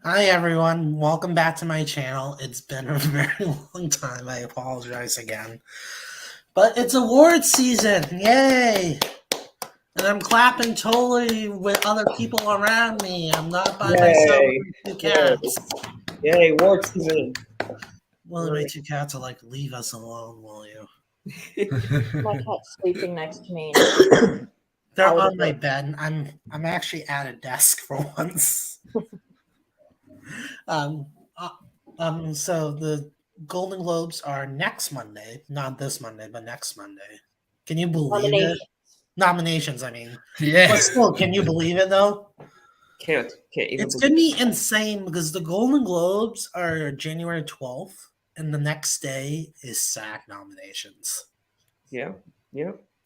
Hi everyone, welcome back to my channel. It's been a very long time. I apologize again. But it's awards season, yay! And I'm clapping totally with other people around me. I'm not by myself Yay! with two cats. Yay! Award season. One of my two cats are like, leave us alone, will you? My cat's sleeping next to me. They're on my bed. I'm actually at a desk for once. So the Golden Globes are next Monday, not this Monday, but next Monday. Can you believe it? Nominations, I mean. Yeah. But still, can you believe it though? Can't even. It's gonna be insane because the Golden Globes are January 12th, and the next day is SAG nominations. Yeah.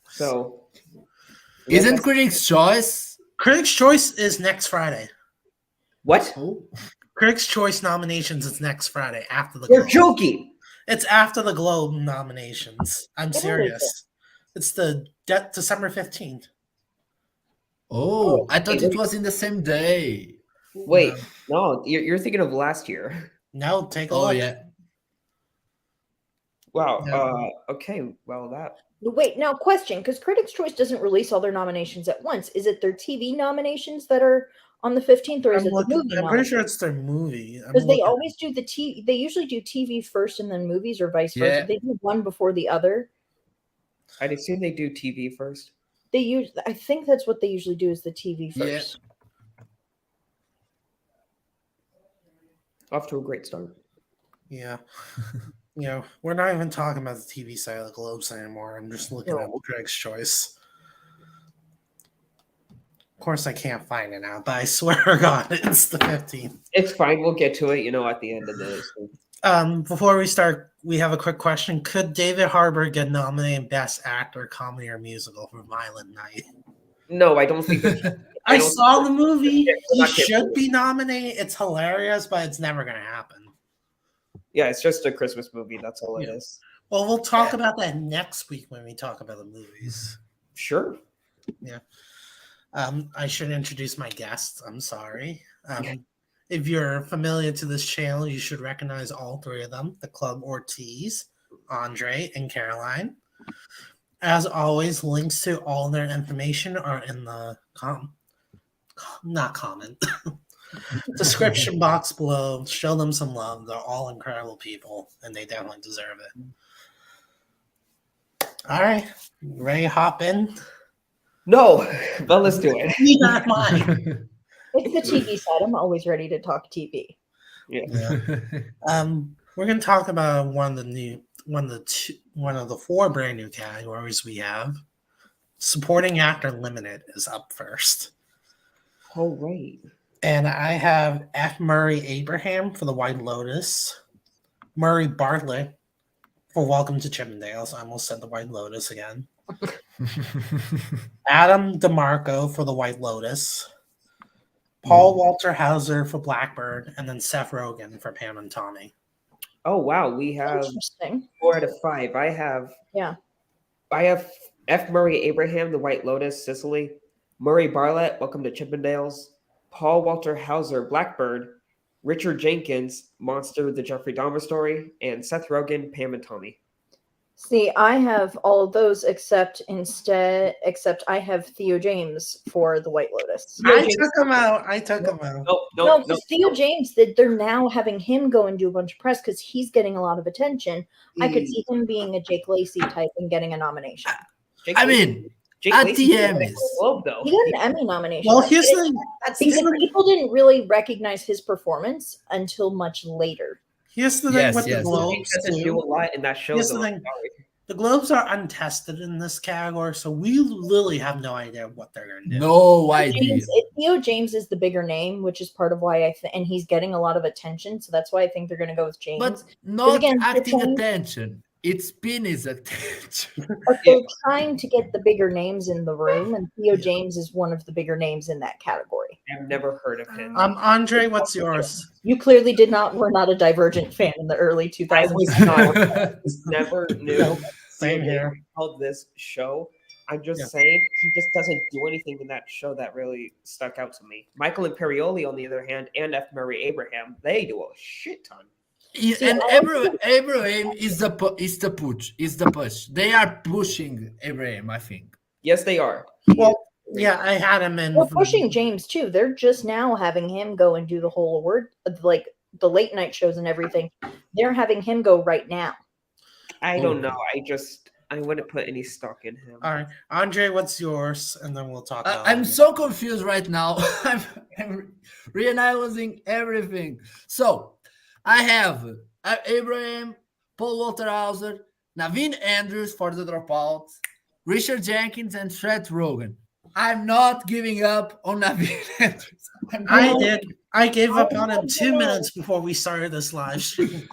So, Isn't Critics' Choice? Critics' Choice is next Friday. What? Critics' Choice nominations is next Friday after the. You're joking. It's after the Globe nominations. I'm serious. It's the December 15th. Oh, I thought it was in the same day. Wait, no, you're thinking of last year. No, take a look. Oh yeah. Wow. Yeah. Okay. Well, that. Wait, now question, because Critics' Choice doesn't release all their nominations at once. Is it their TV nominations that are on the 15th, or is it the movie? I'm pretty sure it's their movie. Because they always do they usually do TV first and then movies, or vice versa. Yeah. They do one before the other. I'd assume they do TV first. I think that's what they usually do, is the TV first. Yeah. Off to a great start. Yeah. We're not even talking about the TV side of the Globes anymore. I'm just looking at Critics' Choice. Of course, I can't find it now, but I swear to God, it's the 15th. It's fine. We'll get to it, at the end of this. Before we start, we have a quick question. Could David Harbour get nominated Best Actor, Comedy, or Musical for Violent Night? No, I don't think that. I saw the movie. He should be nominated. It's hilarious, but it's never going to happen. Yeah, it's just a Christmas movie. That's all it is. Well, we'll talk about that next week when we talk about the movies. Sure. Yeah. I should introduce my guests. I'm sorry. If you're familiar to this channel, you should recognize all three of them: the Club Ortiz, Andre, and Caroline. As always, links to all their information are in the description box below. Show them some love. They're all incredible people, and they definitely deserve it. All right, ready to hop in? No, but let's do it. You got mine. It's the TV side. I'm always ready to talk TV. Yeah. We're gonna talk about one of the four brand new categories we have. Supporting Actor Limited is up first. Oh, right. And I have F. Murray Abraham for The White Lotus, Murray Bartlett for Welcome to Chippendales. I almost said The White Lotus again. Adam DeMarco for The White Lotus, Paul Walter Hauser for Blackbird, and then Seth Rogen for Pam and Tommy. Oh wow, we have 4 out of 5. I have F. Murray Abraham, The White Lotus, Sicily, Murray Bartlett, Welcome to Chippendales, Paul Walter Hauser, Blackbird, Richard Jenkins, Monster: The Jeffrey Dahmer Story, and Seth Rogen, Pam and Tommy. See, I have all of those except I have Theo James for The White Lotus. I took him out. No, because Theo James, they're now having him go and do a bunch of press because he's getting a lot of attention. I could see him being a Jake Lacey type and getting a nomination. I mean, at the Emmys. He got an Emmy nomination. Well, here's the because people didn't really recognize his performance until much later. Here's the thing with the Globes. Do a lot in that show. Here's the thing. The Globes are untested in this category, so we literally have no idea what they're going to do. No idea. Theo James is the bigger name, which is part of why and he's getting a lot of attention, so that's why I think they're going to go with James. But not acting attention. It's been his attention. But they're trying to get the bigger names in the room, and Theo James is one of the bigger names in that category. I've never heard of him. Andre, what's yours? You clearly were not a Divergent fan in the early 2000s. I was not. Never knew. Same here. Called this show. I'm just Yeah. saying he just doesn't do anything in that show that really stuck out to me. Michael Imperioli, on the other hand, and F. Murray Abraham, they do a shit ton. See, And I Abraham is the push. They are pushing Abraham, I think. Yes, they are. Well, yeah, I had him in. We're pushing James too. They're just now having him go and do the whole award, like the late night shows and everything. They're having him go right now. I don't know. I wouldn't put any stock in him. All right, Andre, what's yours? And then we'll talk about I'm so confused right now. I'm reanalyzing everything. So I have Abraham, Paul Walter Hauser, Naveen Andrews for the dropouts, Richard Jenkins, and Seth Rogen. I'm not giving up on Naveen Andrews. I did. I gave up on him 2 minutes before we started this live stream.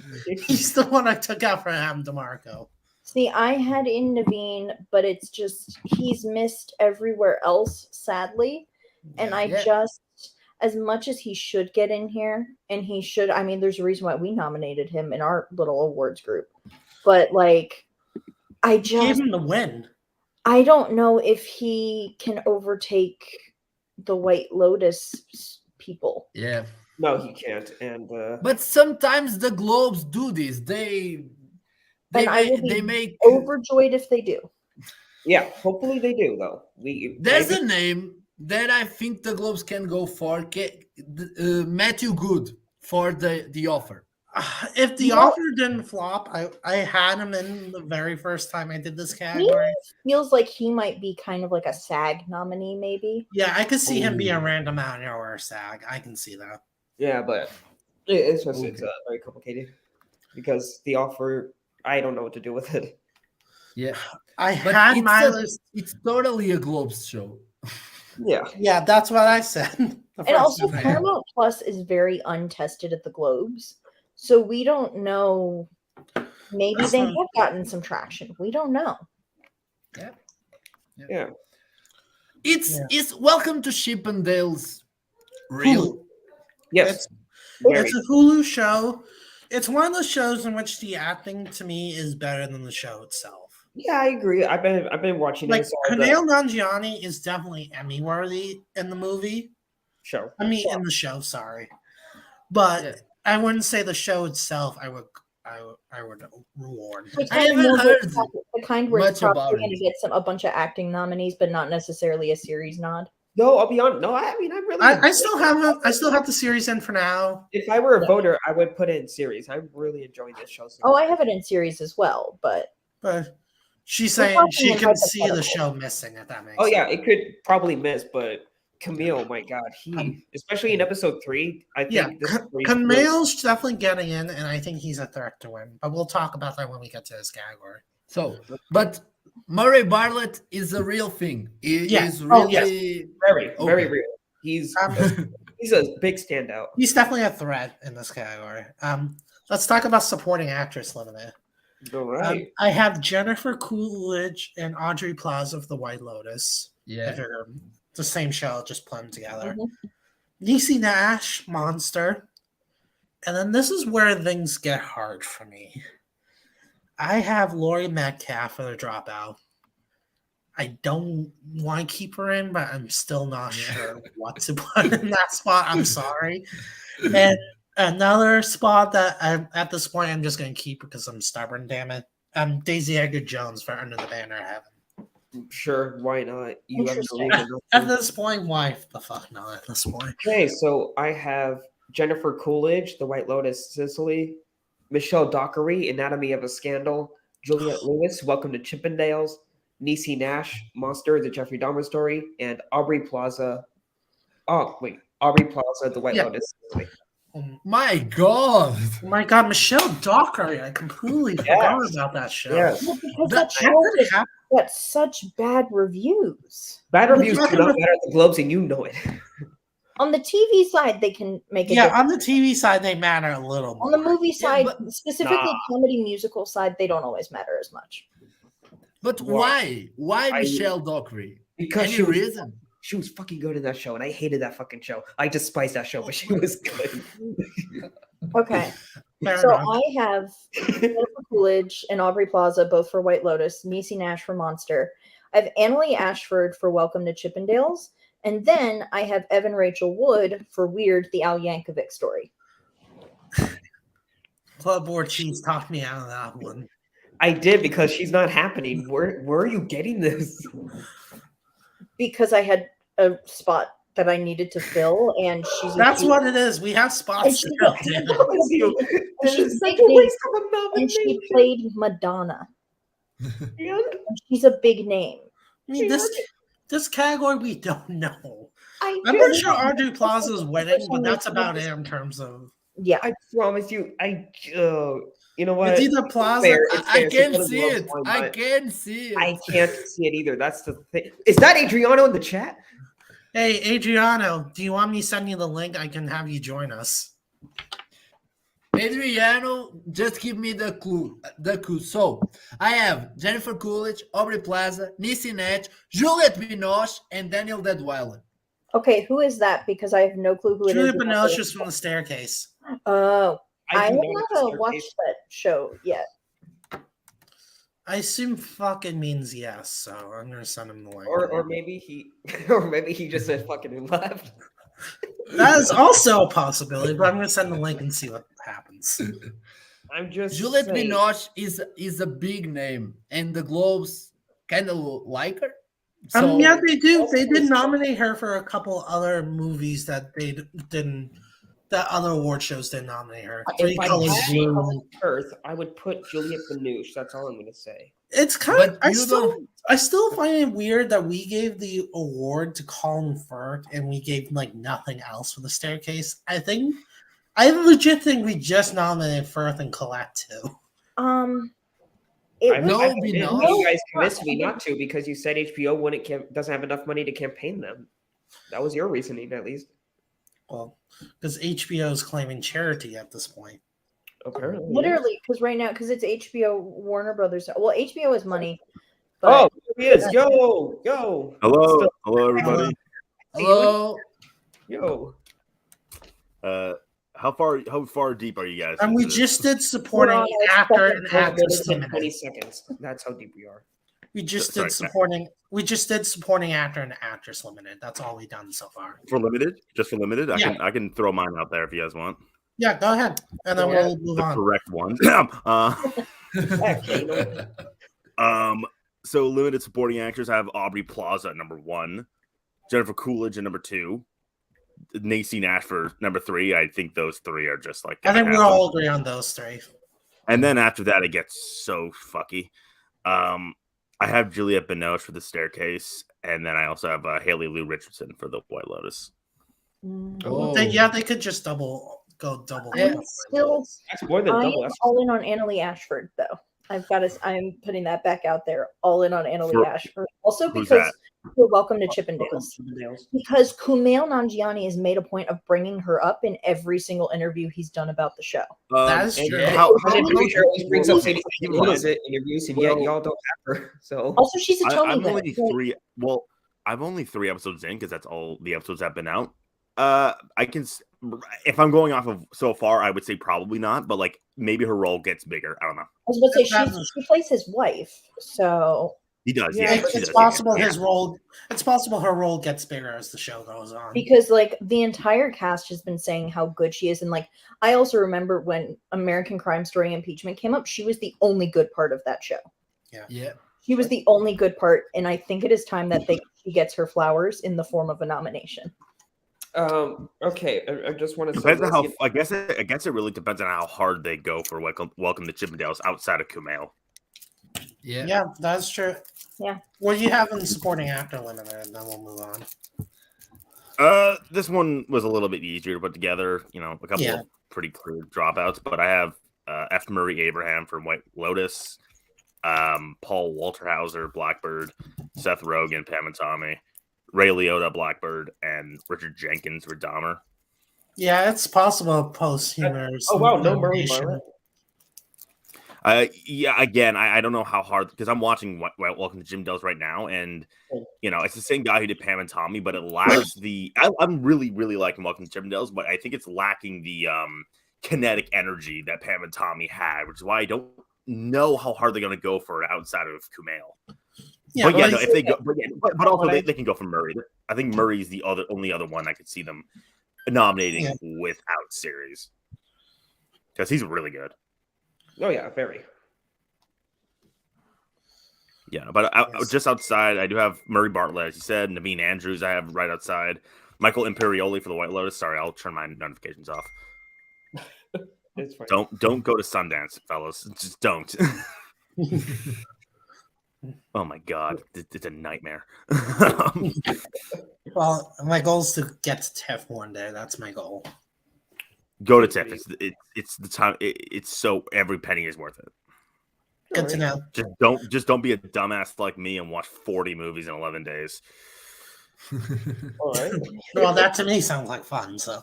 He's the one I took out for Ham DeMarco. See, I had in Naveen, but it's just he's missed everywhere else, sadly. And I just, as much as he should get in here, and he should, I mean, there's a reason why we nominated him in our little awards group. But like, I just Gave him the win. I don't know if he can overtake the White Lotus people. Yeah. No, he can't. And But sometimes the Globes do this. They I will be make overjoyed if they do. yeah, hopefully they do though. There's a name that I think the Globes can go for. Matthew Good for the offer. If the offer didn't flop, I had him in the very first time I did this category. Feels like he might be kind of like a SAG nominee, maybe. Yeah, I could see him be a random actor or a SAG. I can see that. Yeah, but it's very complicated because the offer. I don't know what to do with it. Yeah, I but had my list. It's totally a Globes show. Yeah. Yeah, that's what I said. And also, Paramount Plus is very untested at the Globes. So we don't know. Maybe they have gotten some traction. We don't know. Yeah. It's Welcome to Chippendales. Real. Yes. It's a Hulu show. It's one of the shows in which the acting to me is better than the show itself. Yeah, I agree. I've been watching Like it. Kumail Nanjiani is definitely Emmy worthy in the movie. Show. I mean, in the show, sorry, but I wouldn't say the show itself. I would reward. I haven't heard the kind where it's much probably about going to it. get a bunch of acting nominees, but not necessarily a series nod. No, I'll be honest. No, I mean, I really. I still have the series in for now. If I were a voter, I would put it in series. I'm really enjoying this show. Oh, I have it in series as well, but She's We're saying talking she in can see the hypothetical. show missing. If that makes Oh sense. yeah, it could probably miss, but Camille, my God, he especially in episode 3. I think Yeah, this Kumail's definitely getting in, and I think he's a threat to win. But we'll talk about that when we get to this category. So, but Murray Bartlett is a real thing. He Yeah. is Oh, really very Okay. real. He's a big standout. He's definitely a threat in this category. Let's talk about supporting actress limited. All right. I have Jennifer Coolidge and Audrey Plaza of The White Lotus. I yeah. figure the same show, just put them together. Mhm. Niecy Nash, Monster. And then this is where things get hard for me. I have Laurie Metcalf for the dropout. I don't want to keep her in, but I'm still not sure what to put in that spot. I'm sorry. And another spot that at this point I'm just going to keep because I'm stubborn, damn it. Daisy Edgar Jones for Under the Banner of Heaven. Sure, why not? You have no Interesting. reason not At to. this point, why the fuck not at this point? Okay, so I have Jennifer Coolidge, The White Lotus, Sicily, Michelle Dockery, Anatomy of a Scandal, Juliette Lewis, Welcome to Chippendales, Niecy Nash, Monster, The Jeffrey Dahmer Story, and Aubrey Plaza. Aubrey Plaza, The White Yeah. Lotus, Sicily. My God. Oh my god, Michelle Dockery. I completely forgot about that show. Yes. Well, because That that show actor has got such bad reviews. Bad reviews talking do not about- matter at the Globes, and you know it. On the TV side, they can make it. Yeah, on the TV side, they matter a little On more. the movie side, but- specifically Nah. comedy musical side, they don't always matter as much. But Why? why I- Michelle Dockery? Because Any she was, reason? she was fucking good in that show, and I hated that fucking show. I despised that show, but she was good. Okay, Fair so enough. I have Jennifer Coolidge and Aubrey Plaza both for White Lotus, Niecy Nash for Monster. I have Annalie Ashford for Welcome to Chippendales, and then I have Evan Rachel Wood for Weird, the Al Yankovic story. Club Ortiz talked me out of that one. I did because she's not happening. Where are you getting this? Because I had a spot that I needed to fill, and That's what it is. We have spots to fill. She's a big name, and she played Madonna. And she's a big name. I mean, this category we don't know. I'm pretty sure Audrey Plaza is winning, but that's about it in terms of. Yeah, I promise you. You know what? It's either Plaza. I can't see it. I can't see it. I can't see it either. That's the thing. Is that Adriano in the chat? Hey, Adriano, do you want me to send you the link? I can have you join us. Adriano, just give me the clue. So I have Jennifer Coolidge, Aubrey Plaza, Niecy Nash, Juliette Binoche, and Daniel Deadweiler. Okay, who is that? Because I have no clue who it is. Juliette Binoche is from The Staircase. Oh, I do haven't watched that show yet. I assume fucking means yes, so I'm gonna send him the link. Or maybe he just said fucking and left. That is also a possibility, but I'm gonna send the link and see what happens. I'm just Juliette saying. Binoche is a big name, and the Globes kind of like her. So Yeah, they do. They did nominate her for a couple other movies that they didn't. That other award shows didn't nominate her. If I Colors had Blue. Earth, I would put Juliette Binoche. That's all I'm going to say. It's kind of. But I still find it weird that we gave the award to Colin Firth and we gave like nothing else for The Staircase. I legit think we just nominated Firth and Colette too. It No, was, we You know. guys convinced me not to because you said HBO doesn't have enough money to campaign them. That was your reasoning, at least. Well, because HBO is claiming charity at this point. Apparently, literally, because right now, because it's HBO, Warner Brothers. Well, HBO is money. Oh, But here he is. Yo. Hello, everybody. Hello. Yo. How far deep are you guys? And we into this? just did supporting We're on our actor second and actress In 20 limited. seconds. That's how deep we are. We just Sorry, did supporting. We just did supporting actor and actress limited. That's all we've done so far. For limited, just for limited. Yeah. I can throw mine out there if you guys want. Yeah, go ahead, and then we'll move The on. correct one. Actually, you know, So limited supporting actors, I have Aubrey Plaza at number 1, Jennifer Coolidge at number 2, Niecy Nash for number 3. I think those 3 are just like. I think we happen. all agree on those 3. And then after that, it gets so fucky. I have Juliette Binoche for The Staircase, and then I also have Haley Lou Richardson for The White Lotus. Oh. They could just go double. Yeah. that's more than I double. am all in on Annalie Ashford, though. I'm putting that back out there. All in on Annalie For- Ashford. Also who's because that? we're Welcome to Chippendales. Because Kumail Nanjiani has made a point of bringing her up in every single interview he's done about the show. That is And true. I'm pretty sure always brings up Sadie Keep in in mind- his interviews, and yet y'all don't have her. So Also, she's a Tony. I'm only winner. 3. Well, I'm only 3 episodes in because that's all the episodes have been out. I can, if I'm going off of so far, I would say probably not, but like maybe her role gets bigger. I don't know. I was about to say she plays his wife, so He does. Yeah, Yeah, It's, she it's does, possible yeah. his role. It's possible her role gets bigger as the show goes on. because like the entire cast has been saying how good she is, and like I also remember when American Crime Story impeachment came up, she was the only good part of that show. Yeah. She was the only good part, and I think it is time that she gets her flowers in the form of a nomination. okay, I just want to say Depends on this, how. I guess it really depends on how hard they go for Welcome to Chippendales outside of Kumail. Yeah. Yeah, that's true. Yeah. What do you have in supporting actor limited? And then we'll move on. This one was a little bit easier to put together. You know, a couple Yeah. of pretty clear dropouts, but I have F. Murray Abraham from White Lotus, Paul Walterhauser, Blackbird, Seth Rogen, Pam and Tommy, Ray Liotta, Blackbird, and Richard Jenkins for Dahmer. Yeah, it's possible posthumous. Oh wow, no Murray nomination. Bartlett. Yeah, again, I don't know how hard, because I'm watching Welcome to Chippendales right now, and you know it's the same guy who did Pam and Tommy, but it lacks the. I'm really liking Welcome to Chippendales, but I think it's lacking the kinetic energy that Pam and Tommy had, which is why I don't know how hard they're going to go for it outside of Kumail. Yeah, but yeah, but no, if they go, but also But I- they can go for Murray. I think Murray's the only other one I could see them nominating without series because he's really good. Oh yeah, very. Yeah, but just outside, I do have Murray Bartlett, as you said, Naveen Andrews. I have right outside Michael Imperioli for the White Lotus. Sorry, I'll turn my notifications off. It's fine. Don't go to Sundance, fellas. Just don't. Oh my god, it's a nightmare. well, my goal is to get to TIFF one day. That's my goal. Go to TIFF. It's the time. It's so every penny is worth it. Good to know. Just don't be a dumbass like me and watch 40 movies in 11 days. All right. Well, that to me sounds like fun. So,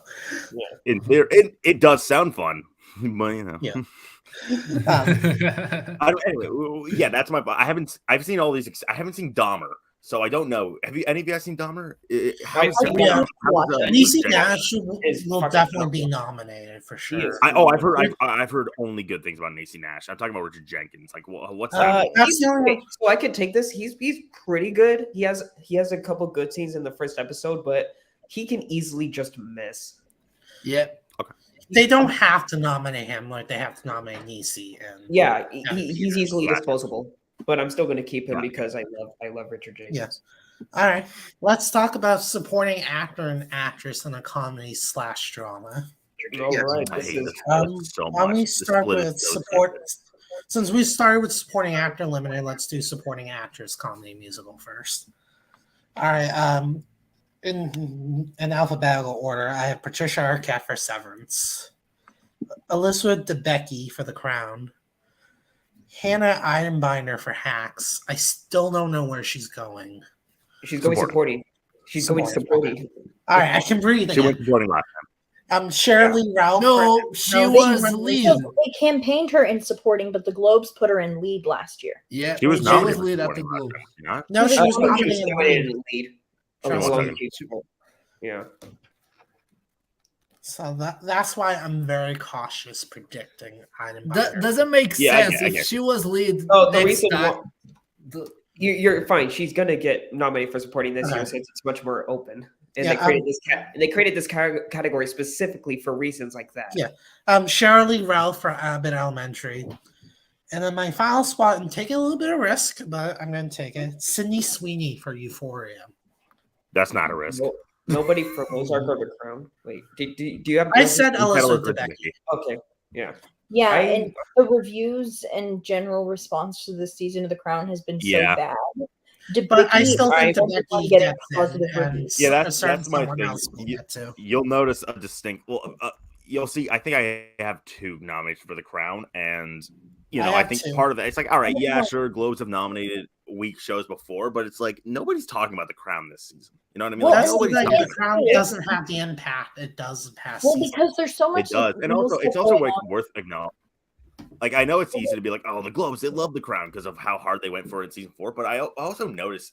It does sound fun, but you know. Yeah. Anyway, yeah, that's my. I've seen all these. I haven't seen Dahmer, so I don't know. Have any of you guys seen Dahmer? Niecy Nash will definitely be nominated for sure. I've heard only good things about Niecy Nash. I'm talking about Richard Jenkins. Like, what's that? So I could take this. He's pretty good. He has a couple good scenes in the first episode, but he can easily just miss. Yeah. Okay. They don't have to nominate him like they have to nominate Niecy. And He's easily disposable. But I'm still going to keep him because I love Richard Jenkins. Yes. All right. Let's talk about supporting actor and actress in a comedy/drama. All right. Let me start with support. Since we started with supporting actor limited, let's do supporting actress comedy musical first. All right. In alphabetical order, I have Patricia Arquette for Severance, Elizabeth Debicki for The Crown, Hannah Eidenbinder for Hacks. I still don't know where she's going. She's going supporting. She's going supporting. All right, I can breathe. She went supporting last time. Shirley Ralph. She was lead. They campaigned her in supporting, but the Globes put her in lead last year. Yeah, she was nominated lead at the Globe. No, she was nominated in lead. Yeah. So that's why I'm very cautious predicting Eidenbinder. Doesn't make sense if she was lead. Oh, the reason you're fine. She's gonna get nominated for supporting this year since it's much more open, and they created this category specifically for reasons like that. Yeah, Shirley Ralph for Abbott Elementary, and then my final spot, and taking a little bit of risk, but I'm gonna take it. Sydney Sweeney for Euphoria. That's not a risk. Nobody from Ozark or The Crown. Wait, do you have? I said Elizabeth Debicki. Okay, yeah. Yeah, and the reviews and general response to this season of The Crown has been so bad. But I still think Debicki gets it. Yeah, that's my thing. You'll notice a distinct. Well, you'll see. I think I have 2 nominations for The Crown, and I think 2. Part of that, it's like, all right, yeah, sure, Globes have nominated weak shows before, but it's like nobody's talking about The Crown this season. You know what I mean? The Crown doesn't have the impact it does past season. Because there's so much. It does, and also it's also worth acknowledging. Like, I know it's easy to be like, oh, the Globes, they love The Crown because of how hard they went for it in season 4, but I also noticed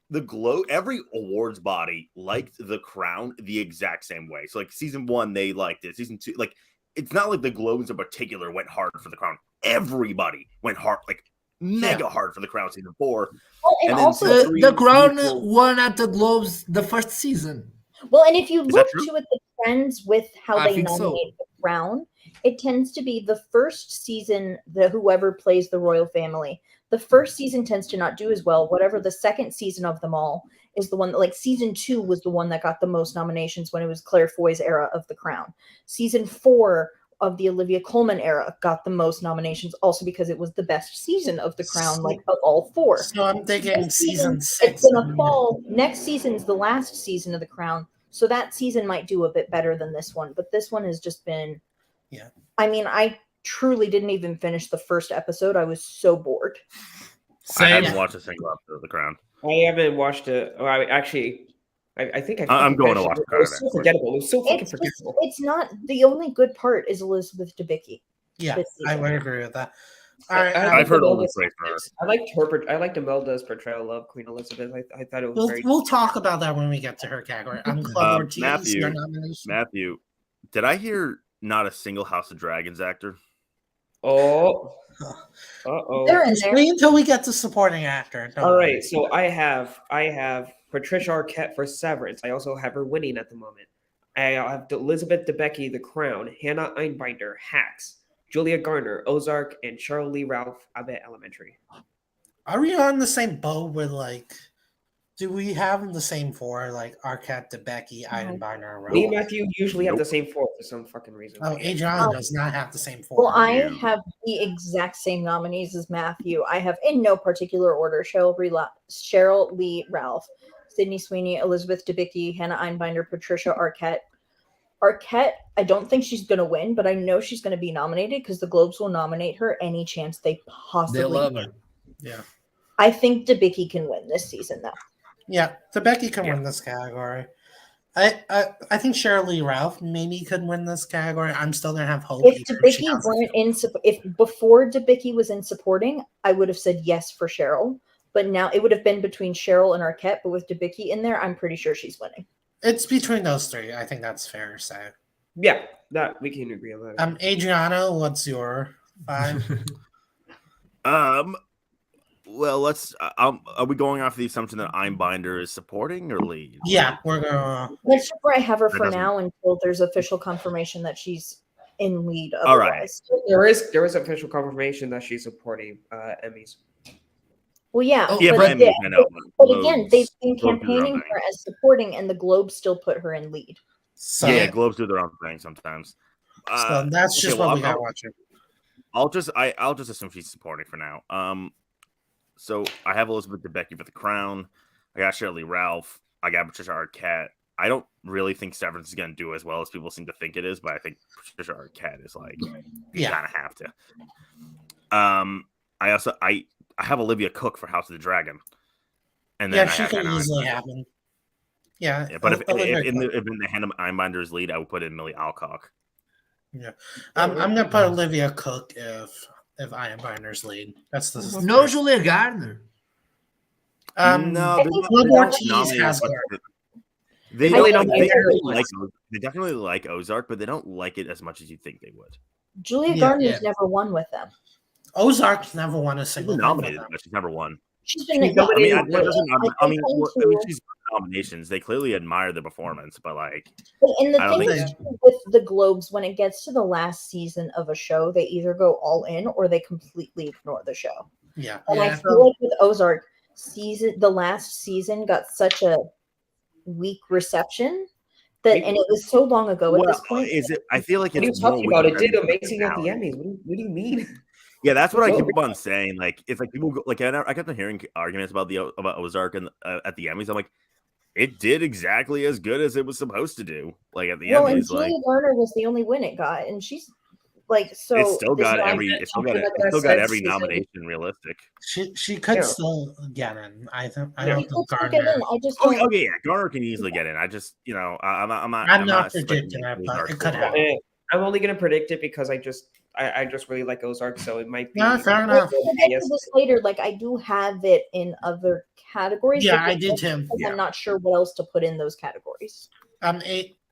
the Globe, every awards body liked The Crown the exact same way. So like season 1, they liked it. Season 2, like, it's not like the Globes in particular went hard for The Crown. Everybody went hard, like mega hard for The Crown season 4. Well, and also the Crown won at the Globes the first season. Well, and if you look to it, the trends with how they nominate The Crown, it tends to be the first season, whoever plays the royal family, the first season tends to not do as well. Whatever the second season of them all is the one that, like, season 2 was the one that got the most nominations when it was Claire Foy's era of The Crown. Season 4 of the Olivia Colman era got the most nominations, also because it was the best season of The Crown, like of all 4. So I'm thinking season 6. It's gonna fall. Next season's the last season of The Crown, so that season might do a bit better than this one. But this one has just been, I mean, I truly didn't even finish the first episode. I was so bored. I haven't watched a single episode of The Crown. I haven't watched it. Oh, I think I'm going to watch it. It was so forgettable. It was so fucking forgettable. It's not the only good part is Elizabeth Debicki. Yeah, I would agree with that. All right, I've heard all this praise for her. I liked Imelda's portrayal of Queen Elizabeth. I thought it was We'll talk about that when we get to her category. I'm Club Ortiz. Matthew, did I hear not a single House of Dragons actor? Oh. They're in Just there. wait until we get to supporting actor. Don't All worry. right, so I have Patricia Arquette for Severance. I also have her winning at the moment. I have Elizabeth Debicki, The Crown, Hannah Einbinder, Hacks, Julia Garner, Ozark, and Cheryl Lee Ralph, Abbott Elementary. Are we on the same boat with like? Do we have them the same four like Arquette, DeBecky, Eidenbinder, and Me and Ralph? Matthew usually have the same four for some fucking reason. Oh, Adriana does not have the same Well, four. I have the exact same nominees as Matthew. I have, in no particular order, Cheryl Lee Ralph, Sydney Sweeney, Elizabeth Debicki, Hannah Einbinder, Patricia Arquette. Arquette, I don't think she's going to win, but I know she's going to be nominated because the Globes will nominate her any chance they possibly They love can. her. Yeah. I think Debicki can win this season, though. Yeah, DeBecky can win this category. I think Cheryl Lee Ralph maybe could win this category. I'm still gonna have hope. If Debicki weren't in, if before Debicki was in supporting, I would have said yes for Cheryl. But now it would have been between Cheryl and Arquette. But with Debicki in there, I'm pretty sure she's winning. It's between those three. I think that's fair to say. Yeah, that we can agree on that. Adriana, what's your 5? Well, let's. Are we going off the assumption that Einbinder is supporting or lead? Yeah, we're gonna. That's where I have her That for doesn't- now until there's official confirmation that she's in lead. All right. Otherwise, There is official confirmation that she's supporting Emmys. well, yeah, Oh, Yeah, but, for Emmys, I know. but again, they've been Globes do their own campaigning thing. her as supporting, and the Globes still put her in lead. So, Yeah, Globes do their own thing sometimes. so that's just okay, well, what we got watching. I'll just assume she's supporting for now. So I have Elizabeth Debicki for The Crown. I got Shirley Ralph. I got Patricia Arquette. I don't really think Severance is going to do as well as people seem to think it is, but I think Patricia Arquette is like, you kind of have to. I have Olivia Cook for House of the Dragon, and then Yeah, she could easily happen. Yeah, but if in the Hannah Einbinder's lead, I would put in Millie Alcock. Yeah, I'm gonna put Olivia Cook if Einbinder's lead. That's the No Julia Gardner. No, Club Ortiz has her. They definitely like Ozark, but they don't like it as much as you think they would. Julia Yeah, Gardner's never won with them. Ozark's never won a She's single been thing with nominated, them. but she's never won. She's been She's nominated. She's nominations. They clearly admire the performance, but like, and the I don't thing think is with the Globes, when it gets to the last season of a show, they either go all in or they completely ignore the show. Yeah, And I feel like with Ozark, the last season got such a weak reception that, and it was so long ago at this point. Is it? I feel like What are you it's more talking about? It weak did than amazing at the personality. Emmys. What do you mean? Yeah, that's what I keep on saying. Like, it's like people go, like I kept on hearing arguments about Ozark and at the Emmys. I'm like, it did exactly as good as it was supposed to do. Like at the Well, and Emmys, like Julia Garner was the only win it got, and she's like, so it's still this got is- every nomination realistic. she could Yeah. still get in. I don't She think could still get Gardner. in. I just Oh, don't. yeah, Garner can easily get in. I just, I'm not expecting predicting it, but Ozark it could to- happen. I'm only gonna predict it because I just really like Ozark, so it might be. No, fair enough. We'll get to this later. Like, I do have it in other categories. Yeah, but I did just too. because Yeah. I'm not sure what else to put in those categories.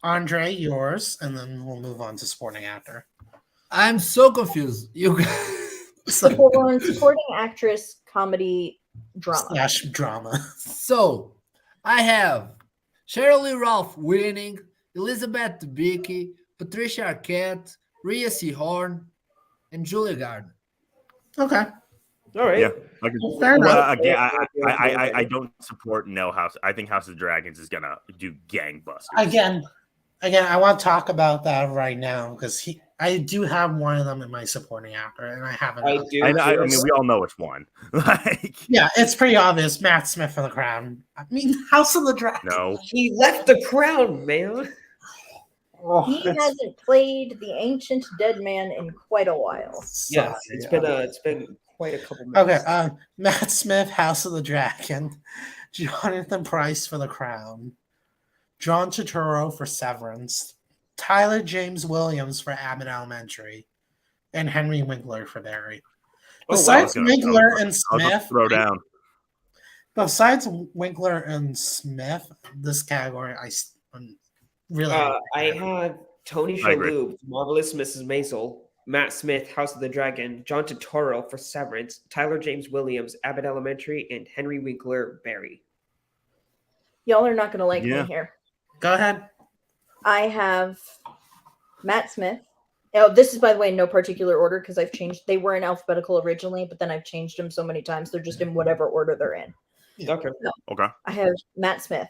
Andre, yours, and then we'll move on to supporting actor. I'm so confused. You So we're on supporting actress, comedy, drama. / drama. So I have Shirley Ralph winning, Elizabeth Debicki, Patricia Arquette, Rhea Seehorn, and Julia Gardner. Okay. All right. Yeah. Fair enough. Again, I don't support No House. I think House of Dragons is gonna do gangbusters. Again, I want to talk about that right now because I do have one of them in my supporting actor, and I haven't. I do. I mean, we all know which one. Like, Yeah, it's pretty obvious. Matt Smith for The Crown. I mean, House of the Dragon. no. He left the crown, man. Oh, He it's- hasn't played the ancient dead man in quite a while. Yes, sorry. it's been quite a couple minutes. Okay, Matt Smith, House of the Dragon, Jonathan Pryce for The Crown, John Turturro for Severance, Tyler James Williams for Abbott Elementary, and Henry Winkler for Barry. Besides Winkler and Smith, Throw down. besides Winkler and Smith, this category I'm really. I had Tony I agree. Shalhoub, Marvelous Mrs. Maisel, Matt Smith, House of the Dragon, John Turturro for Severance, Tyler James Williams, Abbott Elementary, and Henry Winkler, Barry. Y'all are not going to like Yeah. me here. Go ahead. I have Matt Smith. Oh, this is, by the way, in no particular order because I've changed. They were in alphabetical originally, but then I've changed them so many times. They're just in whatever order they're in. Okay. Okay. I have Matt Smith.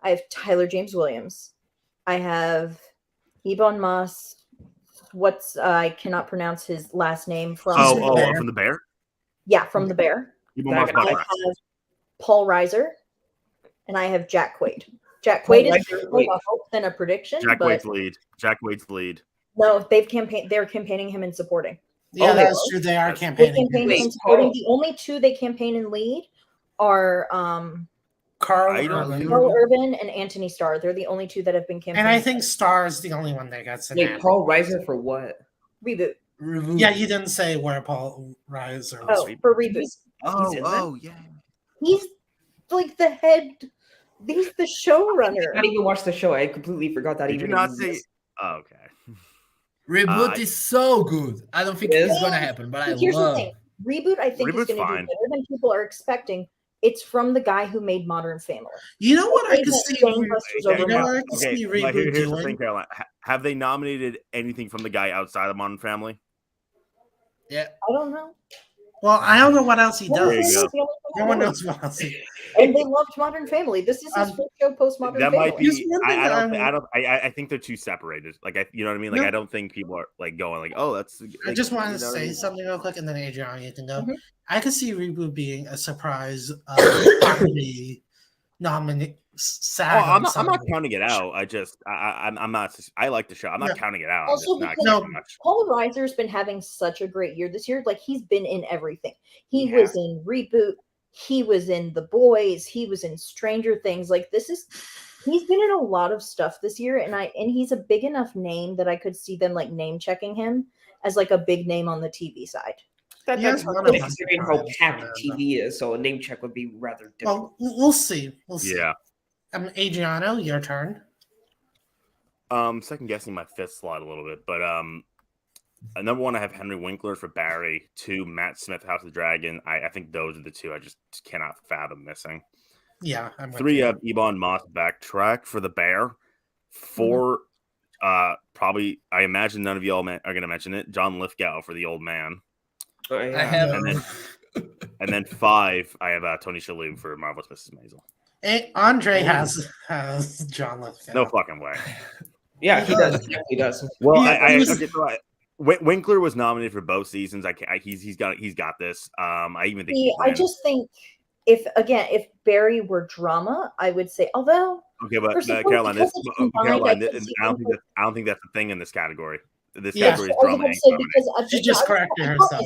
I have Tyler James Williams. I have Ebon Moss. I cannot pronounce his last name from. From the Bear. Yeah, from the Bear. I I have Paul Reiser, and I have Jack Quaid. Jack Quaid is more of a hope than a prediction. Jack but Quaid's lead. No, they're campaigning him and supporting. Yeah, that's true. They are Yes. campaigning. They campaign him and supporting. The only two they campaign and lead are Carl I don't Urban. Carl Urban and Anthony Starr. They're the only two that have been campaigning. And I think Starr is the only one that gets in. Wait, Paul Reiser for what? Reboot. Yeah, you didn't say where Paul Reiser was. Oh, for reboot. Yeah. He's like the head. He's the showrunner. I didn't even watch the show. I completely forgot that. Did you not say? Oh, okay. Reboot is so good. I don't think it's gonna happen, but Here's I love. the thing. Reboot, I think, Reboot's is going to fine. do better than people are expecting. It's from the guy who made Modern Family. You know what I could see? Gangbusters over You know Modern what I could see But Reboot here's the doing? thing, Caroline. Have they nominated anything from the guy outside of Modern Family? Yeah. I don't know. Well, I don't know what else he Modern There does. you Family go. is the only No one one I know. knows what else he. And they loved Modern Family. This is his first show post Modern That Family. might be. Here's one thing I think they're too separated. Like you know what I mean. Like No. I don't think people are like going like, oh, that's. I Like, just wanted you to know what I say mean? something real quick, and then Adrian, you can go. Mhm. I could see Reboot being a surprise comedy nominee. Oh, I'm not counting it out. I'm not. I like the show. I'm not Yeah. counting it out. Also I'm just because- not No. much. Paul Reiser's been having such a great year this year. Like he's been in everything. He Yeah. was in Reboot. He was in The Boys. He was in Stranger Things. Like he's been in a lot of stuff this year, and he's a big enough name that I could see them like name checking him as like a big name on the TV side. Yes, That's one of really us considering is how fine. packed TV is, so a name check would be rather difficult. Well, we'll see. We'll see. Yeah. Adriano, your turn. Second guessing my fifth slot a little bit, but number one, I have Henry Winkler for Barry. 2, Matt Smith, House of the Dragon. I think those are the two I just cannot fathom missing. Yeah, I'm with 3, you. Ebon Moss Backtrack for the Bear. 4, probably I imagine none of y'all are going to mention it. John Lithgow for the Old Man, I I have. and then 5, I have Tony Shalhoub for Marvelous Mrs. Maisel. Andre has John Lithgow. No fucking way. Yeah, he does. Yeah, he does. Well, Yeah, Winkler was nominated for both seasons. He's got this. I even think. See, I just think if Barry were drama, I would say. Although, Okay, but first of all, Caroline, because it's combined, I could see I don't think that's a thing in this category. This Yeah. category is I was drama about and to say comedy. because She just corrected herself.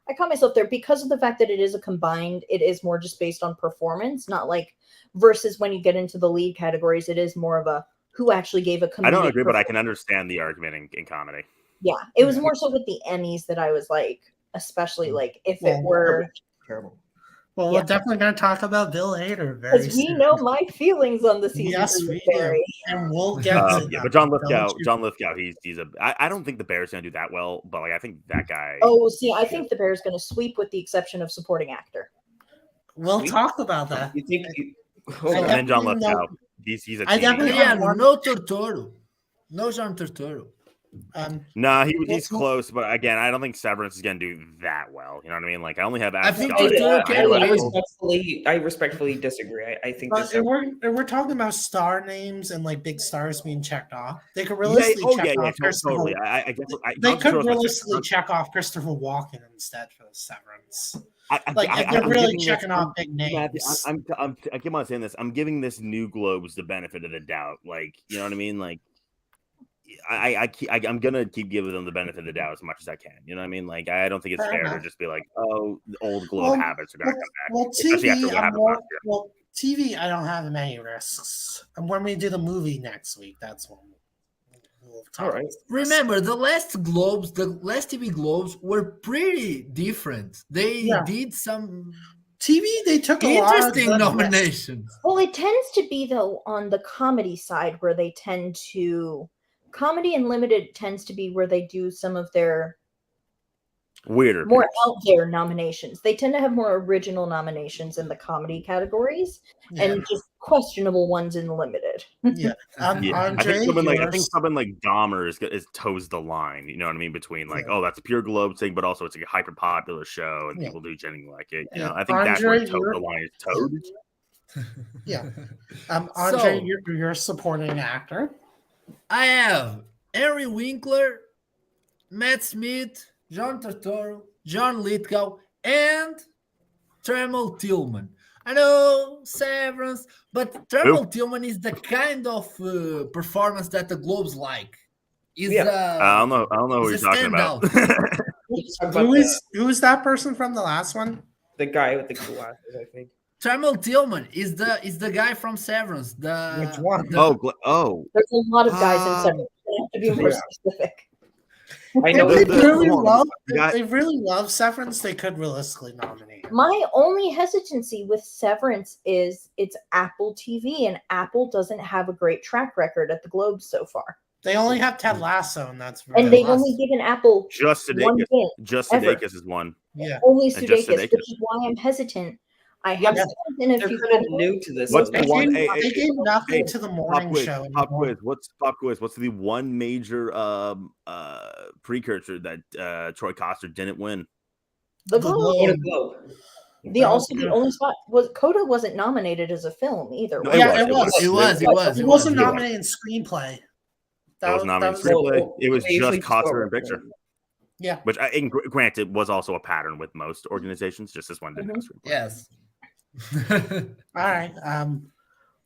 I caught myself there because of the fact that it is a combined. It is more just based on performance, not like versus when you get into the lead categories. It is more of a who actually gave a. I don't agree, but I performance. can understand the argument in comedy. Yeah, it was Yeah. more so with the Emmys that I was like, especially like if Well, it were Terrible. Well, Yeah. we're definitely going to talk about Bill Hader very because we soon. know my feelings on the season. Yes, of we Barry. do. And we'll get to Yeah, that. but John Don't Lithgow, he's a. I don't think the Bears gonna do that well, but like I think that guy. Oh, see, I think the Bears going to sweep with the exception of supporting actor. We'll Sweet. talk about that. You think? I and then John definitely Lithgow, he's a. I team. definitely Yeah, have one. no Turturro. No John Turturro. Nah, he's close, but again, I don't think Severance is gonna do that well. You know what I mean? Like I only have. I think Scott. Turturro can win. I respectfully disagree. I think But this. if we're talking about star names and like big stars being checked off, they could realistically check off Christopher. totally. They could realistically check off Christopher Walken instead for the Severance. If they're really checking off big names. I keep on saying this. I'm giving this new Globes the benefit of the doubt. Like, you know what I mean? Like, I'm gonna keep giving them the benefit of the doubt as much as I can. You know what I mean? Like, I don't think it's Fair fair enough. to just be like, oh, the old Globe habits are gonna come back. Well, Especially after what happened last year. TV, I don't have many risks. And when we do the movie next week, that's when we'll talk. All right. Remember, the last TV Globes were pretty different. They did some TV, they took a lot of interesting good nominations. Well, it tends to be though on the comedy side where they tend to comedy and limited tends to be where they do some of their Weirder. more picks. out there nominations. They tend to have more original nominations in the comedy categories and just questionable ones in the limited. Yeah. Yeah, Andre, I think something like Dahmer is toes the line. You know what I mean? Between like, Yeah. oh, that's a pure Globe thing, but also it's like a hyper popular show, and Yeah. people do genuinely like it. You Yeah. know, I think that's where Andre, the line is toed. Yeah. Andre, So- you're a supporting actor. I have Henry Winkler, Matt Smith, John Turturro, John Lithgow, and Tremel Tillman. I know Severance, but Tremel Tillman is the kind of performance that the Globes like. Is I don't know who he's you're a talking about. Who is that person from the last one? the guy with the glasses? I think. Tremel Tillman is the guy from Severance. Which one? There's a lot of guys in Severance. You have to be more specific. I know If the- they really hold on. love, The guy- if they really love Severance, they could realistically nominate him. My only hesitancy with Severance is it's Apple TV, and Apple doesn't have a great track record at the Globes so far. They only have Ted Lasso, and that's And they've only given Apple Just one Sudeikis. win. Just ever. Sudeikis is one. yeah. Only And just Sudeikis, Sudeikis. which is why I'm hesitant. I Yeah, have but seen in a They're few kind of categories. new to this. What's They the one? gave, they gave nothing hey, to the Pop morning quiz. show. Pop anymore. quiz. What's the one major precursor that Troy Coster didn't win? The The Globe. Go to Globe. Globe. The only spot was Coda wasn't nominated as a film either. No, was Yeah, it? it was. It was. He wasn't nominated in screenplay. That was nominated was- in screenplay. It was They usually just Coster go- and picture, Yeah. which granted was also a pattern with most organizations. Just this one didn't have screenplay. Yes. All right.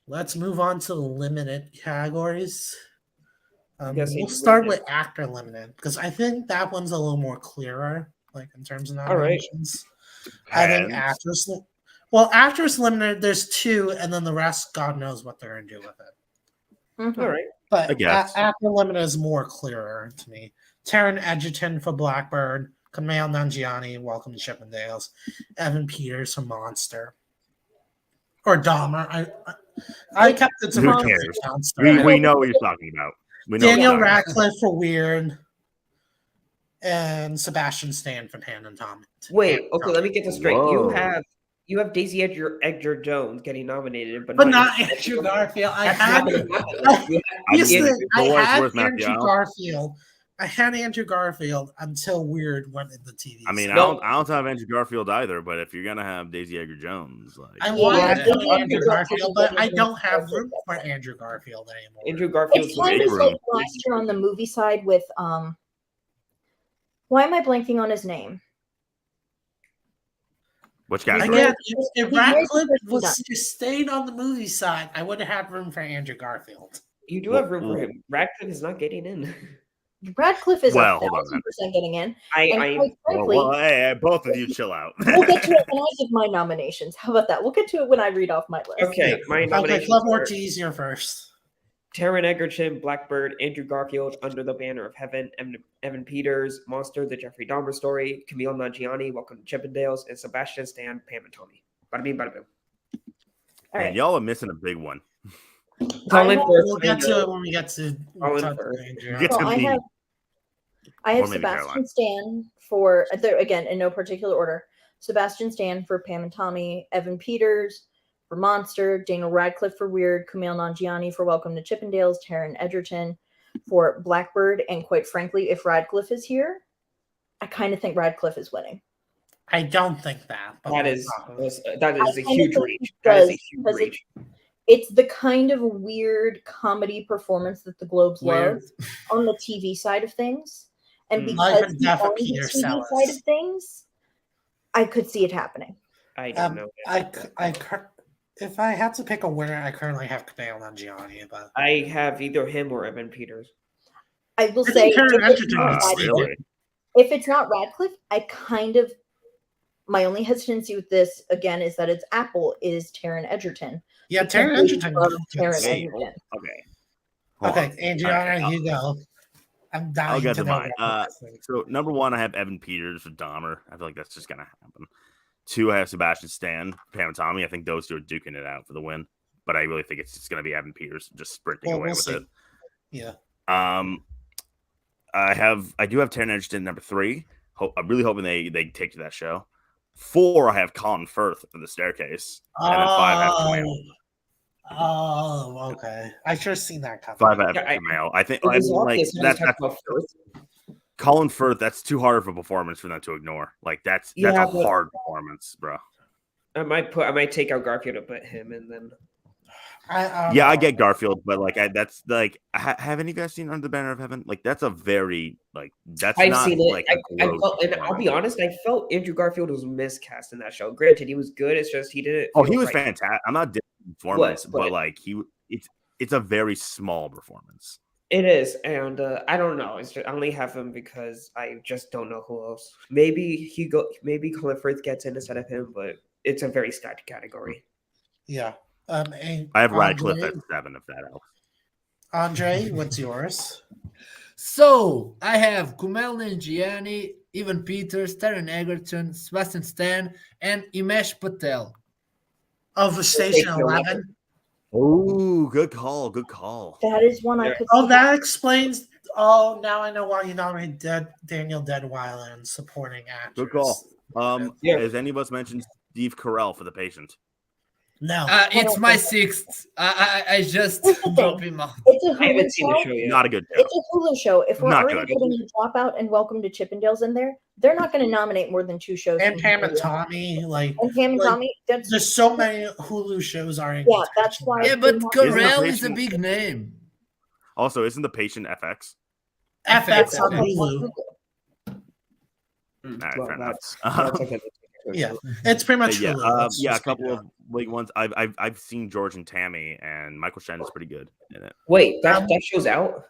Let's move on to the limited categories. Yes, We'll you start would. with actor limited because I think that one's a little more clearer, like in terms of right. nominations. I think Depends. actress. Well, actress limited. There's two, and then the rest, God knows what they're gonna do with it. Mhm. All right. But I guess. actor limited is more clearer to me. Taron Egerton for Blackbird, Kumail Nanjiani, Welcome to Chippendales, Evan Peters for Monster, or Dahmer. I kept it to Who Welcome to cares? Monster. We know what you're talking about. We know Daniel what you're talking Radcliffe for Weird, and Sebastian Stan for Pan and Tom. Wait. Okay. Let me get this straight. Whoa. You have Daisy Edgar Jones getting nominated, but not Andrew Garfield. I That's had not gonna happen. about. Here's the I thing, I for what it's had worth, Matthew, Andrew I don't- Garfield. I had Andrew Garfield until Weird went in the TV. I mean, No. I don't have Andrew Garfield either, but if you're gonna have Daisy Edgar Jones, like I Yeah, wanted yeah, to put yeah. Andrew Garfield, but I don't have room for Andrew Garfield anymore. Andrew Garfield's It's kind of Room. like last year on the movie side with why am I blanking on his name? which category? Again, if He's Radcliffe very was done. just stayed on the movie side, I would have had room for Andrew Garfield. You do have room for him. Radcliffe is not getting in. Radcliffe is Well, hold on, 1,000% getting in. I And quite frankly, Well, hey, both of you chill out. we'll get to it when I give my nominations. How about that? We'll get to it when I read off my list. okay. My Okay, nominations Club are Ortiz, you're first. Taron Egerton, Blackbird, Andrew Garfield, Under the Banner of Heaven, Evan Peters, Monster, The Jeffrey Dahmer Story, Kumail Nanjiani, Welcome to Chippendales, and Sebastian Stan, Pam and Tommy. Bada bing, bada boom. All Man, right. y'all are missing a big one. Colin have- first. We'll get to it when we get to Colin talk to first. Andrew. Get So to I me. have Or maybe Sebastian Caroline. Stan for again in no particular order. Sebastian Stan for Pam and Tommy, Evan Peters for Monster, Daniel Radcliffe for Weird, Kumail Nanjiani for Welcome to Chippendales, Taron Egerton for Blackbird, and quite frankly, if Radcliffe is here, I kind of think Radcliffe is winning. I don't think that. But That is I a kind of huge think reach. he That is a does, huge because reach. It's the kind of weird comedy performance that the Globes Weird. love on the TV side of things. And Mm. Like because a he's Death on of the Peter TV Sellers. side of things, I could see it happening. I don't know. If I had to pick a winner, I currently have Kumail Nanjiani, but I have either him or Evan Peters. I will I say think Taron if it's, Egerton not is Radcliffe, Really? if it's not Radcliffe, I kind of my only hesitancy with this again is that it's Apple is Taron Egerton. yeah, Because Taron they Egerton. love Taron Hey, Egerton. Okay. Hold Okay, on. Adriana, Okay, you go. I'm dying I'll get to to know. mine. what this is. So number one, I have Evan Peters for Dahmer. I feel like that's just gonna happen. Two, I have Sebastian Stan, Pam and Tommy. I think those two are duking it out for the win. But I really think it's just gonna be Evan Peters just sprinting Well, away we'll with see. it. Yeah. I do have Taron Egerton number 3. I'm really hoping they take to that show. 4, I have Colin Firth for The Staircase, and then 5 I have Kumail. Oh, okay. I should have seen that coming. 5 I have Kumail. I think that's Colin Firth. That's too hard of a performance for them to ignore. Like that's a hard performance, bro. I might take out Garfield and put him, and then. I get Garfield, but that's like, have any of you guys seen Under the Banner of Heaven? Like, that's a very that's I've not seen it. like I felt, and I'll be honest, I felt Andrew Garfield was miscast in that show. Granted, he was good. It's just he didn't. He was fantastic. I'm not dismissing performance, but like it's a very small performance. It is, and I don't know. I only have him because I just don't know who else. Maybe Colin Firth gets in instead of him, but it's a very stacked category. Yeah. I have Radcliffe at 7, if that helps. Andre, what's yours? So I have Kumail Nanjiani, Evan Peters, Taron Egerton, Sebastian Stan, and Imesh Patel. Of Station 11. Oh, good call. Good call. That is one I could. Oh, that explains. Oh, now I know why you nominated Daniel Deadweiler and supporting actors. Good call. Has any of us mentioned Steve Carell for The Patient? No. It's my 6th. I just drop him out. It's a I haven't Hulu seen the show. show yet. Not a good show. It's a Hulu show. If we're Not already good. putting Dropout and Welcome to Chippendales in there, they're not going to nominate more than 2 shows. And Pam and Tommy, And Pam and Tommy. There's so many Hulu shows are in. Yeah, that's why. Yeah, but Carell Isn't is a big name. Also, isn't The Patient FX? FX on Hulu. All right, That's okay. Yeah, it's pretty much Hulu. A couple of big ones. I've seen George and Tammy, and Michael Shannon is pretty good in it. Wait, that show's out?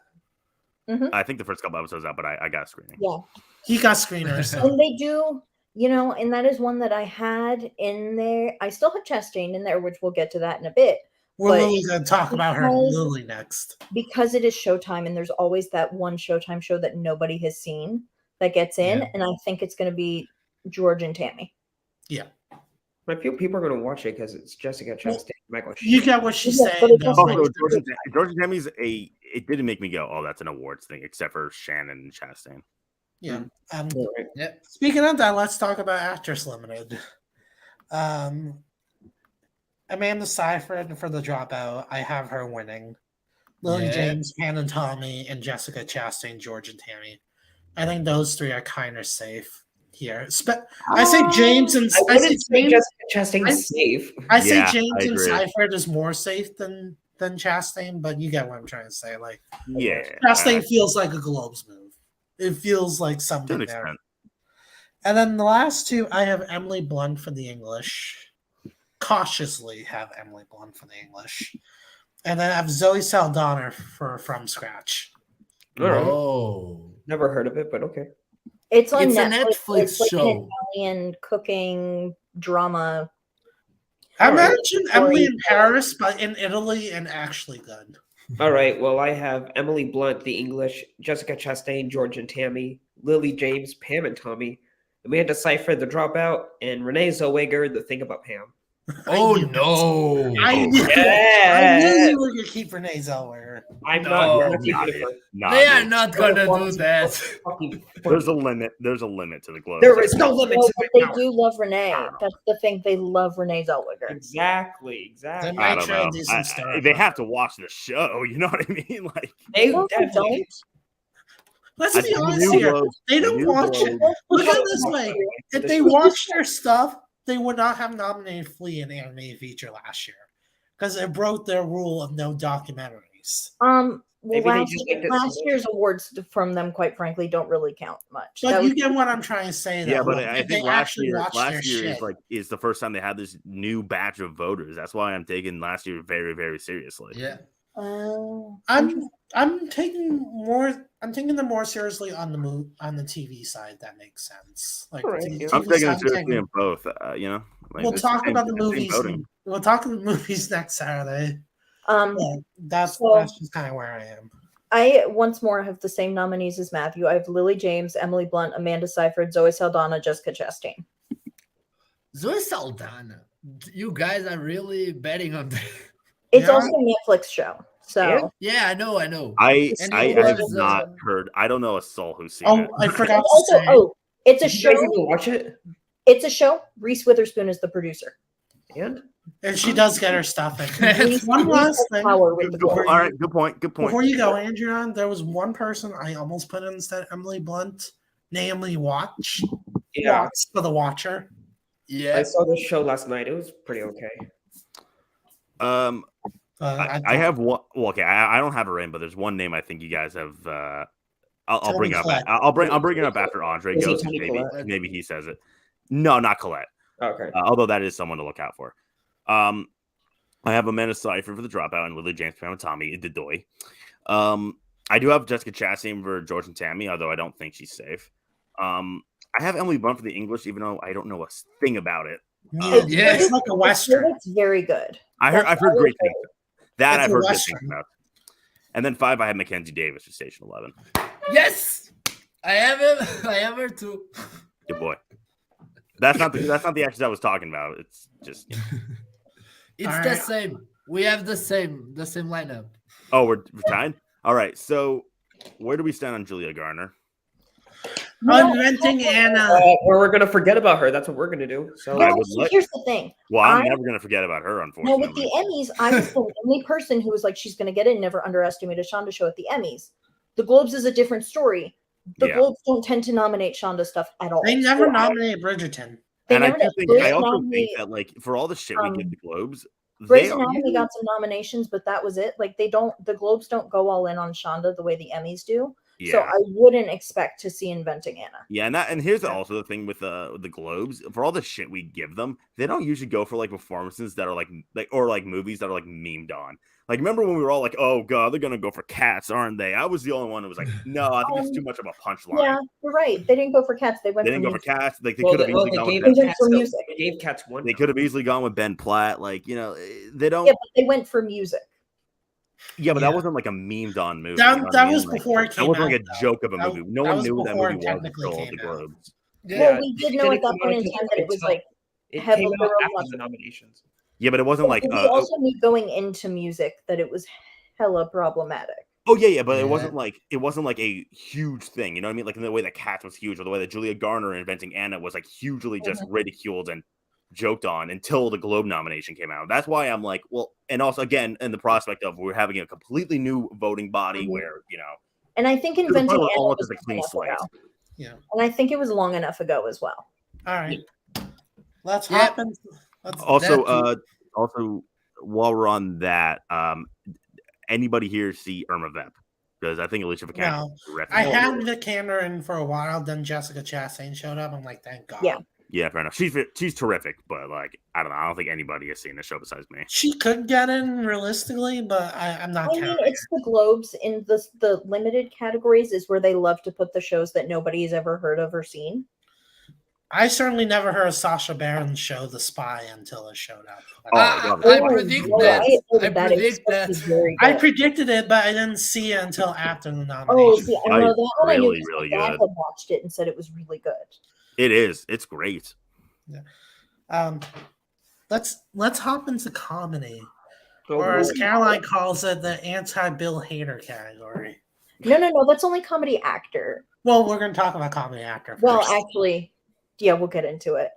I think the first couple episodes out, but I got a screening. Yeah, he got screeners. So. and they do, and that is one that I had in there. I still have Chastain in there, which we'll get to that in a bit. We're going to talk about her Lily next. Because it is Showtime, and there's always that one Showtime show that nobody has seen that gets in, and I think it's going to be George and Tammy. Yeah. I feel people are going to watch it because it's Jessica Chastain, Michael. You get what she's saying. George and Tammy's it didn't make me go, oh, that's an awards thing, except for Shannon and Chastain. Yeah. Yeah. Speaking of that, let's talk about Actress Limited. Amanda Seyfried for The Dropout. I have her winning. Lily James, Pam and Tommy, and Jessica Chastain, George and Tammy. I think those 3 are kind of safe here. I say James and Jessica Chastain safe. I say James and Seyfried is more safe than Chastain, but you get what I'm trying to say. Like, Chastain feels like a Globes move. It feels like something there. And then the last 2, I have Emily Blunt for The English. Cautiously have Emily Blunt for The English. And then I have Zoe Saldana for From Scratch. Oh, never heard of it, but okay. It's on a Netflix. Netflix show. An Italian cooking drama. I mentioned Emily in Paris, but in Italy and actually good. All right. Well, I have Emily Blunt, The English, Jessica Chastain, George and Tammy, Lily James, Pam and Tommy, Amanda Seyfried, The Dropout, and Renee Zellweger, The Thing About Pam. Oh no! I knew you were gonna keep Renee Zellweger. I'm No, not. They are not gonna do that. There's a limit. There's a limit to the Globes. There is no limit to But they do love Renee. That's the thing. They love Renee Zellweger. Exactly. They I might don't try know. to do some stuff. They have to watch the show. You know what I mean? Like, they No, they definitely. Let's be honest here. They don't watch it. Look at it this way. If they watched their stuff, they would not have nominated Flea in animated feature last year because it broke their rule of no documentaries. Well, Maybe they just like last year's awards from them, quite frankly, don't really count much. But you get what I'm trying to say, though. yeah, but Like, I if think they last actually year watched their is shit. is the first time they had this new batch of voters. That's why I'm taking last year very, very seriously. Yeah. I'm taking them more seriously on the TV side. That makes sense. Like Right, the yeah. I'm TV taking it side, seriously in both. You know, like, we'll it's talk the same- about the it's same movies. voting. We'll talk about the movies next Saturday. That's just kind of where I am. I once more have the same nominees as Matthew. I have Lily James, Emily Blunt, Amanda Seyfried, Zoe Saldana, Jessica Chastain. Zoe Saldana. You guys are really betting on that. It's Yeah. also a Netflix show. So Yeah, I know. I And I it have was, not heard. I don't know a soul who's seen Oh, it. I forgot and to also, say. it's a Did you guys show. even watch it? It's a show. Reese Witherspoon is the producer. And And she does get her stuff in. It's- One last has thing. power with the before Globes. All right, good point. Good point. Before you go, Andrew, there was one person I almost put in instead of Emily Blunt, Naomi Watts yeah, for The Watcher. yeah. I saw this show last night. It was pretty okay. I have one. Well, okay, I don't have her in, but there's one name I think you guys have. I'll bring it up. Collette. I'll bring it up after Andre Is it goes. Toni Collette? Maybe he says it. No, not Colette. Okay. Although that is someone to look out for. I have Amanda Seyfried for The Dropout and Lily James for Tommy in Doy. I do have Jessica Chastain for George and Tammy, although I don't think she's safe. I have Emily Blunt for The English, even though I don't know a thing about it. Yeah. It's like a western. It's very good. I've heard great things. That It's I've a heard good Western. things about. And then 5, I have Mackenzie Davis for Station 11. Yes, I have him. I have her too. Good boy. That's not the actress I was talking about. It's just It's All the right. same. We have the same lineup. oh, we're tied. All right. So where do we stand on Julia Garner? Inventing Anna. Or we're gonna forget about her. That's what we're gonna do. So I No, would so let- here's the thing. Well, I'm I- never gonna forget about her, No, unfortunately. with the Emmys, I was the only person who was like, she's going to get in. Never underestimated Shonda show at the Emmys. The Globes is a different story. The Yeah. Globes don't tend to nominate Shonda stuff at all. They never So nominated Bridgerton. They And I never do did. think Grey's I also Anatomy- think that like for all the shit we give the Globes, Grey's they are Anatomy got some nominations, but that was it. Like the Globes don't go all in on Shonda the way the Emmys do. yeah. So I wouldn't expect to see Inventing Anna. Yeah, and here's also the thing with the Globes. For all the shit we give them, they don't usually go for like performances that are like or like movies that are like memed on. Like, remember when we were all like, "Oh God, they're gonna go for Cats, aren't they?" I was the only one who was like, "No, I think it's too much of a punchline." Yeah, you're right. They didn't go for Cats. They went They for didn't go for music. Cats. Like they well, could have easily they gone gave with They Ben. went for music. They gave Cats one. They could have easily gone with Ben Platt. Like, they don't. Yeah, but they went for music. Yeah, but Yeah. that wasn't like a memed on movie. That- you know what that I mean? was Like, before it that came wasn't like out, a joke of a That- movie. No that one was knew who that before movie it was technically until the came out. Globes. Yeah. Well, we did It know didn't at that come out point in until time that it was until- like It heavily came there out were after lots the of- Yeah, nominations. but it wasn't like. we also knew going into music that it was hella problematic. Oh yeah, but Yeah. it wasn't like a huge thing. You know what I mean? Like in the way that Cats was huge, or the way that Julia Garner Inventing Anna was like hugely just ridiculed and joked on until the Globe nomination came out. That's why I'm like, well, and also again, in the prospect of we're having a completely new voting body where And I think to the Inventing point where Anna almost was is a long clean enough slate. ago. Yeah. And I think it was long enough ago as well. All right. Let's Yeah. hop in. Let's Also, That also while we're on that, anybody here see Irma Vep? Because I think Alicia Vikander No. is terrific. I had Vic Canner in for a while, then Jessica Chastain showed up. I'm like, thank God. Yeah. Yeah, fair enough. She's terrific, but like I don't know. I don't think anybody has seen the show besides me. She could get in realistically, but I'm not I mean, counting. it's the Globes in the limited categories is where they love to put the shows that nobody has ever heard of or seen. I certainly never heard of Sacha Baron show The Spy until it showed up. Oh, I God. predict no, that. I I predict that. is very I good. predicted it, but I didn't see it until after the nomination. Oh, see, I That know is that one. I knew really, 'cause really my dad good. had watched it and said it was really good. It is. It's great. Let's hop into comedy, Oh, or as boy. Caroline calls it, the anti-Bill Hader category. No, that's only comedy actor. Well, we're going to talk about comedy actor first. Well, actually, yeah, we'll get into it.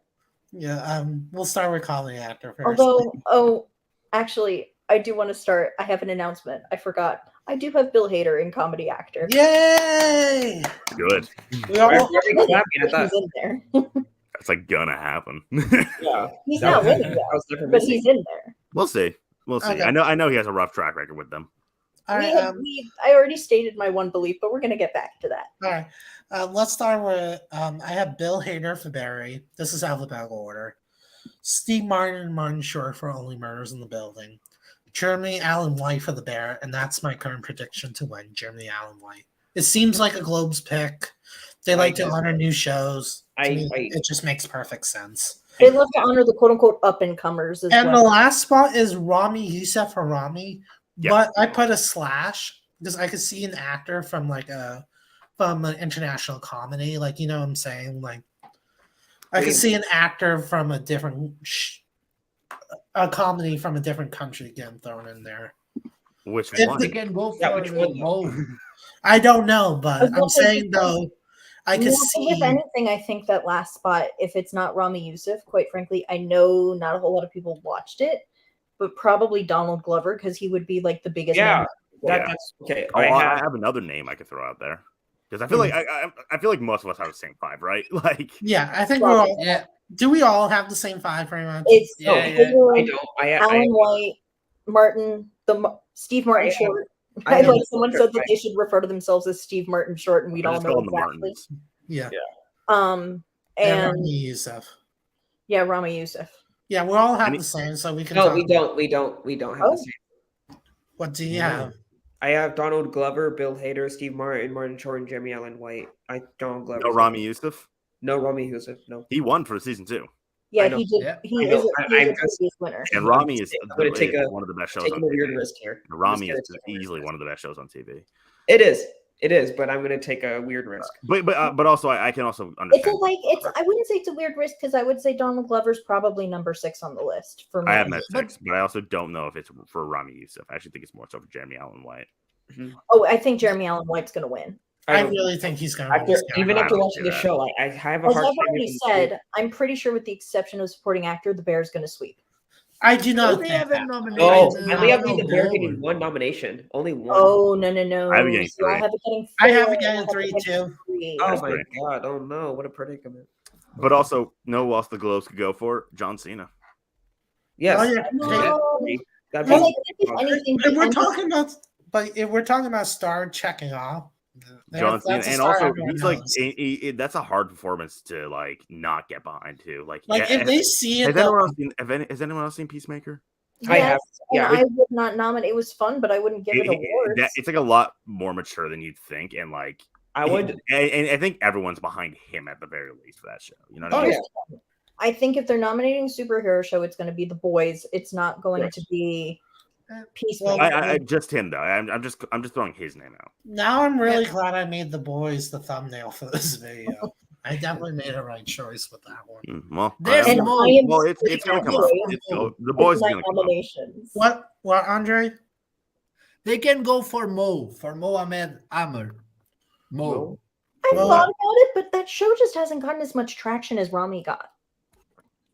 Yeah, we'll start with comedy actor first. Although, actually, I do want to start. I have an announcement. I forgot. I do have Bill Hader in comedy actor. Yay! Good. We all, Very clappy at He's that. in there. That's like gonna happen. Yeah. He's That not was- winning that yet, was different but missing. he's in there. We'll see. We'll see. Okay. I know he has a rough track record with them. all We right, had- I already stated my one belief, but we're going to get back to that. all right. Let's start with I have Bill Hader for Barry. This is alphabetical order. Steve Martin and Martin Short for Only Murders in the Building. Jeremy Allen White for The Bear, and that's my current prediction to win. Jeremy Allen White. It seems like a Globes pick. They like to guess. honor new shows. To me, I- it just makes perfect sense. They love to honor the quote unquote up and comers as And the well. last spot is Rami Youssef for Rami, Yeah. but I put a slash because I could see an actor from from an international comedy, like you know what I'm saying, like I could see an actor from a different a comedy from a different country getting thrown in there. Which If one? They can go Yeah, for which one, though? Mo. I don't know, but was I'm gonna say, saying though, I could No, see. if anything, I think that last spot, if it's not Rami Youssef, quite frankly, I know not a whole lot of people watched it, but probably Donald Glover because he would be like the biggest Yeah, name. that's okay. Oh, I I have have another name I could throw out there because I feel like I feel like most of us have the same 5, right? Like, Yeah, I think we're all. Yeah, Do we all have the same 5 pretty much? It's Yeah, yeah. I Hayward, don't. Alan White, Martin, Steve Martin I have- Short. I I have like the someone Short said that they should refer to themselves as Steve Martin Short, and we'd I all just know call them the exactly. Martins. Yeah. And Rami Youssef. yeah, Rami Youssef. Yeah, we all have Any- the same, so we can. No, talk we about- don't. We don't have Oh. the same. What do you have? I have Donald Glover, Bill Hader, Steve Martin, Martin Short, and Jeremy Allen White. Donald Glover. No Rami Youssef. No Rami Youssef. No. He won for season 2, Yeah, I know. he did. Yeah. He I know. is a I'm just- previous winner. and Rami is I'm gonna take one of the best shows Taking on a weird TV. risk here. Rami I'm is just gonna take a weird easily risk. one of the best shows on TV. It is. It is, but I'm going to take a weird risk. But also I can also It's understand. I wouldn't say it's a weird risk because I would say Donald Glover's probably number 6 on the list for me. I have him at 6, but I also don't know if it's for Rami Youssef. I actually think it's more so for Jeremy Allen White. Oh, I think Jeremy Allen White's going to win. I don't- really think he's going after, to. even I after don't watching see the that. show, I have a As hard I've time. already making- said, I'm pretty sure with the exception of supporting actor, the Bear's going to sweep. I do not they think haven't that. nominated. Oh, I may have Donald the Bear Glover. getting one nomination. Only one. Oh, no. I have it getting So I 3. have it getting 4. I have it getting I have it 3 getting too. 3. Oh That's my great. god! Oh no! What a predicament. But also, know who else the Globes could go for? John Cena. Yes. Oh, yeah. No. That'd Well, be- like, if anything, If we're I'm just- talking about, but if we're talking about star checking off, John Cena, that's a and star also everyone he's like knows. that's a hard performance to like not get behind too. Like if they see it, has though, has anyone else seen Peacemaker? I yes, have- yeah, and I would not nominate. It was fun, but I wouldn't give it awards. It's like a lot more mature than you'd think, and like I would. and I think everyone's behind him at the very least for that show. You know what I Oh mean? yeah. I think if they're nominating a superhero show, it's going to be The Boys. It's not going Right. to be Well, Peacemaker. I just him though. I'm just throwing his name out. now I'm really glad I made the boys the thumbnail for this video. I definitely made a right choice with that one. Well, There's I- And Mo. I am well, it's gonna come up. The boys is my gonna come up. nominations. What, Andre? They can go for Mo Ahmed Amr. Mo. I Well, thought about it, but that show just hasn't gotten as much traction as Rami got.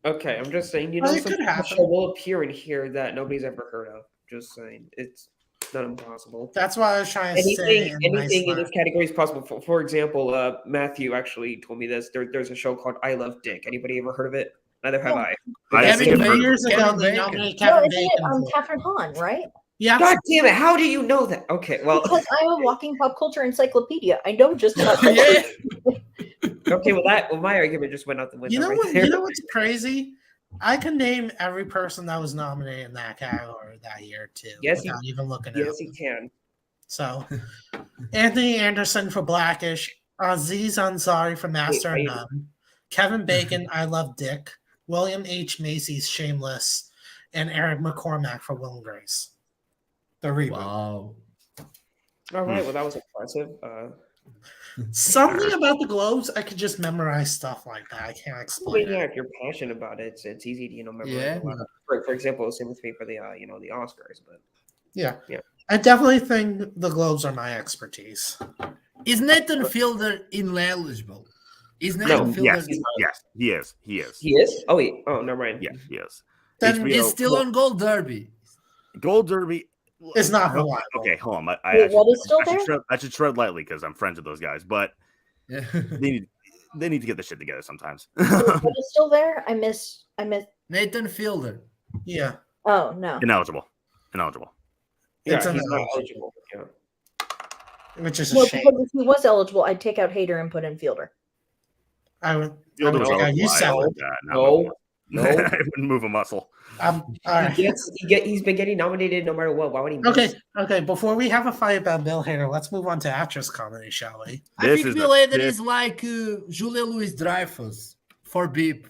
Okay, I'm just saying. You Well, know, it could some happen. show will appear in here that nobody's ever heard of. Just saying, it's not impossible. That's what I was trying to say. Anything in this category is possible. For example, Matthew actually told me this. There's a show called I Love Dick. Anybody ever heard of it? Neither have Yeah. I. I Kevin think I've heard of Years it. ago, Kevin they Bacon. nominated No, Kevin isn't it Bacon. Catherine Hahn, right? Yeah, God damn it! How do you know that? Okay, well, Because I'm a walking pop culture encyclopedia. I know just about Yeah. okay. Well, my argument just went out the window. you know right what? there. You know what's crazy? I can name every person that was nominated in that category that year too. Yes, without even looking at Yes, them. he can. So, Anthony Anderson for Blackish, Aziz Ansari for Master Wait, of None, Kevin Bacon, I Love Dick, William H. Macy's Shameless, and Eric McCormack for Will and Grace. The reboot. Wow. All right. Well, that was impressive. Something about the Globes, I could just memorize stuff like that. I can't Well, explain yeah, it. if you're passionate about it, it's easy to memorize. Yeah. A lot. For example, same with me for the the Oscars. But Yeah. Yeah. I definitely think the Globes are my expertise. Is Nathan Fielder ineligible? Is No, Nathan Fielder? Yes, yes, he is. He is. he is. Oh wait. Oh, never mind. Yes, he is. Then HBO He's still on Gold Derby. Gold Derby. It's not Oh, reliable. okay, hold on. Wait, what is still there? I should tread lightly because I'm friends with those guys, but Yeah. they need to get the shit together sometimes. What is still there? I miss. Nathan Fielder. Yeah. Oh no. Ineligible. Yeah, It's he's not ineligible. eligible. Yeah. Which is a Well, shame. because if he was eligible, I'd take out Hader and put in Fielder. I would. Fielder I was would eligible. you said I it. would, No. No. I wouldn't move a muscle. All right. He's been getting nominated no matter what. Why would he? Miss? Okay. Before we have a fight about Bill Hader, let's move on to actress comedy, shall we? I This think is Bill a Hader big- is like Julia Louis-Dreyfus for Beep.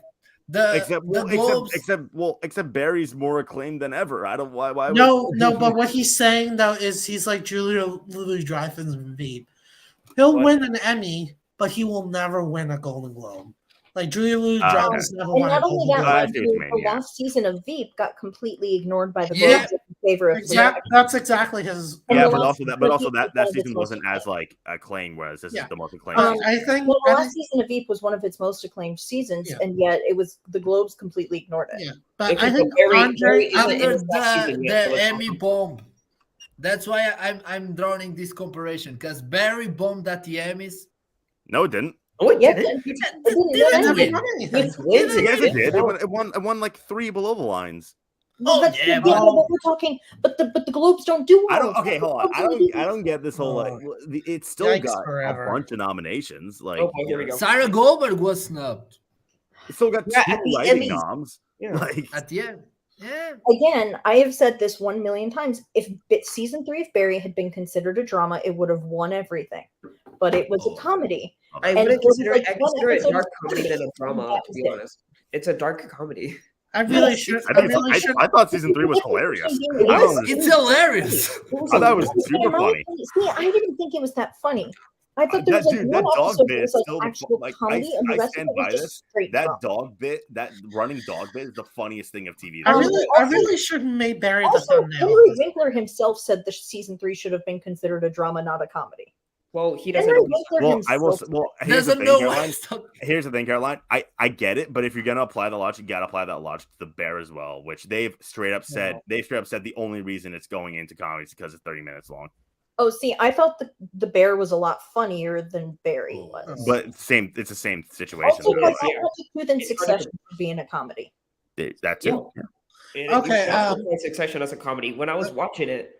The Globes. Except Barry's more acclaimed than ever. I don't why would- No, but what he's saying though is he's like Julia Louis-Dreyfus and Veep. He'll What? win an Emmy, but he will never win a Golden Globe. Like Julia Louis-Dreyfus never And won a not only Golden that, Globe. I see what you mean, the yeah. last season of Veep got completely ignored by the Yeah. Globes and favor of That's exactly his. And Yeah, the but last also that, season but of also Veep that was one of season its most wasn't as like acclaimed, whereas this is Yeah. the most acclaimed. I think. Well, the I last think season of Veep was one of its most acclaimed seasons, Yeah. and yet the Globes completely ignored it. yeah, but Because I think Barry Andre. isn't in Under his last season yet. so the it's Emmy awesome. bomb. That's why I'm drawing this comparison because Barry bombed at the Emmys. No, it didn't. Oh, it Yep. didn't. It It didn't never win. won anything. With wins, Yes, it did. Oh, It won like 3 below the lines. Oh, That's yeah, but but- we're talking. But the Globes don't do I well. don't. Okay, hold on. I don't get this whole like. Oh. It's still Yikes got forever. a bunch of nominations. Like, Oh, here we go. Sarah Goldberg was snubbed it's still got Yeah, 2 at the writing Emmys. noms. Yeah. Like, at the end. Yeah. Again, I have said this 1,000,000 times. If season 3 of Barry had been considered a drama, it would have won everything. But it was a comedy. I And wouldn't there was, consider like, it. I one consider it episode dark of comedy than a and drama. that To was be it. honest, it's a dark comedy. I really Yes, should. I, I really should. I thought season 3 was hilarious. It I was. don't It's hilarious. I thought it was super funny. See, I didn't think it was that funny. I thought there That was like dude, one that dog episode bit that is was still like the actual like. comedy, and the I rest of stand it was by just this. straight That drama. dog bit, that running dog bit, is the funniest thing of TV. I Um, really should have made Barry the Also, thumbnail. Henry Winkler himself said the season 3 should have been considered a drama, not a comedy. Well, he doesn't. Henry always- Winkler Well, I will. himself. Well, here's the There's thing, no Caroline. way. Here's the thing, Caroline. I get it, but if you're gonna apply the logic, you gotta apply that logic to the Bear as well, which they've straight up said. No. They've straight up said the only reason it's going into comedy is because it's 30 minutes long. Oh, see, I felt the Bear was a lot funnier than Barry was. But it's the same situation. also, it how is, yeah. Truth and It's hard to- Succession should be in a comedy. That too. Yeah. And Okay, you can also play Succession as a comedy. When I was watching it,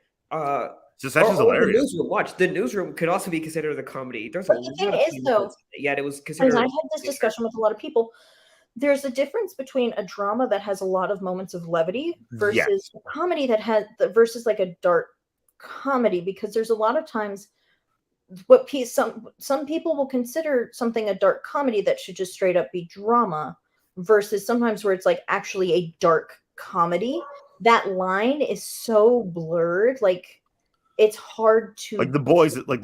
Succession's the hilarious. newsroom. Watch the newsroom could also be considered a comedy. There's But a the lot thing of is, things though, that- yet it was And considered. I had this discussion with a lot of people. There's a difference between a drama that has a lot of moments of levity versus Yes. a comedy that has versus like a dark comedy, because there's a lot of times what some people will consider something a dark comedy that should just straight up be drama, versus sometimes where it's like actually a dark comedy. That line is so blurred, like it's hard to Like the boys is like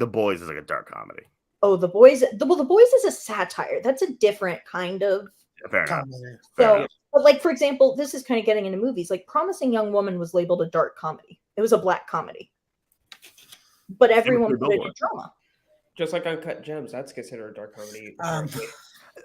a dark comedy. Oh, the boys is a satire. That's a different kind of Fair enough. Comedy. Fair so, enough. but like for example, this is kind of getting into movies. Like Promising Young Woman was labeled a dark comedy. It was a black comedy, but everyone Through put it in Billboard. drama. Just like Uncut Gems, that's considered a dark comedy.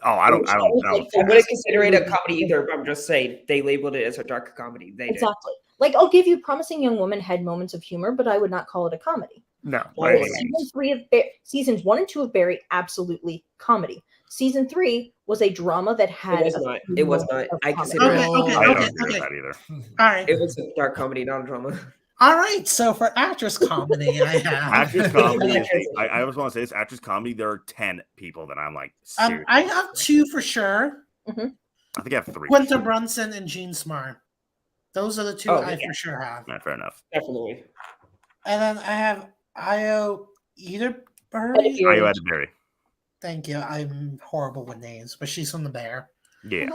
Oh, I don't. I wouldn't consider it a comedy either, but I'm just saying they labeled it as a dark comedy. They did. Exactly. Like I'll give you Promising Young Woman had moments of humor, but I would not call it a comedy. No. Why I would agree. Seasons 1 and 2 of Barry, absolutely comedy. Season 3 was a drama that had It was not. It was not. I consider Okay, it. okay, I don't okay, agree with okay. that either. All right. It was a dark comedy, not a drama. All right. So for actress comedy, I have. Actress comedy. I always want to say this. Actress comedy. There are 10 people that I'm like. Seriously. I have 2 for sure. I think I have 3. Quinta Brunson and Jean Smart. Those are the 2 Oh, I yeah. for sure have. Yeah, fair enough. Definitely. And then I have Io Ederberry. Ayo Edberry. Thank you. I'm horrible with names, but she's from The Bear. Yeah.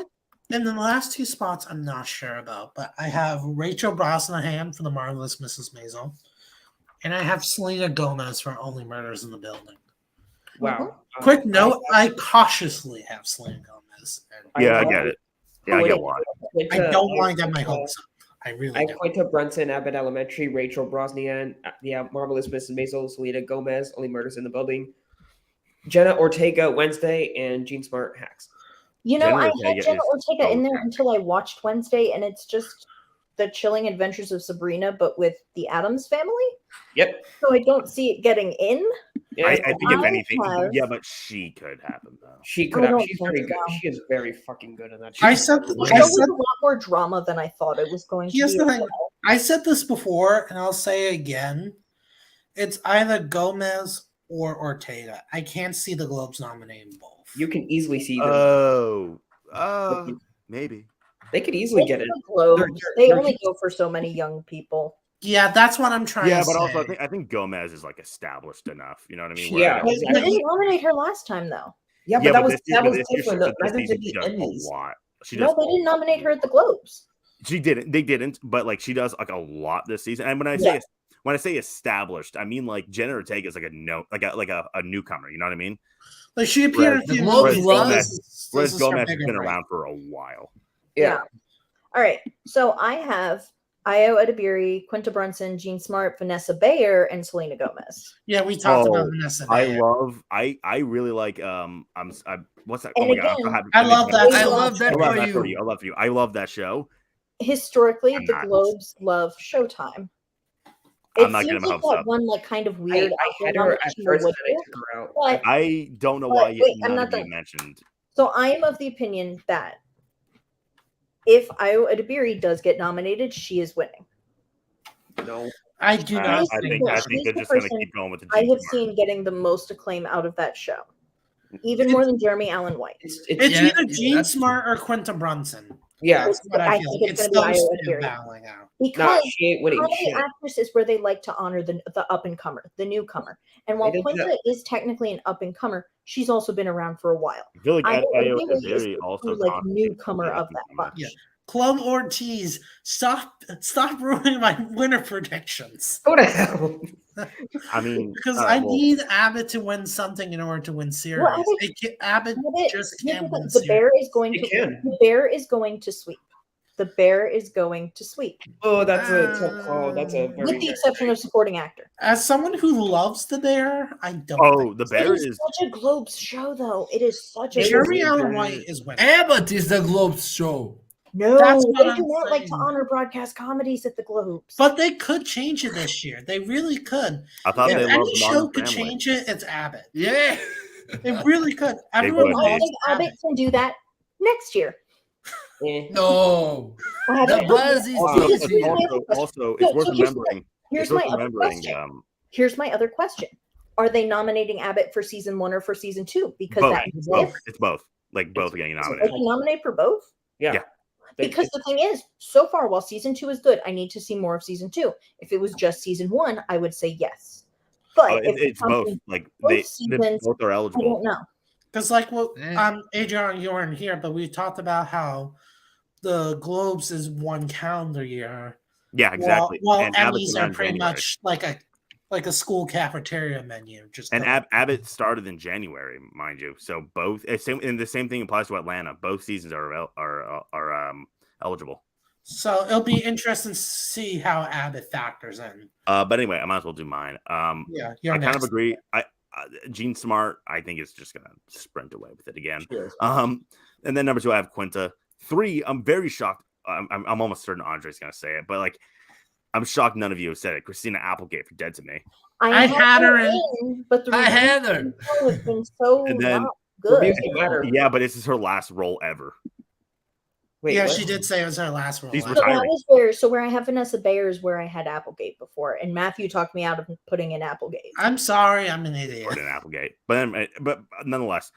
And then the last 2 spots I'm not sure about, but I have Rachel Brosnahan for The Marvelous Mrs. Maisel, and I have Selena Gomez for Only Murders in the Building. Wow. Quick note: I cautiously have Selena Gomez. And Yeah, I get it. Yeah, I get why. I don't want to get my hopes up. I really I don't. Quinta Brunson, Abbott Elementary, Rachel Brosnahan, Marvelous Mrs. Maisel, Selena Gomez, Only Murders in the Building, Jenna Ortega, Wednesday, and Jean Smart, Hacks. You know, Jenna I Ortega had Jenna is Ortega in so there until I watched Wednesday, and it's just the chilling adventures of Sabrina, but with the Adams family. Yep. So I don't see it getting in. Yeah, I think if I anything, have- yeah, but she could happen though. she I could have. don't She's think very good. so. She is very fucking good in that. I She's- said, The I show was said, a lot more drama than I thought it was going to here's be. the thing. I said this before, and I'll say it again. It's either Gomez or Ortega. I can't see the Globes nominating both. You can easily see them. Maybe. They could easily get it. The Globes, They're- they they're only just- go for so many young people. Yeah, that's what I'm trying Yeah, to but say. also I think Gomez is like established enough. You know what I mean? Yeah, I don't- They exactly. didn't nominate her last time, though. Yeah, but yeah, that was this year- that but was this year different. she- Though. this Neither season did she the does Emmys. a lot. She No, does. they didn't nominate her at the Globes. She didn't. They didn't. But like she does like a lot this season. And when I say established, I mean like Jenna Ortega is like a newcomer. You know what I mean? Like she appeared in a The few Globes movies. love- This Whereas is her Gomez has bigger been break. around for a while. Yeah. All right. So I have Io Edibiri, Quinta Brunson, Jean Smart, Vanessa Bayer, and Selena Gomez. Yeah, we talked about Oh, Vanessa I Bayer. love. I really like. What's that? Oh And my god! I'm again, so happy. I love that. I so love much. that I love for that for you. you. I love you. I love that show. Historically, I'm the not. Globes love Showtime. I'm It not getting seems my like hopes that up. one like kind of weird. I had her at first, and then I took her out. But I don't know But why wait, I'm none not of you done. mentioned. so I am of the opinion that if Io Edibiri does get nominated, she is winning. No. I do not I think think that. they're the just going to person keep going with the I Jean have Smart. seen getting the most acclaim out of that show, even more than Jeremy Allen White. It's Yeah, either Jean that's Smart or Quinta Brunson. Yeah. That's what I feel think like. it's It's gonna be those Io two Edibiri. battling out. Because No, she ain't winning comedy shit. actress is where they like to honor the up and comer, the newcomer. And while They did Quinta that. is technically an up and comer, she's also been around for a while. I feel like Io Io Edibiri is Edibiri the also true, like constitutes newcomer the of that up-and-comer. bunch. Yeah. Club Ortiz, stop ruining my winner predictions. Go to hell. I mean, Because all right, I well, need Abbott to win something in order to win series. Well, Abbott Abbott- just here's can't the win thing, the bear series. is going They to can. the bear is going to sweep. The bear is going to sweep. Oh, that's a tough call. That's a With very the exception of supporting actor. As someone who loves the bear, I don't. oh, think the so. bear It is is. such a Globes show, though. It is such a Jeremy Globes Allen show. White is winning. Abbott is the Globes show. No, That's what they I'm do not like to saying. honor broadcast comedies at the Globes. But they could change it this year. They really could. I thought If they any loved show Modern could Family. change it, it's Abbott. Yeah. It really could. Everyone would, I loves think Abbott can do that next year. Eh. No. I haven't The heard buzz that. is Also, Here's easier. my other question. also, it's So worth here's the remembering. Here's It's worth my other remembering. question. Here's my other question. Are they nominating Abbott for season 1 or for season 2? Because Both. that It's is both. if It's both. Like both are getting they nominated. can nominate for both. Yeah. Yeah. Because the thing is, so far, while season 2 is good, I need to see more of season 2. If it was just season 1, I would say yes. But Oh, if it's both. Like both they seasons, both are I eligible. don't know. Because, like, well, Eh. Adrian, you weren't here, but we talked about how the Globes is one calendar year. Yeah, exactly. While and Abbott's Emmys around are pretty January. much like a school cafeteria menu. Just And go. Abbott started in January, mind you. So both, and the same thing applies to Atlanta. Both seasons are eligible. So it'll be interesting to see how Abbott factors in. But anyway, I might as well do mine. Yeah, I kind of agree. Gene Smart, I think is just gonna sprint away with it again. Cheers. And then number 2, I have Quinta. 3, I'm very shocked. I'm almost certain Andre's gonna say it, but like, I'm shocked none of you have said it. Christina Applegate for Dead to Me. I had her in, but the I had her. reviews have been so And then- not good. Reviews don't matter. Yeah, but this is her last role ever. Wait, yeah, what? she did say it was her last role. She's So that retiring. was where I have Vanessa Bayer is where I had Applegate before, and Matthew talked me out of putting in Applegate. I'm sorry, I'm an idiot. Jordan Applegate. But nonetheless,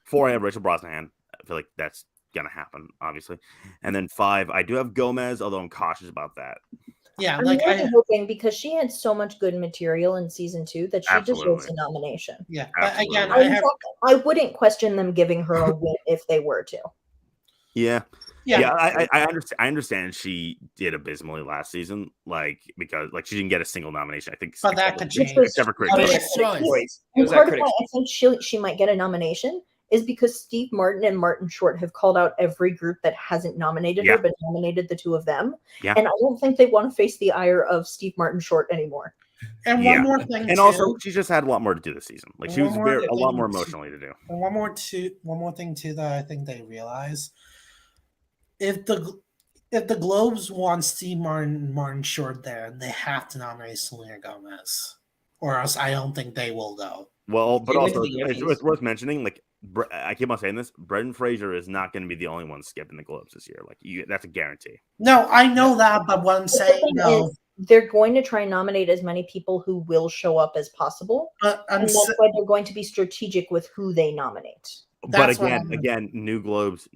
4, I have Rachel Brosnahan. I feel like that's gonna happen, obviously. And then 5, I do have Gomez, although I'm cautious about that. Yeah, I'm like really hoping because she had so much good material in season 2 that she deserves Absolutely. a nomination. yeah. But Absolutely. again, I wouldn't question them giving her a win if they were to. Yeah. yeah. I understand. I understand she did abysmally last season, because she didn't get a single nomination. I think, But that could change. except for I mean, Critics' Critics' Choice. choice. It And was at part of Critics' why I think she might get a nomination is because Steve Martin and Martin Short have called out every group that hasn't nominated Yeah. her, but nominated the 2 of them. Yeah. And I don't think they want to face the ire of Steve Martin Short anymore. And Yeah. one more thing, And too, also, she just had a lot more to do this season. Like she One was more a lot more thing. emotionally to do. and one more thing too that I think they realize: if the Globes want Steve Martin Short there, they have to nominate Selena Gomez, or else I don't think they will go. Well, but They went also to the it's Yankees. worth mentioning. Like I keep on saying this, Brendan Fraser is not going to be the only one skipping the Globes this year. Like that's a guarantee. No, I know that, but what I'm But saying, the thing no, is, they're going to try and nominate as many people who will show up as possible. but And that's why they're going to be strategic with who they nominate. But That's what again, new globes.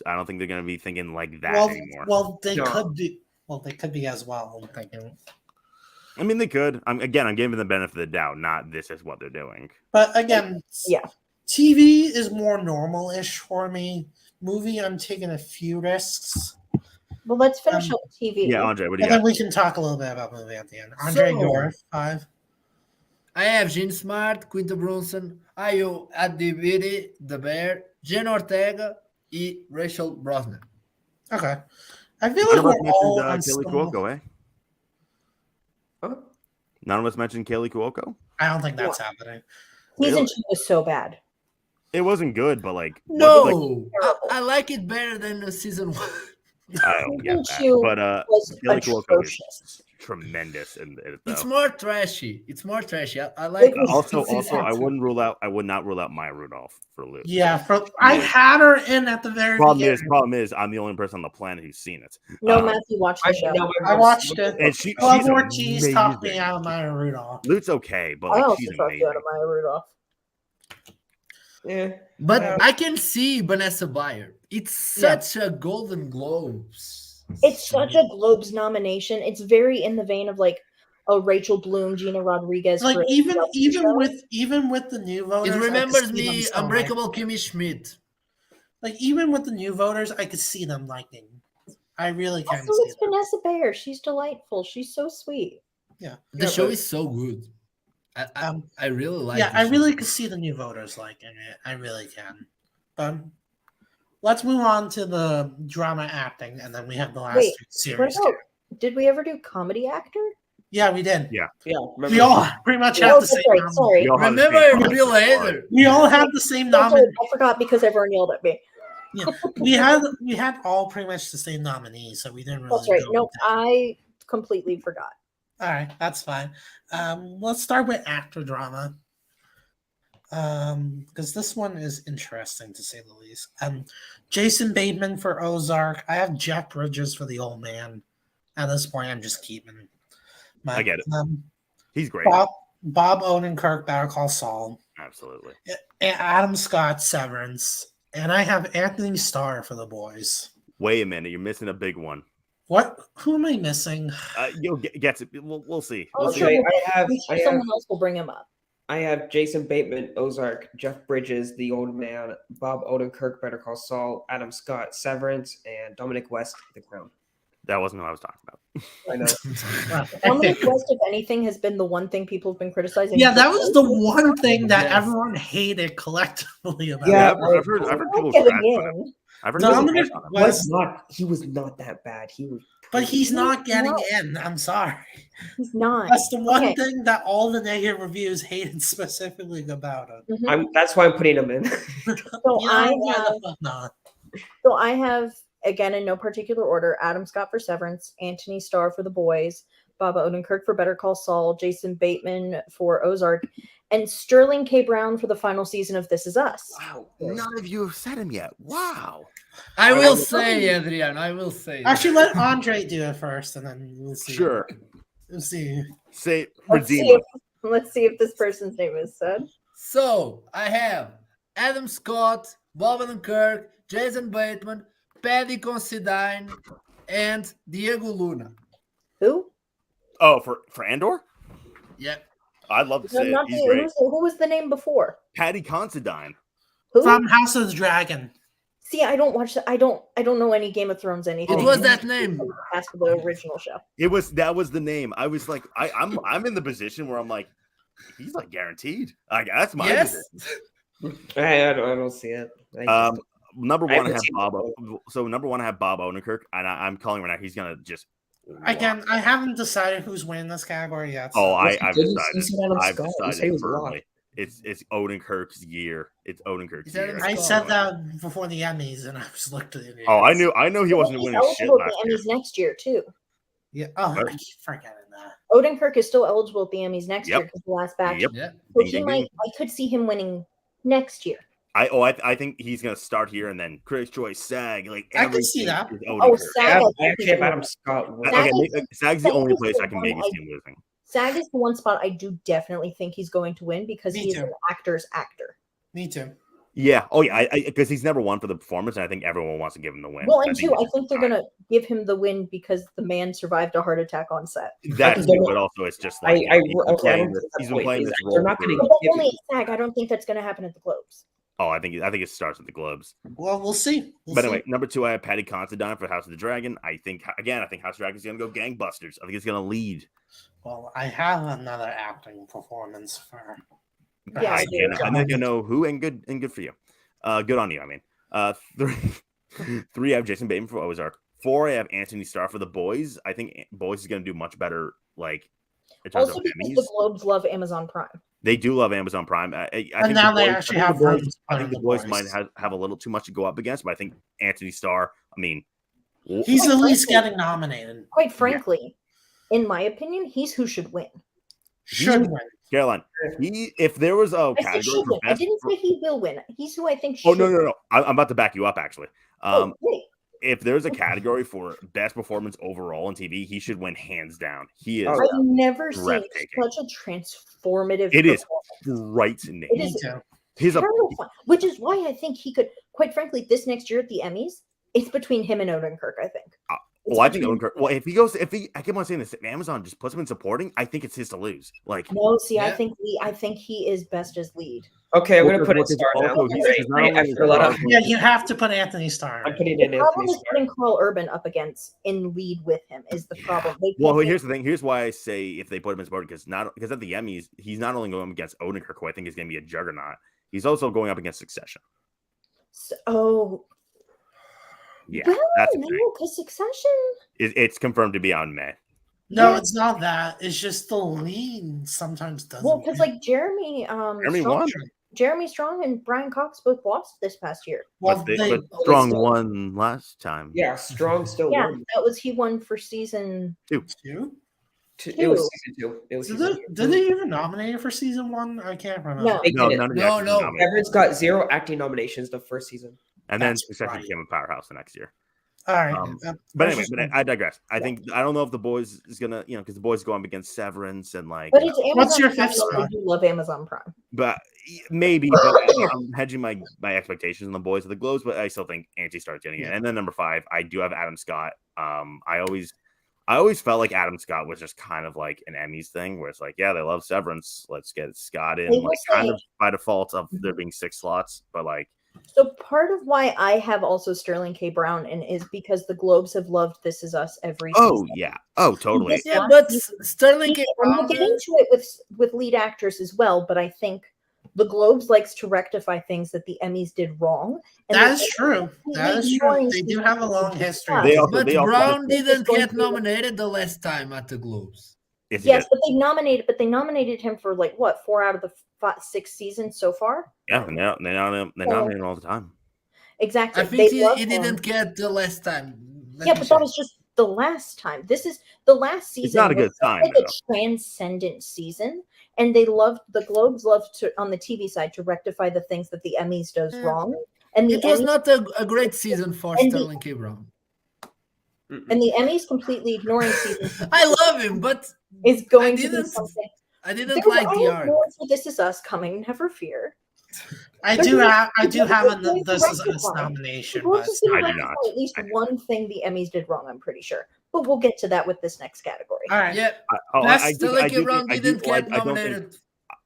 I don't think they're going to be thinking like that well, anymore. well, they No. could be. Well, they could be as well. I'm thinking, I mean, they could. I'm giving them the benefit of the doubt. Not this is what they're doing. but again, Yeah. TV is more normal-ish for me. Movie, I'm taking a few risks, Well, let's finish up TV. Yeah, Andre, what do you and then got? we can talk a little bit about movie at the end. Andre, So- your 5. I have Gene Smart, Quinta Brunson, Io Adibiri, The Bear, Jen Ortega e Rachel Brosnan. Okay. I feel None like of us we're all on mentioned Kaylee some- Cuoco, eh? Huh? None of us mentioned Kaylee Cuoco. I don't think that's happening. Season Really? 2 was so bad. It wasn't good, but like No, I like it better than the season 1. I don't get Season that. 2 But was Kaylee Cuoco is atrocious. tremendous in it though. It's more trashy. I like It was Also, season I 2. would not rule out Maya Rudolph for Luke. Yeah, I had her in at the very beginning. Problem is, I'm the only person on the planet who's seen it. No, Matthew watched the show. I watched it. And she's Club Ortiz talked me amazing. out of Maya Rudolph. Luke's okay, but I like also she's talked you out amazing. of Maya Rudolph. Yeah. But I can see Vanessa Bayer. It's such a Golden Globes. It's such a Globes nomination. It's very in the vein of like a Rachel Bloom, Gina Rodriguez. Like for even show. with the new voters, It I could remembers see them me still Unbreakable liking it. Kimmy Schmidt. Like even with the new voters, I could see them liking. I really can Also, see it's that. Vanessa Bayer. She's delightful. She's so sweet. Yeah, The show is so good. I really like yeah, the I show. really could see the new voters liking it. I really can. But let's move on to the drama acting, and then we have the last Wait, two What series. about, did we ever do comedy actor? Yeah, we did. Yeah. Yeah. We all pretty much have Oh, the same. sorry, nominee. sorry. We all have the Remember same Bill process. Hader. We all have the same Oh, sorry, nominee. I forgot because everyone yelled at me. Yeah, we had all pretty much the same nominees, so we didn't really. That's right. go No, with that. I completely forgot. All right, that's fine. Let's start with actor drama. Because this one is interesting to say the least. Jason Bateman for Ozark. I have Jeff Bridges for The Old Man. At this point, I'm just keeping. I get it. He's great. Bob Odenkirk, Better Call Saul. Absolutely. And Adam Scott, Severance. And I have Anthony Starr for The Boys. Wait a minute, you're missing a big one. What? Who am I missing? You'll get it. We'll see. Oh, We'll sure. see. I have Someone else will bring him up. I have Jason Bateman, Ozark, Jeff Bridges, The Old Man, Bob Odenkirk, Better Call Saul, Adam Scott, Severance, and Dominic West, The Crown. That wasn't what I was talking about. I know. Dominic West, if anything, has been the one thing people have been criticizing. Yeah, for that was the most. one thing that Yes. everyone hated collectively about. Yeah, it. I've heard people Getting trash on him. in. I've heard Dominic people trash on him. West, He was not that bad. He was, but he's not getting No. in. I'm sorry. He's not. That's the one Okay. thing that all the negative reviews hated specifically about him. Mhm. That's why I'm putting him in. So You know, why the fuck not? I have, again, in no particular order, Adam Scott for Severance, Anthony Starr for The Boys, Bob Odenkirk for Better Call Saul, Jason Bateman for Ozark, and Sterling K. Brown for the final season of This Is Us. Wow, none of you have said him yet. Wow. I will say, Adrian. I will say. Actually, let Andre do it first, and then we'll see. Sure. We'll see. Say Let's see, redeem him. let's see if this person's name is said. So I have Adam Scott, Bob Odenkirk, Jason Bateman, Paddy Considine, and Diego Luna. Who? Oh, for Andor? Yeah. I'd love to No, say it. not He's the- great. who was the name before? Patty Considine. Who? From House of the Dragon. See, I don't watch that. I don't know any Game of Thrones anything. It was that name. Past the original show. That was the name. I was like, I'm in the position where I'm like, he's like guaranteed. Like that's my Yes. position. I don't see it. I just- Number I one, I haven't have seen Bob. it. So number one, I have Bob Odenkirk, and I'm calling right now. He's gonna just. Again, rock. I haven't decided who's winning this category yet. Oh, so- I've Did you decided. see Adam I've Scott? You said he decided was locked. firmly. It's Odenkirk's year. It's Odenkirk's Is that year. his I Scott. said that before the Emmys, and I was looked at it. Oh, I knew he wasn't He's winning shit eligible at last the year. Emmys next year too. Yeah. Oh, What? I keep forgetting that. Odenkirk is still eligible at the Emmys next Yep. year because the last batch. Yep. Yeah. So Ding, he ding, might. ding. I could see him winning next year. I think he's gonna start here and then Critics' Choice, SAG, like I can see everything that. is Oh, Odenkirk. SAG. I actually have Adam Scott. SAG Okay, is- SAG's the SAG only is place the I can one maybe see him losing. SAG is the one spot I do definitely think he's going to win because Me he is too. an actor's actor. Me too. Yeah. Oh yeah. Because he's never won for the performance, and I think everyone wants to give him the win. Well, I and think two, I think they're gonna give him the win because the man survived a heart attack on set. that Because too, they're but not- also it's just like I he's been don't playing think this, that's he's been what it playing is. this They're role. not gonna for- But give only him- at SAG. I don't think that's gonna happen at the Globes. Oh, I think it starts with the Globes. Well, we'll see. We'll But anyway, see. number two, I have Patty Considine for House of the Dragon. I think House of the Dragon is gonna go gangbusters. I think it's gonna lead. Well, I have another acting performance for. Yeah, I do. can't. I'm not gonna know who, and good for you. Good on you. I mean, three. I have Jason Bateman for Ozark. 4, I have Anthony Starr for the boys. I think boys is going to do much better, like in terms Also of because Emmys. the Globes love Amazon Prime. They do love Amazon Prime. I And think now the they boys, actually I have think the boys, room to I put think in the the boys boys. might have a little too much to go up against, but I think Anthony Starr. I mean, He's at least frankly- getting nominated. Quite frankly, in my opinion, he's who should win. Should win. Caroline, if there was a I said category should for win. I best, didn't say he will win. He's who I think should. oh no, I'm about to back you up actually. Wait. If there's a category for best performance overall on TV, he should win hands down. He is. Oh, I've never seen breathtaking. such a transformative. It is performance. frightening. It Me is too. He's a terrifying, which is why I think he could. Quite frankly, this next year at the Emmys, it's between him and Odenkirk. I think. well, I think Odenkirk. Well, I keep on saying this. If Amazon just puts him in supporting, I think it's his to lose. Like, No, see, Yeah. I think he is best as lead. Okay, I'm gonna Well, put in because Star now. also he's not only After a lot of, Yeah, you have to put Anthony Starr. I'm putting The in problem Anthony is Starr. putting Carl Urban up against in lead with him is the problem. They well, can't here's the thing. Here's why I say if they put him in supporting, because at the Emmys, he's not only going up against Odenkirk, who I think is going to be a juggernaut. He's also going up against Succession. Yeah, well, that's the no, thing. because Succession. It's confirmed to be on May. No, Yeah. it's not that. It's just the lean sometimes doesn't. Well, because like Jeremy Strong, won. Jeremy Strong and Brian Cox both lost this past year. Well, But Strong won last time. Yeah, Strong still Yeah, won. that was he won for season. two. It was season 2. It was Did season they, 2. did they even nominate it for season 1? I can't remember. No. They No, didn't. none of the No, actors no. were nominated. Everett's got 0 acting nominations the first season. And then That's Succession right. became a powerhouse the next year. All right. But anyway, I digress. I don't know if the boys is gonna, because the boys go up against Severance and like. But it's Amazon. What's your Prime, fifth so spot? I do love Amazon Prime. But maybe, but I'm hedging my expectations on the boys of the Globes, but I still think Angie starts getting it. And then number 5, I do have Adam Scott. I always felt like Adam Scott was just kind of like an Emmys thing, where it's like, yeah, they love Severance, let's get Scott in, They will like kind say- of by default of there being 6 slots, but like. So part of why I have also Sterling K. Brown and is because the Globes have loved This Is Us every Oh season. yeah, oh totally. This Yeah, one but season- Sterling K. And we'll Brown. get into it with lead actors as well, but I think the Globes likes to rectify things that the Emmys did wrong. And That they- is true. That is true. They do have a long history. They also- But they also- Brown This is didn't going get to- nominated the last time at the Globes. Yes, but they nominated him for like what 4 out of the 6 seasons so far. Yeah, they nominate him all the time. Exactly. I think love he him. didn't get the last time. Let Yeah, me but check. that was just the last time. This is the last season. It's not a was good sign, like a transcendent season, and the Globes loved to on the TV side to rectify the things that the Emmys does wrong. And the It was Emmys, not a great season for And the- Sterling K. Brown. and the Emmys completely ignoring season I love him, but is going to be didn't something. I didn't There's like the always art. more for This Is Us coming. Never fear. I They're do gonna- have they're a going to This Is Us rectify. nomination, We're but just going I to do rectify not. at least I do one thing the Emmys did wrong. I'm pretty sure, but we'll get to that with this next category. all right. Yeah, Sterling K. Brown didn't get nominated.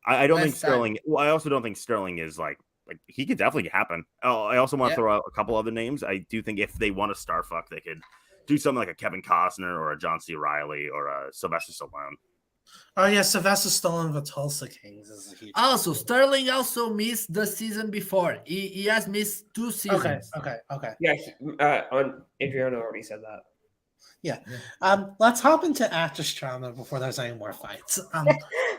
I don't think last time. Sterling. Well, I also don't think Sterling is like he could definitely happen. Oh, I also want to Yeah. throw out a couple other names. I do think if they want to star fuck, they could do something like a Kevin Costner or a John C. Reilly or a Sylvester Stallone. Oh yeah, Sylvester Stallone for Tulsa Kings is a huge. Also, Sterling also missed the season before. He has missed 2 seasons. Okay. Yeah, on Adriano already said that. Let's hop into actress drama before there's any more fights.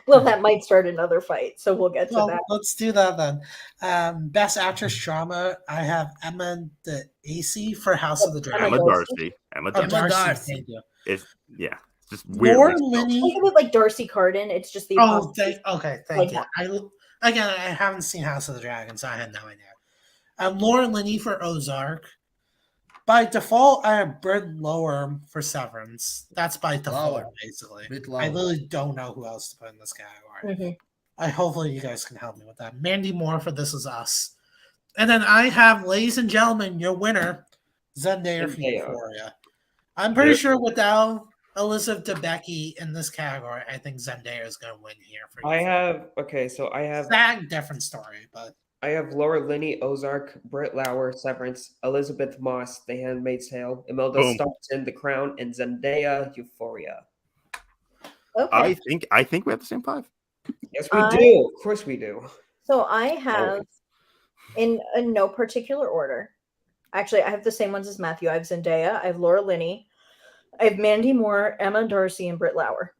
Well, that might start another fight, so we'll get to Well, that. let's do that then. Best actress drama, I have Emma DeAcy for House of the Dragon. Emma Darcy. Darcy. Emma Oh, Darcy. Darcy. Thank you. It's just weird. Lauren Linney. Think of it like Darcy Carden. It's just the Oh, opposite. thank Like you. I haven't seen House of the Dragon, so I had no idea. Lauren Linney for Ozark. By default, I have Britt Lower for Severance. That's by default, Lower. basically. Bit I lower. literally don't know who else to put in this category. Mhm. Hopefully you guys can help me with that. Mandy Moore for This Is Us. And then I have, ladies and gentlemen, your winner, Zendaya for Zendaya. Euphoria. I'm pretty Yeah. sure without Elizabeth Debicki in this category, I think Zendaya is going to win here for I Euphoria. have That different story, but Laura Linney, Ozark, Britt Lauer, Severance, Elizabeth Moss, The Handmaid's Tale, Imelda Boom. Staunton, The Crown, and Zendaya, Euphoria. Okay. I think we have the same 5. Yes, we do. Of course we do. So I have, in no particular order, Actually, I have the same ones as Matthew. I have Zendaya, I have Laura Linney, I have Mandy Moore, Emma Darcy, and Britt Lauer.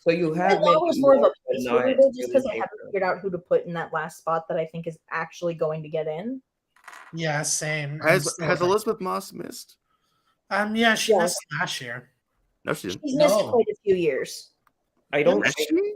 So you have Britt Lauer was more of a but not placeholder though, just because I Julie haven't Taymor. figured out who to put in that last spot that I think is actually going to get in. Yeah, same. Has Elizabeth Moss missed? Yeah, she Yeah. missed last year. No, she didn't. She's missed No. quite a few years. I don't Has think she?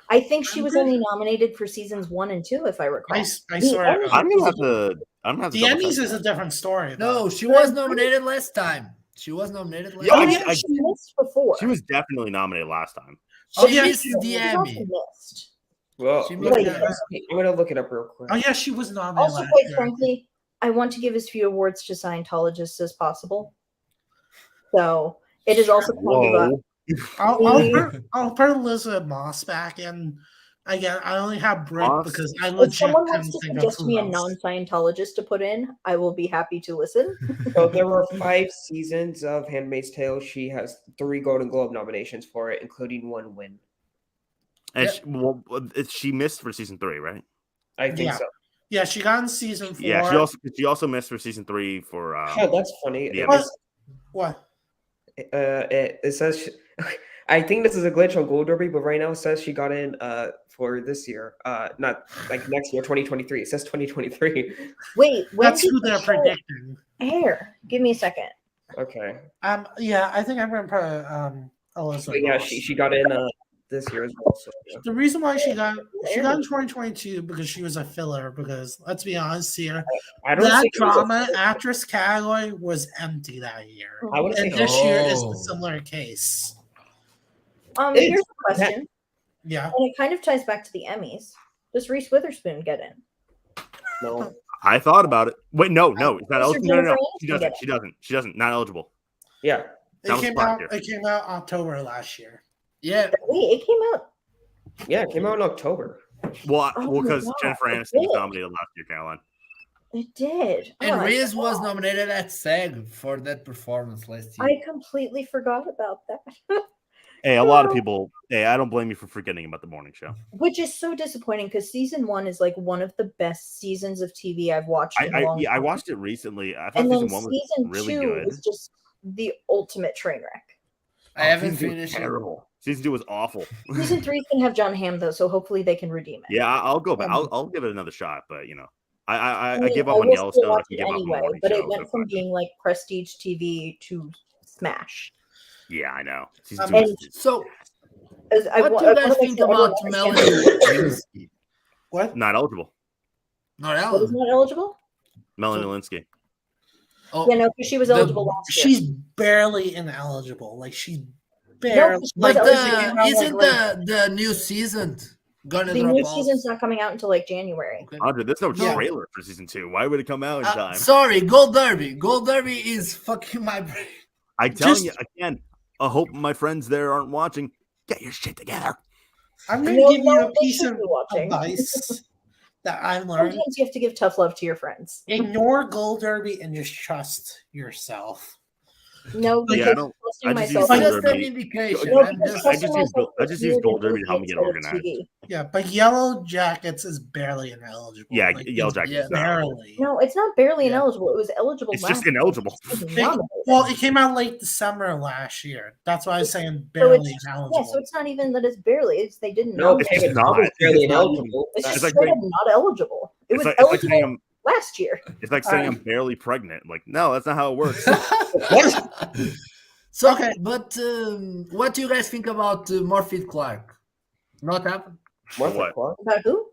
I think she I'm was good. only nominated for seasons 1 and 2, if I recall. I The swear. Emmys I'm is gonna a have to. I'm gonna have to. The double Emmys check is a that. different story. No, Though. she was nominated last time. She was nominated last Yeah, Oh, time. yeah, she missed before. She was definitely nominated last time. Oh, She yeah, missed she- the She's also Emmy. missed. Well, She let me- missed I'm gonna look it up real quick. Oh yeah, she was nominated Also, last quite year. frankly, I want to give as few awards to Scientologists as possible. So it is also kind of a Whoa. I'll put Elizabeth Moss back in. Again, I only have Britt Moss? because I if legit someone couldn't wants to think of suggest who me a else. non-Scientologist to put in, I will be happy to listen. So there were 5 seasons of Handmaid's Tale. She has 3 Golden Globe nominations for it, including 1 win. And Yeah. she missed for season 3, right? I think Yeah. so. Yeah, she got in season 4. Yeah, she also missed for season 3 for. Oh, that's funny. Yeah. What? It says I think this is a glitch on Gold Derby, but right now it says she got in for this year, not like next year, 2023. It says 2023. Wait, when That's did who the they're show predicting. air? Give me a second. Okay. Yeah, I think I'm gonna put Elizabeth. But yeah, Moss. she got in this year as well. So yeah. The reason why she got in 2022 because she was a filler. Because let's be honest here, I don't that think it was a drama filler. actress category was empty that year, I would say and this year is Oh. a similar case. It's- Here's a question, Yeah, and it kind of ties back to the Emmys. Does Reese Witherspoon get in? no. I thought about it. Wait, no, it's not Mr. eligible. No, Jennifer she Aniston doesn't. get it. She doesn't. Not eligible. Yeah. That was last year. It came out October last year. Yeah. Wait, it came out. Yeah, it came out in October. Well, Oh my because God, Jennifer it Aniston was did. nominated last year, Caroline. It did. And I Reese was forgot. nominated at SAG for that performance last year. I completely forgot about that. Hey, a lot of people. Hey, I don't blame you for forgetting about the morning show. Which is so disappointing because season 1 is like one of the best seasons of TV I've watched in a long I time. watched it recently. I thought And then season 1 was season really 2 good. was just the ultimate train wreck. I haven't Season 2 was finished it. terrible. Season 2 was awful. Season 3 is gonna have John Hamm though, so hopefully they can redeem it. Yeah, I'll go back. I'll give it another shot, but I mean, give up on will still Yellowstone. I watch can it give up on the anyway, morning but show. it went so from fine. being like prestige TV to smash. Yeah, I know. Season 2 And was So, as I what wa- do you I guys wanna make think sure about everyone Melanie understands- Linsky? What? not eligible. Not What is Ellen. not eligible? Melanie Linsky. Oh, Yeah, no, because she was The- eligible last year. She's barely ineligible. Like she's No, barely. she like was eligible. came the out, isn't like, the new season gonna The drop new off? season's not coming out until like January. Okay. Andre, there's no No. trailer for season 2. Why would it come out in time? Sorry, Gold Derby. Gold Derby is fucking my brain. I'm telling just- you again. I hope my friends there aren't watching. Get your shit together. I'm gonna No, give you a they piece should of be watching. advice that I learned. Sometimes you have to give tough love to your friends. Ignore Gold Derby and just trust yourself. No, Yeah, because I don't- trusting I just myself. use It's Gold just an Derby. indication. No, I'm because just, I just use Gold Derby to help me get instead of organized. TV. Yeah, but Yellow Jackets is barely ineligible. Yeah, Like, Yellow it's Jackets. Yeah. is not eligible. barely. No, it's not barely Yeah. ineligible. It was eligible. It's last just year. ineligible. It was They- nominated. Well, it came out late December last year. That's why I was saying So barely it's ineligible. yeah, so it's not even that it's barely. It's they didn't No, nominate. it's it. just not. fairly It's not ineligible. It's just It's like straight they- up not eligible. It was It's like eligible saying I'm. last year. It's like saying I'm barely pregnant. Like, no, that's not how it works. So, Okay. but what do you guys think about Morphy Clark? Not happen? Martha What? Clark? About who?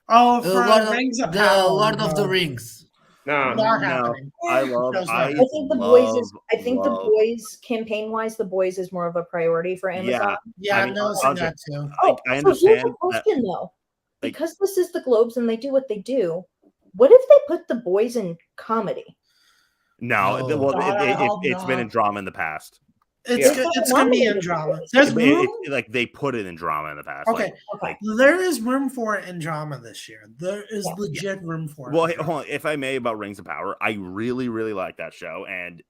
Oh, The for Lord of, Rings of the Power. Lord of the no, Rings. No. Not No, happening. I love. Show's not I I think the boys is. I think the love- boys campaign wise, the boys is more of a priority for Amazon. Yeah, I I'm mean, noticing Andre, that too. Oh, I so here's a understand that- question though. like- Because this is the Globes and they do what they do, what if they put the boys in comedy? No, No. well, God, I hope it's been in not. drama in the past. It's Yeah. go- it's gonna be in Nominated drama. boys. There's It- room. like they put it in drama in the past. Okay, Okay. there is room for it in drama this year. There is Yeah. legit room for it. Well, in hey, drama. hold on. If I may, about Rings of Power, I really, really like that show, and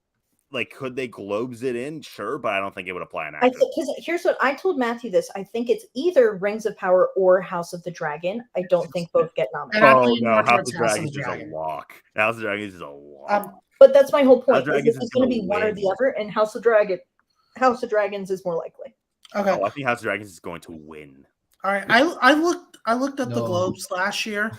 like, could they Globes it in? Sure, but I don't think it would apply in I acting. think because here's what I told Matthew this. I think it's either Rings of Power or House of the Dragon. I don't think both get And nominated. I'm Oh leaning no, more House towards of House of the Dragons is a Dragon. lock. House of Dragons is a lock. But that's my whole House point. of Dragons Is is it's going to gonna be one or the win. other, and House of Dragons is more likely. Okay. Oh, I think House of Dragons is going to win. All right. I looked at the No. Globes last year.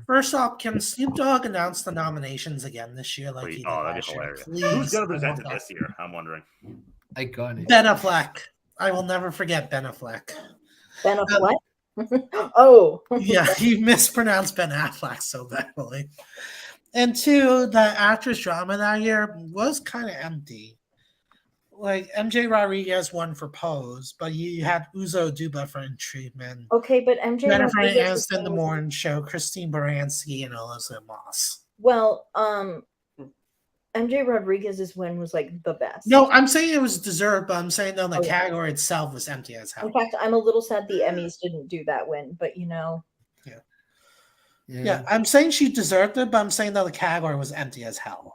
First off, can Snoop Dogg announce the nominations again this year like he did That'd last be year? hilarious. Please. Who's gonna I present want it that. this year? I'm wondering. Iconic. Ben Affleck. I will never forget Ben Affleck. Ben Affleck. Oh, Yeah, he mispronounced Ben Affleck so badly. And two, the actress drama that year was kind of empty. Like MJ Rodriguez won for Pose, but you had Uzo Aduba for In Treatment, okay, but MJ Jennifer Rodriguez Aniston, The Morning Show, Christine Baranski, and Elizabeth Moss. Well, MJ Rodriguez's win was like the best. No, I'm saying it was deserved, but I'm saying though the Oh, yeah. category itself was empty as hell. In fact, I'm a little sad the Emmys didn't do that win, but you know. Yeah, I'm saying she deserved it, but I'm saying that the category was empty as hell.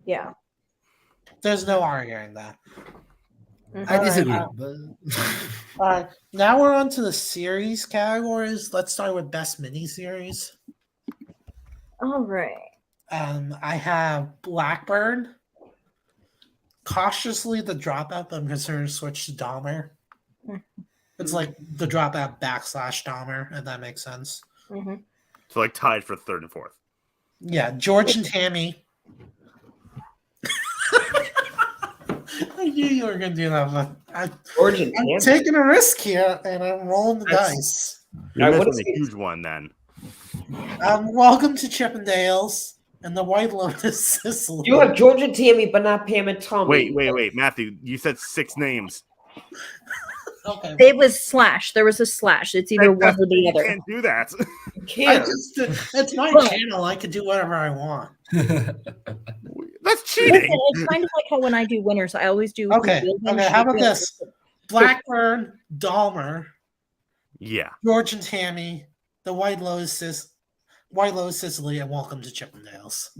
Yeah. There's no arguing that. I disagree. All But right, now we're on to the series categories. Let's start with best miniseries. All right. I have Blackbird. Cautiously, The Dropout, but I'm considering switch to Dahmer. It's like The Dropout / Dahmer, if that makes sense. Mm-hmm. So like tied for third and fourth. Yeah, George and Tammy. I knew you were going to do that, but George and I'm Tammy. taking a risk here, and I'm rolling the That's- dice. You're I missing would've a seen- huge one then. Welcome to Chippendales and the White Lotus Sicily. You have George and Tammy, but not Pam and Tommy. Wait, Matthew. You said 6 names. Okay. It was slash. There was a slash. It's either one or the You other. can't do that. You I can't. just, it's my channel. I could do whatever I want. That's Listen, cheating. it's kind of like how when I do winners, I always do. Okay, who wins, okay, how who about wins. this? Blackburn, Dahmer, Yeah. George and Tammy, the White Lotus Sicily, and Welcome to Chippendales.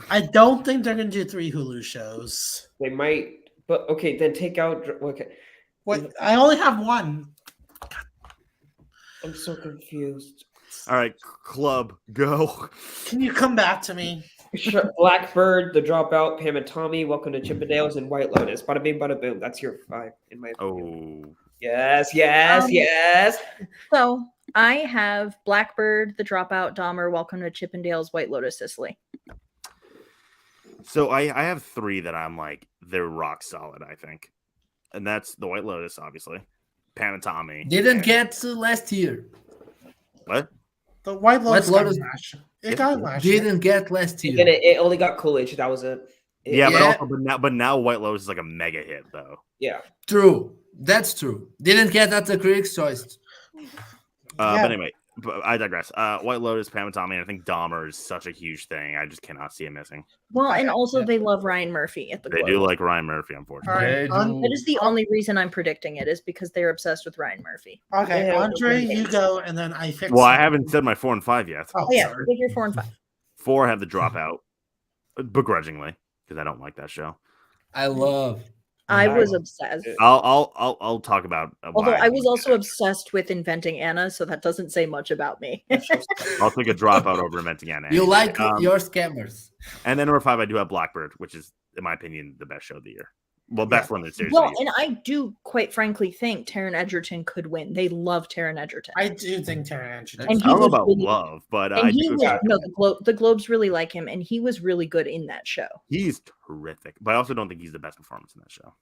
I don't think they're going to do 3 Hulu shows. They might, but okay, then take out. Okay, What? I only have one. I'm so confused. All right, Club, go. Can you come back to me? Blackbird, The Dropout, Pam and Tommy, Welcome to Chippendales, and White Lotus. Bada bing, bada boom. That's your 5 in my opinion. Oh. Yes, yes, yes. So I have Blackbird, The Dropout, Dahmer, Welcome to Chippendales, White Lotus, Sicily. So I have 3 that I'm like, they're rock solid, I think. And that's The White Lotus, obviously. Pam and Tommy. didn't get last year. What? The White Lotus got Lotus- last year. It got last year. Didn't get last And year. it only got Coolidge. That was it. Yeah, Yeah. but now White Lotus is like a mega hit, though. Yeah. True. That's true. Didn't get at the Critics' Choice. Yeah. But anyway, I digress. White Lotus, Pam and Tommy, and I think Dahmer is such a huge thing. I just cannot see it missing. Well, and also they love Ryan Murphy at the They Globe. do like Ryan Murphy, All unfortunately. right. They do. That is the only reason I'm predicting it is because they're obsessed with Ryan Murphy. Okay, Yeah. Andre, you go, and then I fix. Well, I it. haven't said my 4 and 5 yet. Oh, Oh yeah, sorry. pick your 4 and 5. 4 have the dropout, begrudgingly, because I don't like that show. I love. I I- was obsessed. I'll talk about. Although why I was don't also like obsessed with Inventing Anna, so that doesn't say much about me. it. I'll take a dropout over Inventing Anna. You like Um, your scammers. And then number 5, I do have Blackbird, which is, in my opinion, the best show of the year. Well, best limited series. Well, of the year. and I do quite frankly think Taron Egerton could win. They love Taron Egerton. I do think Taron Egerton. And I don't know was about really- love, but and I he do. was the Globes really like him, and he was really good in that show. He's terrific, but I also don't think he's the best performance in that show.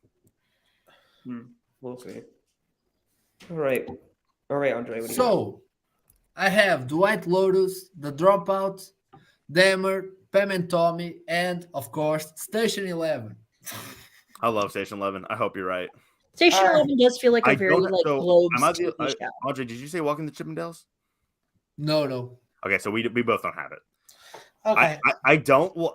We'll see. All right, Andre. What do you got? So, I have The White Lotus, The Dropout, Dahmer, Pam and Tommy, and of course Station 11. I love Station 11. I hope you're right. Station Uh, 11 does feel like a I very don't- like so, Globes am I the- TV show. Audrey, did you say Walking to Chippendales? No. Okay, so we both don't have it. Okay, I don't. Well,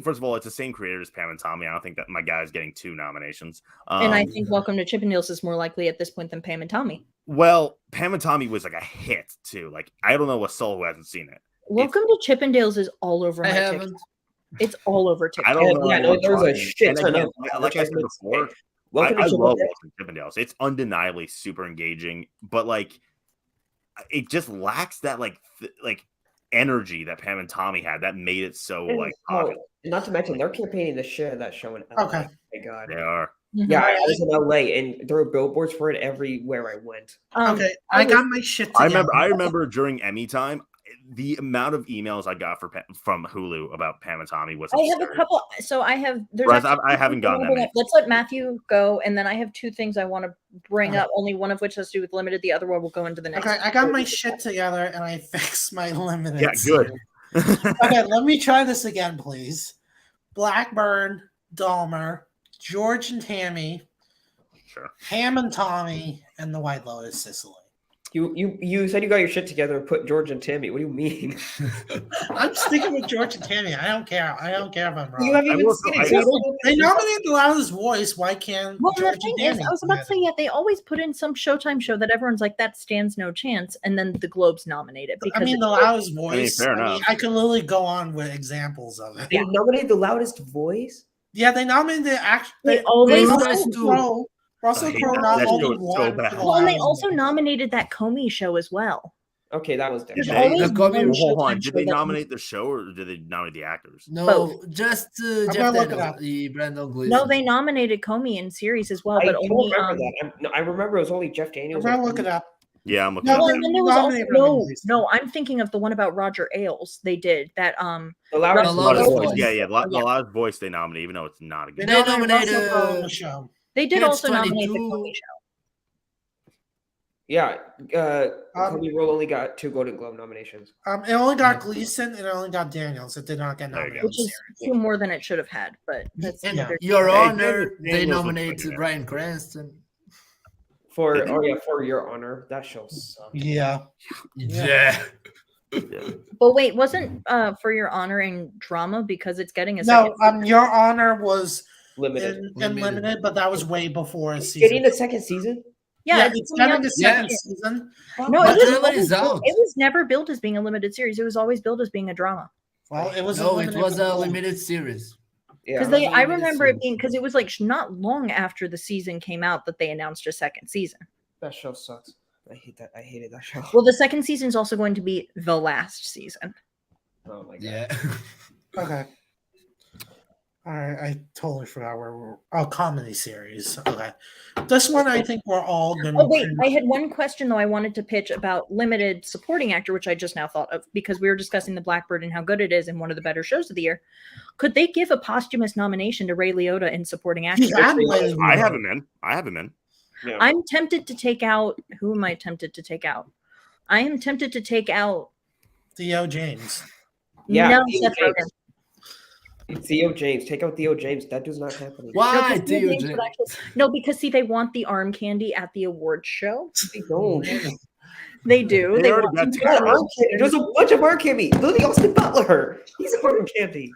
first of all, it's the same creator as Pam and Tommy. I don't think that my guy's getting 2 nominations. And I think Welcome to Chippendales is more likely at this point than Pam and Tommy. Well, Pam and Tommy was like a hit too. Like I don't know a soul who hasn't seen it. Welcome to Chippendales is all over I my haven't. TikTok. It's all over I TikTok. don't know. Yeah, no, anyone there's a talking. shit And ton again, of like I said before, Welcome I to love Chippendales. Welcome to Chippendales. It's undeniably super engaging, but like it just lacks that like energy that Pam and Tommy had that made it so like popular. Not to mention they're campaigning the shit of that show in LA. Okay. Oh my god. They are. Yeah, I was in LA and there were billboards for it everywhere I went. Okay, I got my shit together. I remember during Emmy time, the amount of emails I got from Hulu about Pam and Tommy was I have absurd. a couple. So I have. There's Whereas actually I haven't two gotten that things many. Let's let Matthew go, and then I have two things I want to bring Okay. up. Only one of which has to do with limited. The other one will go into the next. Okay, I got my shit together and I fixed my limited. Yeah, good. Okay, let me try this again, please. Blackburn, Dahmer, George and Tammy, Sure. Ham and Tommy, and the White Lotus Sicily. You said you got your shit together and put George and Timmy. What do you mean? I'm sticking with George and Tammy. I don't care. I don't care if I'm wrong. You haven't I even will- seen I- it. They nominated the loudest voice. Why can't Well, George the thing and is, Tammy? I was about to say, yeah, they always put in some Showtime show that everyone's like, that stands no chance, and then the Globes nominate it because I mean, the it's- loudest voice. fair enough. I can literally go on with examples of it. They nominated the loudest voice. Yeah, they nominated the act. They always- Russell I hate Crowe that. not That only show is so won. bad. for the Well, and they loudest also voice. nominated that Comey show as well. Okay, that was There's different. always The Comey- one Hold on. Showtime Did show they that- nominate the show or did they nominate the actors? No, just I'm Jeff gonna look it Daniels, up. Brandon Gleeson. No, they nominated Comey in series as well, I but don't only remember that. I remember it was only Jeff I'm Daniels. gonna look it up. Yeah, I'm looking No, at Well, it. and then there was also Nominated Brendan Gleeson. no. I'm thinking of the one about Roger Ailes. They did that. The loudest The loudest voice. voice. Yeah, the Yeah. loudest voice they nominate, even though it's not a They good. They nominated nominated, Russell Crowe on the show. They did Catch also nominate the 22. Comey show. Yeah, Comey Rule only got 2 Golden Globe nominations. It only got Gleason and it only got Daniels. It did not get There you nominated. go. Which is two more than it should have had, but that's Yeah. neither- Your Hey, Honor, Daniels they was nominated pretty good. Bryan Cranston. For Did for Your Honor, that show sucked. Yeah. Yeah. Yeah. But wait, wasn't For Your Honor in drama because it's getting a No, second? Your Honor was Limited. in Limited. limited, but that was way before a It's season. getting a second season. Yeah, it's coming getting out a second season. No, But it was, trailer always is built- out. it was never built as being a limited series. It was always built as being a drama. Well, it was No, it limited was a before. limited series. Yeah. Because it was a I limited remember it series. being because it was like not long after the season came out that they announced a second season. That show sucks. I hate that. I hated that show. Well, the second season is also going to be the last season. Oh my god. Yeah. Okay. All right, I totally forgot where we're. Oh, comedy series. Okay, this one I think we're all gonna. Oh wait, I had one question though I wanted to pitch about limited supporting actor, which I just now thought of because we were discussing The Blackbird and how good it is and one of the better shows of the year. Could they give a posthumous nomination to Ray Liotta in supporting actor? He had Ray I Liotta. have him in. I have him in. Yeah. I'm tempted to take out. Who am I tempted to take out? I am tempted to take out. Theo James. Yeah, no, Theo Seth James. Rogen. Theo James. Take out Theo James. That does not happen. No, Why, 'cause Theo Theo James James? would actually- no, because see, they want the arm candy at the awards show. They don't. They do. They They already want got them to Tara. go- Arm candy. There's a bunch of arm candy. Lily Austin Butler. He's a arm candy.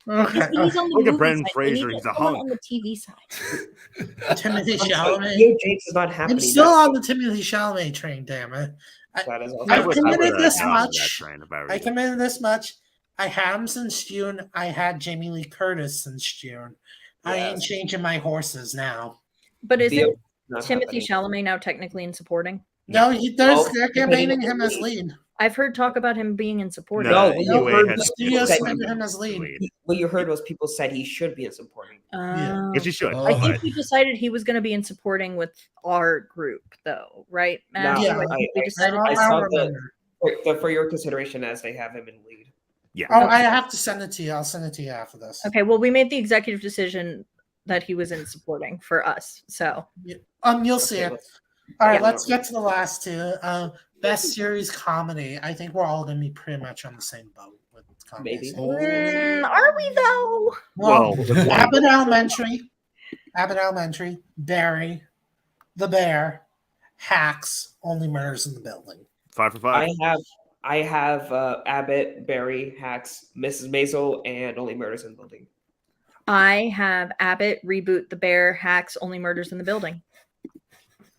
Okay. He's on the Look at movie Brendan side. Fraser, We need he's a someone hunk. on the TV side. Timothy I'm sorry, Chalamet. Theo James is not happening. I'm still now. on the Timothy Chalamet train. Damn it! That is also I would- committed would, this get on that much. train if I were I you. committed this much. I had him since June. I had Jamie Lee Curtis since June. I ain't Yes. changing my horses now. But Theo isn't is not Timothy happening. Chalamet now technically in supporting? No, Oh, they're campaigning him as lead. I've heard talk about him being in supporting. No, No, you UA heard has the Studio said- submitted him as lead. What you heard was people said he should be in supporting. Yeah. Yes, you should. Oh. I think but we decided he was going to be in supporting with our group, though, right? Matt? No, Yeah. I think we I- decided. I I saw don't the- remember. For your consideration, as they have him in lead. yeah. Oh, I have to send it to you. I'll send it to you after this. Okay, well, we made the executive decision that he was in supporting for us. So You'll see Okay, it. let's- All right, Yeah. let's get to the last two. Best series comedy. I think we're all going to be pretty much on the same boat with comedy. Maybe. series. are we though? Well, Well, Abbott Elementary, Barry, The Bear, Hacks, Only Murders in the Building. 5 for 5. I have Abbott, Barry, Hacks, Mrs. Maisel, and Only Murders in the Building. I have Abbott, Reboot, The Bear, Hacks, Only Murders in the Building.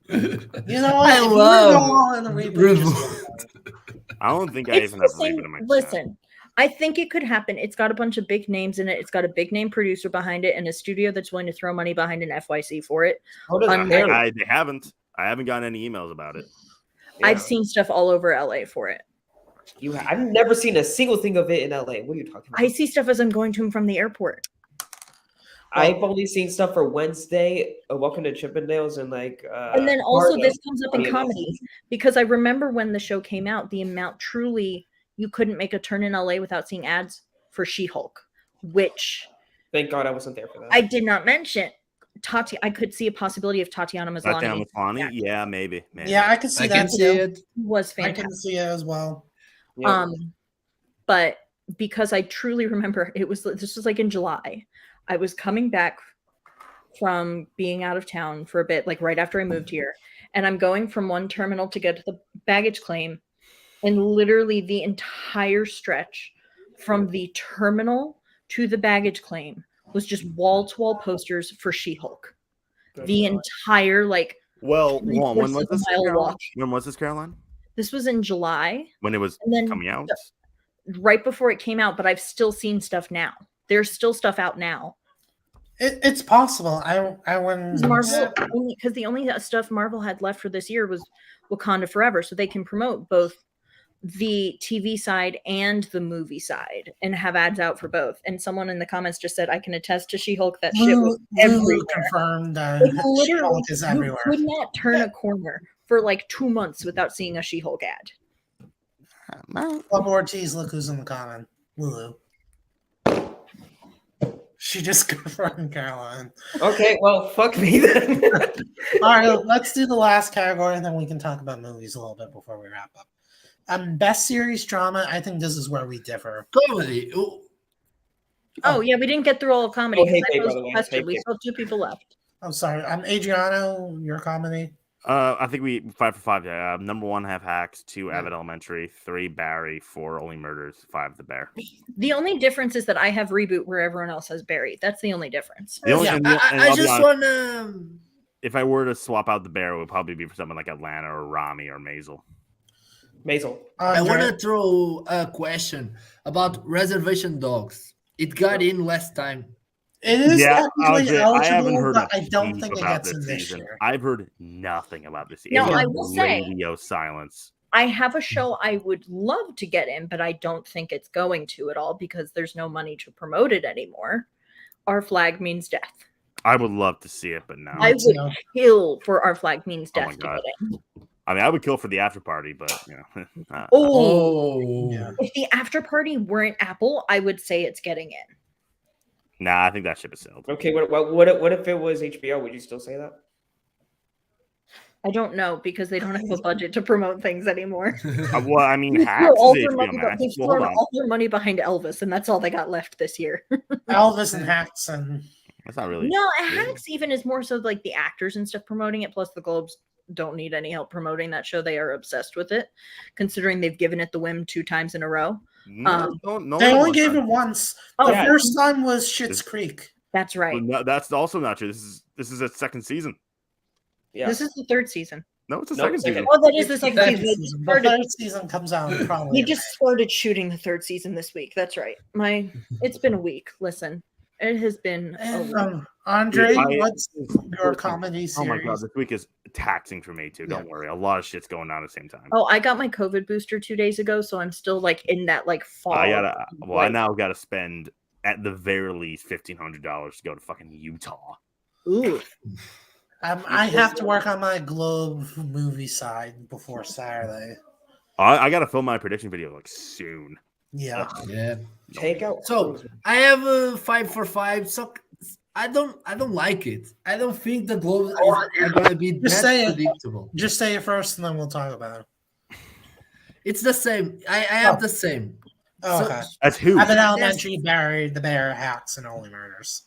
You know what? I If you love go all in the reboot, just go. I don't think I It's even the have same. Raven in my chat. Listen, I think it could happen. It's got a bunch of big names in it. It's got a big name producer behind it and a studio that's willing to throw money behind an FYC for it. How does They haven't. I haven't gotten any emails about it. Yeah. I've seen stuff all over LA for it. I've never seen a single thing of it in LA. What are you talking about? I see stuff as I'm going to and from the airport. I've only seen stuff for Wednesday, Welcome to Chippendales, and like. And then also Fargo. this comes up in comedy because I remember when the show came out, the amount truly you couldn't make a turn in LA without seeing ads for She-Hulk, which Thank God I wasn't there for that. I did not mention. I could see a possibility of Tatiana Maslany. Tatiana Maslany? Yeah, maybe. Yeah, I could see I that can see too. it. Was I fantastic. can see it as well. Yeah. But because I truly remember this was like in July. I was coming back from being out of town for a bit, like right after I moved here, and I'm going from one terminal to get to the baggage claim, and literally the entire stretch from the terminal to the baggage claim was just wall-to-wall posters for She-Hulk. The entire Well, three when fourths was of a this? mile Caroline? walk. When was this, Caroline? This was in July, When it was and then coming out? right before it came out, but I've still seen stuff now. There's still stuff out now. It's possible. I wouldn't. Marvel because the only stuff Marvel had left for this year was Wakanda Forever, so they can promote both the TV side and the movie side and have ads out for both. And someone in the comments just said, "I can attest to She-Hulk that shit was everywhere." Confirmed. Literally, She-Hulk is you everywhere. could not turn a corner for like 2 months without seeing a She-Hulk ad. Club Ortiz, look who's in the comment. Lulu. She just confirmed Caroline. Okay, well, fuck me then. All right, let's do the last category, and then we can talk about movies a little bit before we wrap up. Best series drama. I think this is where we differ. Comedy. Oh yeah, we didn't get through all of comedy. Oh, hey, 'Cause I hey, by posed the a way, question. hey, We hey. still have 2 people left. I'm sorry. Adriano, your comedy. I think we 5 for 5. Yeah. Number 1, have Hacks. 2, Abbott Elementary. 3, Barry. 4, Only Murders. 5, The Bear. The only difference is that I have Reboot where everyone else has Barry. That's the only difference. The only, Yeah, and I I'll be just honest, want to. if I were to swap out The Bear, it would probably be for something like Atlanta or Rami or Maisel. Maisel. I want Andre? to throw a question about Reservation Dogs. It got in last time. It is Yeah, technically I haven't eligible, heard but a I don't peep think it about gets in this season. year. I've heard nothing about this. No, It is I will say- radio silence. I have a show I would love to get in, but I don't think it's going to at all because there's no money to promote it anymore. Our Flag Means Death. I would love to see it, but no. I would No. kill for Our Flag Means Oh my Death to God. get in. I mean, I would kill for the after party, but Oh, Yeah. if the after party weren't Apple, I would say it's getting in. nah, I think that ship has sailed. Okay, what if it was HBO? Would you still say that? I don't know because they don't have a budget to promote things anymore. Well, I mean, They Hacks threw all is their HBO money, Max. they've Well, hold thrown on. all their money behind Elvis, and that's all they got left this year. Elvis and Hacks and That's not really. No, Hacks even is more so like the actors and stuff promoting it. Plus, the Globes don't need any help promoting that show. They are obsessed with it, considering they've given it the whim 2 times in a row. No, they one only wants gave that. it once. Oh, The yeah. first time was Schitt's Creek. That's right. No, that's also not true. This is its second season. Yeah. This is the 3rd season. No, it's the Nope, second second. season. Oh, that is the second Second season. The Started- third season comes out probably. We just started shooting the 3rd season this week. That's right. It's been a week. Listen, it has been a week. Andre, I- what's your comedy series? Oh my God, this week is taxing for me too. Don't worry, a lot of shit's going on at the same time. Oh, I got my COVID booster 2 days ago, so I'm still like in that like fall. I now gotta spend at the very least $1,500 to go to fucking Utah. Ooh. I have to work on my Globe movie side before Saturday. I gotta film my prediction video like soon. Yeah. Yeah. Take out. So I have a 5 for 5. So I don't like it. I don't think the Globes are gonna be Just say that it. predictable. Just say it first and then we'll talk about it. It's the same. I have the same. Oh, So- okay. That's who. Abbott Elementary, Barry, The Bear, Hacks, and Only Murders.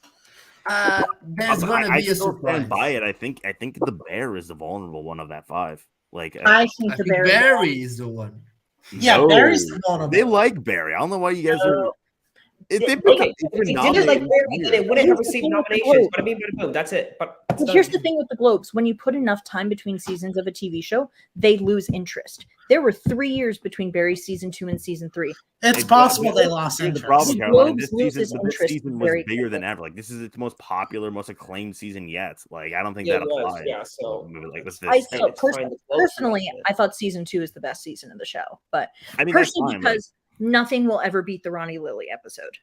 There's gonna I be a still surprise. stand by it. I think the Bear is the vulnerable one of that 5. Like I think I the think Bear. Barry is the one. Yeah, no. Barry's the vulnerable. They like Barry. I don't know why you guys are. If they Okay, if they did it like Barry, then it wouldn't have received Here's the thing with the nominations. Globes. But I mean, boom, that's it. But But here's the thing with the Globes: when you put enough time between seasons of a TV show, they lose interest. There were 3 years between Barry's season 2 and season 3. It's possible they lost Here's the interest. problem, The Carolina. Globes This loses season interest was very bigger than quickly. ever. Like this is its most popular, most acclaimed season yet. Like I don't think Yeah, that it was, applies. yeah, so like with I this. so it's fine, the Globes personally, lost it. I thought season 2 is the best season of the show, but I mean, that's personally fine. Like, because nothing will ever beat the Ronnie Lily episode.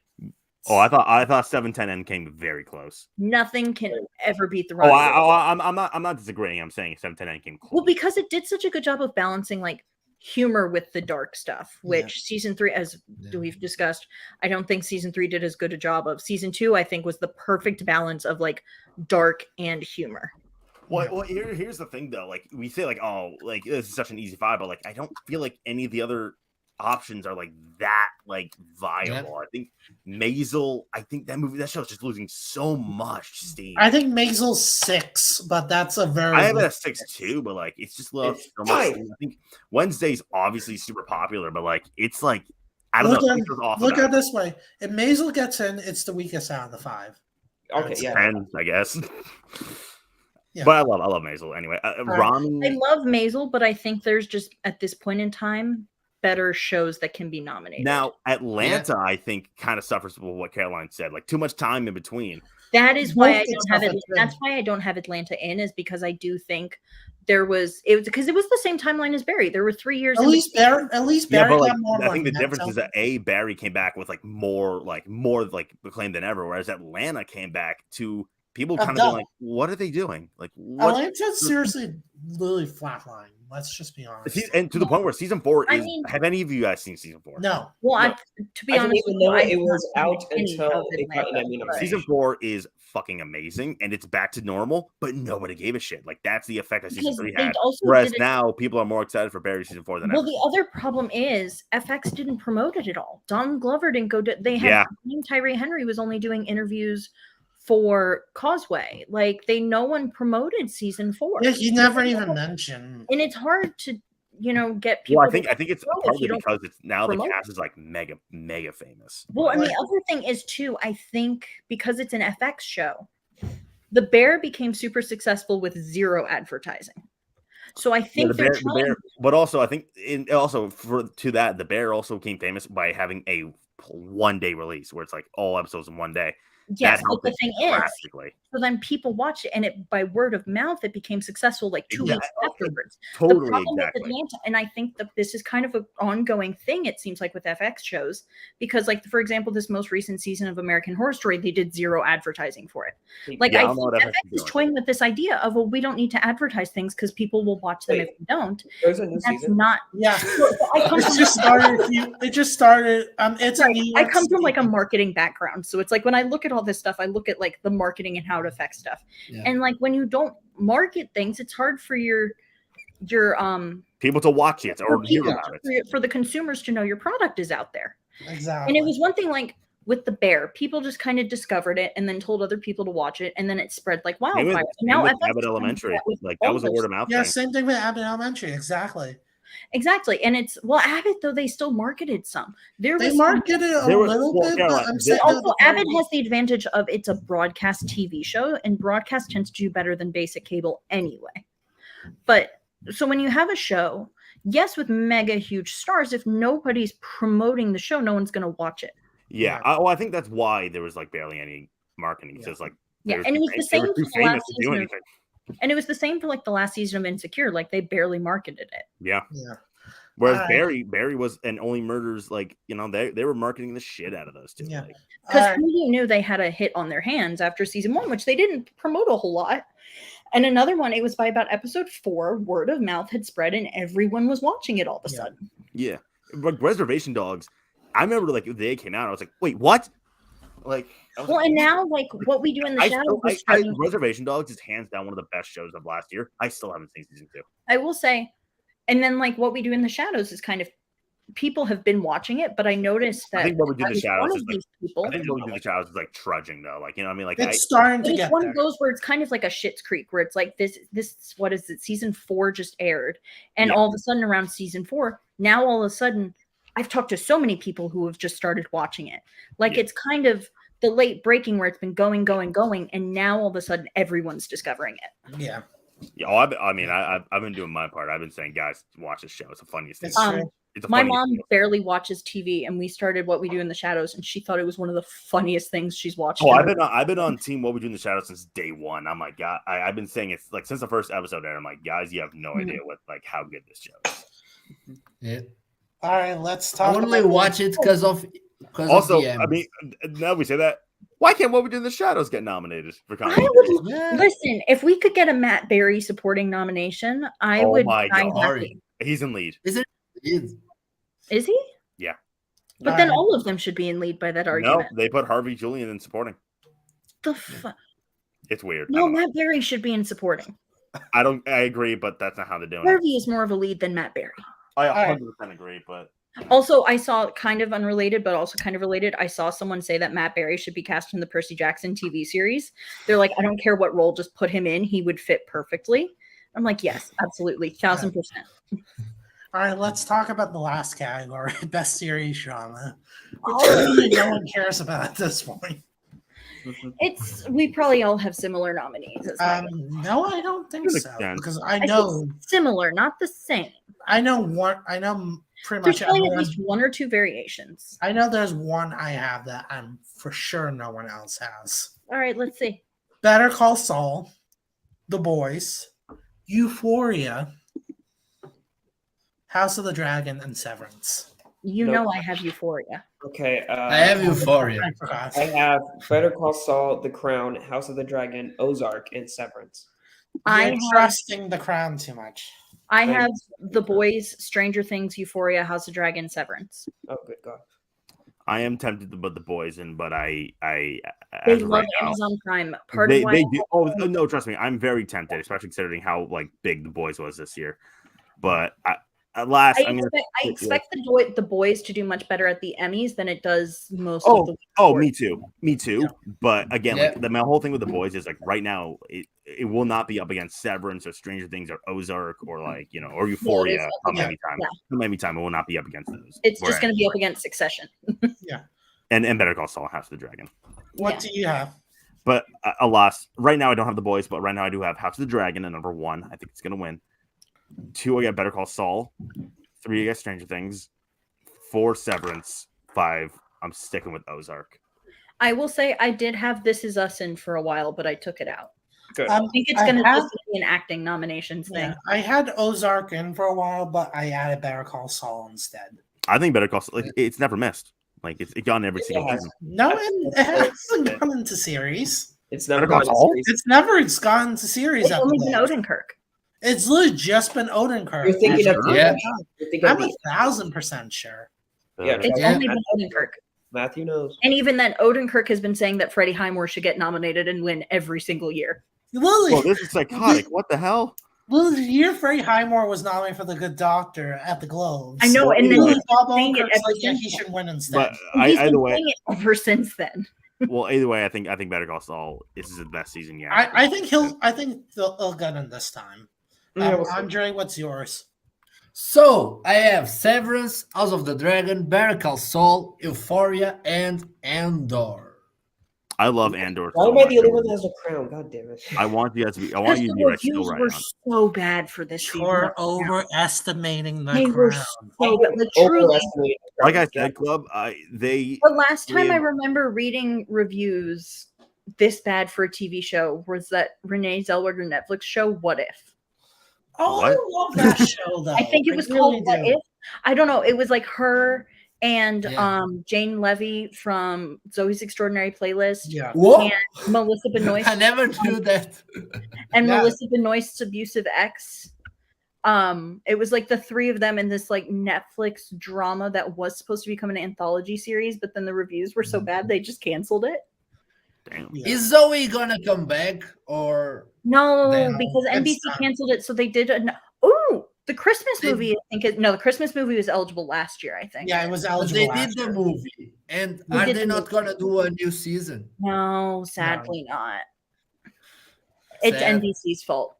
oh, I thought 710N came very close. Nothing can ever beat the Oh, Ronnie Lily. I'm not disagreeing. I'm saying 710N came close. Well, because it did such a good job of balancing like humor with the dark stuff, which season 3, as we've discussed, I don't think season 3 did as good a job of. Season 2, I think, was the perfect balance of like dark and humor. Well, here's the thing though. Like we say, like, oh, like this is such an easy vibe, but like I don't feel like any of the other options are like that like viable. I think Maisel. I think that show is just losing so much steam. I think Maisel's 6, but that's a very. I have it at 6 too, but like it's just lost It's so much. fine. I think Wednesday's obviously super popular, but like it's like I don't know. Look at it this way: if Maisel gets in, it's the weakest out of the 5. Okay, yeah. 10, I guess. Yeah. But I love Maisel anyway. Rami, I love Maisel, but I think there's just at this point in time better shows that can be nominated. now Atlanta, I think, kind of suffers with what Caroline said, like too much time in between. That is why I Both don't have it. it's That's why I don't have Atlanta in, is because I do think it was because it was the same timeline as Barry. There were 3 years. At least Barry Yeah, but got like more I think the money. difference is that Barry came back with more acclaim than ever, whereas Atlanta came back to people kind of being like, what are they doing? Like what? Atlanta's seriously literally flatline. Let's just be honest. And to the point where season 4 I is. mean- Have any of you guys seen season 4? No. Well, No. to be I didn't honest, even with you, know I it have was not out seen any until of it got an Atlanta, Emmy but- nomination. Season 4 is fucking amazing, and it's back to normal, but nobody gave a shit. Like that's the effect that season Because 3 they had. also Whereas did it- now people are more excited for Barry season 4 than Well, ever. the other problem is FX didn't promote it at all. Don Glover didn't go to. They had Tyree Henry was only doing interviews for Causeway. Like no one promoted season 4. Yeah, he never even mentioned. And it's hard to get people. Well, I think it's promote if partly you don't because it's now the promote cast is like mega famous. Well, and the other thing is too, I think because it's an FX show, The Bear became super successful with 0 advertising. So I think the bear, but also I think the Bear also became famous by having a 1-day release where it's like all episodes in 1 day. yes, That but helped the it thing is, drastically. so then people watched it, and it by word of mouth, it became successful like 2 weeks afterwards. Totally, The problem exactly. with Atlanta, and I think that this is kind of an ongoing thing, it seems like with FX shows, because like for example, this most recent season of American Horror Story, they did 0 advertising for it. Like Yeah, I I don't know think what FX FX is toying with this idea of, well, we don't need to advertise things because people will watch them if we don't. There's a new That's season. not. Yeah. I come It from, just started. It just started. It's a right, New I York come from City. like a marketing background, so it's like when I look at all this stuff, I look at like the marketing and how it affects stuff. Yeah. And like when you don't market things, it's hard for your people to watch it or hear people about it. for the consumers to know your product is out there. Exactly. And it was one thing like with The Bear, people just kind of discovered it and then told other people to watch it, and then it spread like Same with- wildfire. same Now with FX Abbott is Elementary, doing that with like that was a all word those- of mouth Yeah, thing. same thing with Abbott Elementary. Exactly. Exactly. And it's Abbott, though, they still marketed some. There They was marketed it a There was- little well, bit, Caroline, but I'm there- saying also Abbott has the advantage of it's a broadcast TV show, and broadcast tends to do better than basic cable anyway. But so when you have a show, yes, with mega huge stars, if nobody's promoting the show, no one's going to watch it. Yeah. I think that's why there was like barely any marketing. Because like Yeah, they were and it was too- the they same were for too the famous last to do season. anything. And it was the same for like the last season of Insecure. Like they barely marketed it. Yeah. Yeah. Whereas Alright. Barry was and Only Murders, like they were marketing the shit out of those two. Yeah. Like, Because who knew they had a hit on their hands after season 1, which they didn't promote a whole lot. And another one, it was by about episode 4, word of mouth had spread and everyone was watching it all of a sudden. yeah. Like Reservation Dogs, I remember like the day it came out, I was like, wait, what? Like I was Well, like, and now like what we do in the shadows is spreading. Reservation Dogs is hands down one of the best shows of last year. I still haven't seen season 2. I will say, and then like what we do in the shadows is kind of people have been watching it, but I noticed that I think what we do in the at least one shadows of is like these people. I think what we do in the shadows is like trudging though. Like, you know what I mean? Like It's starting But to it's get one there. of those where it's kind of like a Schitt's Creek, where it's like this what is it? Season 4 just aired, and Yeah. all of a sudden around season 4, now all of a sudden I've talked to so many people who have just started watching it. Like Yeah. it's kind of the late breaking where it's been going, and now all of a sudden everyone's discovering it. Yeah. Yeah, I've been doing my part. I've been saying, guys, watch this show. It's the funniest thing. It's true. It's the My funniest mom thing. barely watches TV, and we started What We Do in the Shadows, and she thought it was one of the funniest things she's watched. Oh, in her- I've been on Team What We Do in the Shadows since day one. I'm like, God, I've been saying it's like since the first episode aired. I'm like, guys, you have no idea what how good this show is. Yeah. All right, let's I talk. only about watch it because of Also, the I mean, now we say that. Why can't What We Do in the Shadows get nominated for I comedy? would Yeah. listen if we could get a Matt Berry supporting nomination. I Oh would. my die God. happy. He's in lead. Is it? Is he? Yeah. But then all of them should be in lead by that No, argument. they put Harvey Julian in supporting. It's weird. No, Matt Berry should be in supporting. I agree, but that's not how they're doing it. Harvey is more of a lead than Matt Berry. I right. 100% agree, but Also, I saw kind of unrelated, but also kind of related. I saw someone say that Matt Berry should be cast in the Percy Jackson TV series. They're like, I don't care what role, just put him in. He would fit perfectly. I'm like, yes, absolutely, 1000%. All right, let's talk about the last category, best series drama. Which no one cares about at this point. We probably all have similar nominees. No, I don't think To an so. extent. Because I I know, think similar, not the same. I know one. I know pretty There's much probably at everyone. least one or two variations. I know there's one I have that I'm for sure no one else has. All right, let's see. Better Call Saul, The Boys, Euphoria, House of the Dragon, and Severance. You Nope. know I have Euphoria. Okay. I have Euphoria. I forgot. I have Better Call Saul, The Crown, House of the Dragon, Ozark, and Severance. I You're have- trusting the crown too much. I have The Boys, Stranger Things, Euphoria, House of Dragon, Severance. Oh, good God. I am tempted to put the boys in, but I They as of love right now, Amazon Prime. Part of they why do. Oh no, trust me, I'm very tempted, especially considering how like big the boys was this year. But at last, I expect the Boys to do much better at the Emmys than it does most of the. Me too. Yeah. But again, Yeah. like my whole thing with the boys is like right now, it will not be up against Severance or Stranger Things or Ozark or like or Euphoria. up Come against- anytime, yeah. come anytime, it will not be up against those. It's just going to be up against Succession. and Better Call Saul, House of the Dragon. What do you have? But alas, right now I don't have the boys, but right now I do have House of the Dragon at number 1. I think it's gonna win. 2, I got Better Call Saul. 3, I got Stranger Things. 4, Severance. 5, I'm sticking with Ozark. I will say I did have This Is Us in for a while, but I took it out. Good. I think it's I going to have- just be an acting nominations thing. Yeah, I had Ozark in for a while, but I added Better Call Saul instead. I think Better Call Saul, it's never missed. Like it's gone every It single has. season. No, it hasn't gone into series. It's never Better Call gone to Saul? series. It's never gone into series. It's at only the been moment. Odenkirk. It's literally just been Odenkirk. You're thinking of Yeah. You're thinking I'm of 1,000% sure. Yeah, It's Yeah. only been Odenkirk. Matthew knows. And even then, Odenkirk has been saying that Freddie Highmore should get nominated and win every single year. Lily, Well, this is psychotic. What the hell? Lily, the year Freddie Highmore was nominated for the Good Doctor at the Globes. I know, Well, and then anyway. he's Bob saying it Odenkirk's ever like, yeah, since he then. should win instead. But And he's either been way, saying it ever since then. well, either way, I think Better Call Saul. This is the best season yet. I think they'll get him this time. Yeah, we'll see. Andre, what's yours? So I have Severance, House of the Dragon, Better Call Saul, Euphoria, and Andor. I love Andor. Why so am I much. the only one that has a crown? God damn it. I want you guys to be. I want you to be the right still reviews right were on. so bad for this season. You're overestimating the They were crown. so bad. Like, truly, Overestimated. Like I said, Club. They the last time I Yeah. remember reading reviews this bad for a TV show was that Renee Zellweger Netflix show, What If? Oh, What? I love that show, though. I think it was really called What do. If. I don't know. It was like her and Yeah. Jane Levy from Zoe's Extraordinary Playlist Yeah. What? and Melissa Benoist I never knew that. and Yeah. Melissa Benoist's abusive ex. It was like the three of them in this like Netflix drama that was supposed to become an anthology series, but then the reviews were so bad they just canceled it. damn. Yeah. Is Zoe gonna come back or No, Then because it's NBC done. canceled it, so they did. The Christmas movie. I think the Christmas movie was eligible last year. I think. Yeah, it was but eligible. they last did the year. movie? And They are did they the not movie. gonna do a new season? No, sadly not. It's Sad. NBC's fault.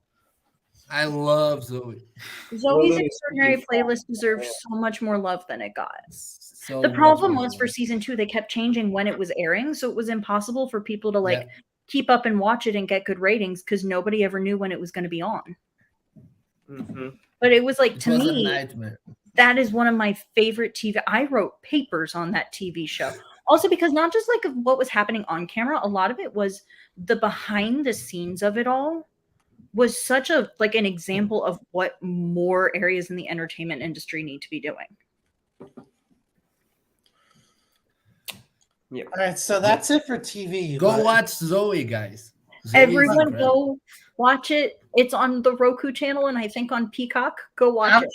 I love Zoe. Zoe's Lily Extraordinary speaking Playlist deserves so much more love than it got. So The much problem more was for love. season 2, they kept changing when it was airing, so it was impossible for people to Yeah. keep up and watch it and get good ratings because nobody ever knew when it was going to be on. Mm-hmm. But it was It to was a me, nightmare. that is one of my favorite TV. I wrote papers on that TV show. Also because not just of what was happening on camera, a lot of it was the behind the scenes of it all was such an example of what more areas in the entertainment industry need to be doing. Yeah. All right, so that's it for TV. Go but- watch Zoe, guys. Zoe is Everyone incredible. go watch it. It's on the Roku channel and I think on Peacock. Go watch it.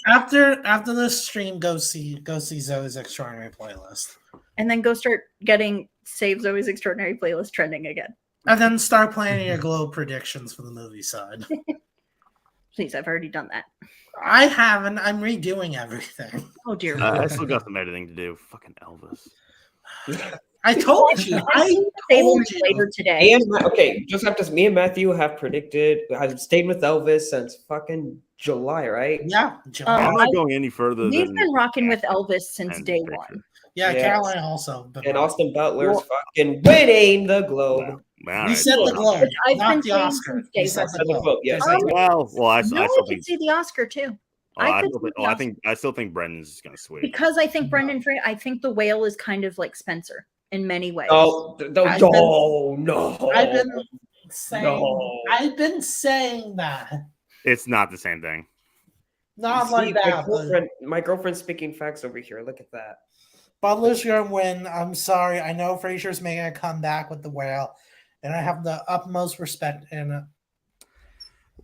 After this stream, go see Zoe's Extraordinary Playlist. And then go start getting Save Zoe's Extraordinary Playlist trending again. And then start planning your Globe predictions for the movie side. Please, I've already done that. I haven't. I'm redoing everything. Oh dear. I still got some editing to do. Fucking Elvis. I told you. I told you. Later today. Okay, just after me and Matthew have predicted, I've stayed with Elvis since fucking July, right? Yeah. I'm not going any further We've than been rocking with Elvis since and day picture. one. Yeah, Yes. Caroline also. But And Austin Butler's fucking winning the Globe. Well, we said the Globe, I've not been the saying Oscar. since We day said one. the Globe. Yes. well, I No, still I think. could see the Oscar too. Oh, I, could still see think, the oh, I Oscar. think I still think Brendan's gonna sweep. Because I think I think the whale is kind of like Spencer in many ways. Oh, no. I've been saying. No. I've been saying that. It's not the same thing. Not See, like that. But my girlfriend's speaking facts over here. Look at that. Butler's gonna win. I'm sorry. I know Fraser's making a comeback with the whale, and I have the utmost respect and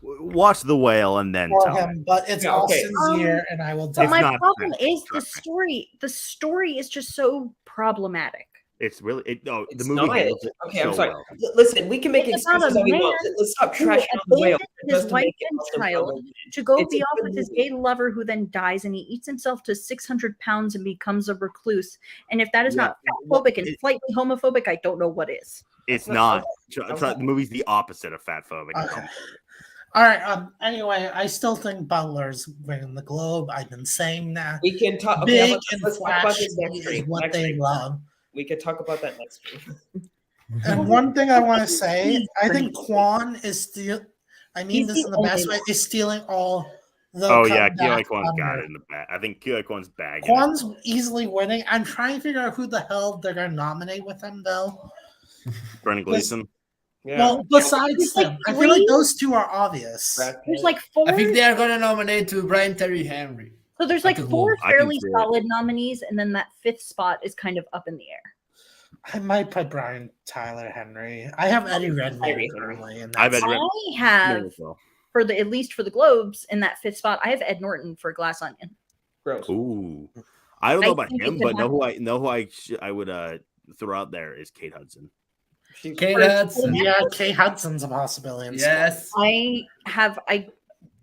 Watch The Whale and then for tell me. him. But it's Yeah, okay. Austin's year, and I will. But It's my not problem that, is the trust me. story. The story is just so problematic. It's really the It's movie not. handles it Okay, I'm so sorry. well. Listen, we can make It's about excuses a all we man want. Let's stop who trashing on the whale. abandoned just his to wife make it and Austin child Butler. to go It's a be off good with his movie. gay lover who then dies and he eats himself to 600 pounds and becomes a recluse. And if that is not Well, fatphobic and slightly homophobic, I don't know what is. It's not- not. The movie's the opposite of fat phobic. Okay. All right. Anyway, I still think Butler's winning the Globe. I've been saying that. We can talk. Okay, Big and let's talk about flashy this next is stream. what Next they stream. love. We could talk about that next stream. And one thing I want to say, I think Quan is still. I mean He's this the in the best only way. Is stealing all the. Oh yeah, comeback Keelan Kwan's got thunder. it in the bag. I think Keelan Kwan's bag. Quan's easily winning. I'm trying to figure out who the hell they're gonna nominate with him though. Brendan Gleeson. Yeah. Well, besides There's like them, I feel like three- those two are obvious. Brad There's Pitt. like four. I think they are gonna nominate to Brian Terry Henry. So there's like That's a four Globe. I can fairly see it. solid nominees, and then that fifth spot is kind of up in the air. I might put Brian Tyler Henry. I have Eddie Redmayne Henry. currently, and I've that's Eddie Redmayne. I have as well. for the at least for the Globes in that fifth spot. I have Ed Norton for Glass Onion. Gross. Ooh, I don't know I about think it him, could but know happen. who I would throw out there is Kate Hudson. She's- Kate Hudson. yeah, Kay Hudson's a possibility. and Yes.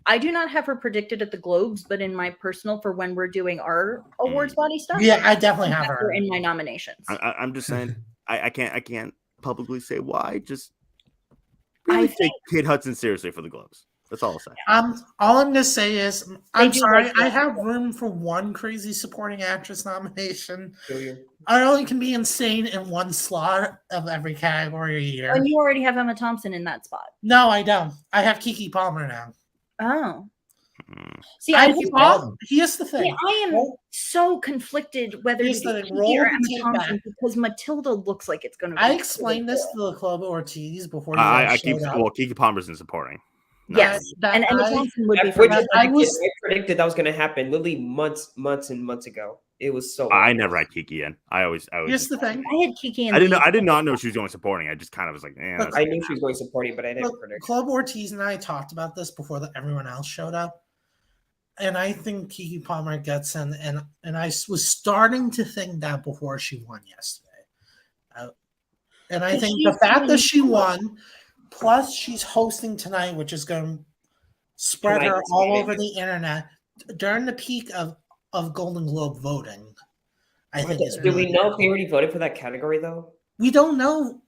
I do not have her predicted at the Globes, but in my personal for when we're doing our awards body stuff, stuff. Yeah, I definitely I have have her. her in my nominations. I'm just saying. I can't publicly say why. Just I really think- take Kate Hudson seriously for the Globes. That's all I'll say. All I'm gonna say is, I'm do sorry, like I that. have room for one crazy supporting actress nomination. Do you? I only can be insane in one slot of every category a year. And you already have Emma Thompson in that spot. No, I don't. I have Kiki Palmer now. Oh, Mm. see, I I keep would- on. Here's the see, thing. I am Roll- so conflicted whether Here's to the be thing, Kiki roll or the Emma tape Thompson back. because Matilda looks like it's going to be. I explained this to the Club Ortiz before you I guys keep showed up. well. Kiki Palmer's in supporting. No. Yes, That and Emma I- Thompson would be Which for is that. I was- I predicted that was going to happen literally months and months ago. It was so. I never had Kiki in. I always. Here's the thing. I had Kiki in I didn't know. the- I did not know she was going supporting. I just kind of was like, eh, that's I knew she was going supporting, but I didn't Look, predict. Club Ortiz and I talked about this before everyone else showed up. And I think Kiki Palmer gets in, and I was starting to think that before she won yesterday. And I But think she's the fact that doing- she won, plus she's hosting tonight, which is going to spread Tonight her is all Friday. over the internet during the peak of Golden Globe voting. I think is Do really we know if cool. they already voted for that category though? We don't know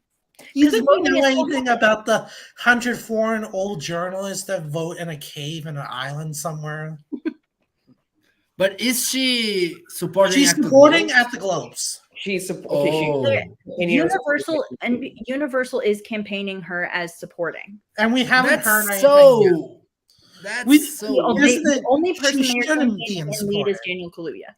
You think we voting know is so anything about the 100 foreign old journalists that vote in a cave in an island somewhere? But is she supporting? She's at the supporting Globes? at the Globes. She's okay. Oh, Universal is campaigning her as supporting. And we haven't heard that's anything yet. so. That's We- so. The Isn't only, it- the only she person they are shouldn't campaigning be in in lead is support. Daniel Kaluuya.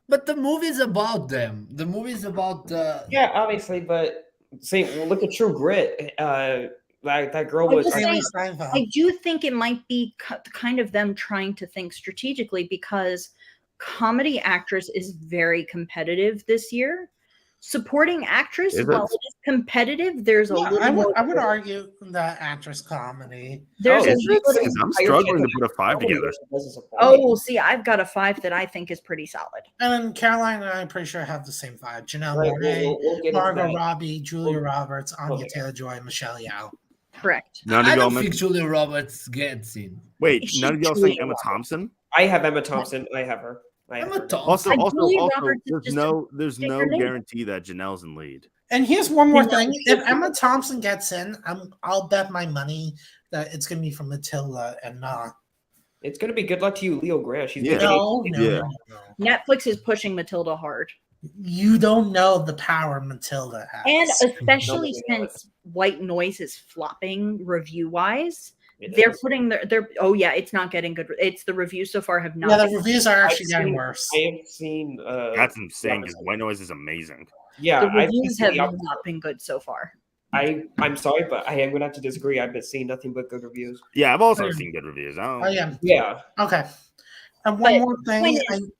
But the movie's about them. The movie's about the. Yeah, obviously, but see, well, look at True Grit. That girl I was. will say- Haley Steinfeld. I do think it might be kind of them trying to think strategically because comedy actress is very competitive this year. Supporting actress, Is it? while it is competitive, there's a Yeah, little I would, more. I would argue that actress comedy. There's Oh, a Is it? little. 'Cause I'm struggling to put a 5 together. Oh, see, I've got a 5 that I think is pretty solid. And then Caroline and I, I'm pretty sure, have the same vibe. Janelle Right, Monáe, we'll get into Margot that. Robbie, Julia Roberts, Anya Okay. Taylor-Joy, Michelle Yeoh. Correct. None I of y'all don't think mentioned. Julia Roberts gets in. Wait, She none of y'all truly saying Emma was. Thompson? I have Emma Thompson. I have her. I have Emma her. Thompson. Also, Julia Roberts is there's just there's bigger no name. guarantee that Janelle's in lead. And here's one more You know, thing: if Emma Thompson gets in, I'll bet my money that it's gonna be from Matilda and not. It's gonna be good luck to you, Leo Grant. She's Yeah. No, Yeah. no. Netflix is pushing Matilda hard. You don't know the power Matilda has. And especially Nobody knows. since White Noise is flopping review wise, It they're is. putting their oh yeah, it's not getting good. It's the reviews so far have not. yeah, the been- reviews are actually I've getting seen- worse. I have seen. That's insane because White Noise is amazing. Yeah, the I've reviews seen have the opposite. not been good so far. I'm sorry, but I am gonna have to disagree. I've been seeing nothing but good reviews. Yeah, I've also Oh, yeah. seen good reviews. I don't, Oh yeah. Yeah, Okay. And one But more thing. point I, is-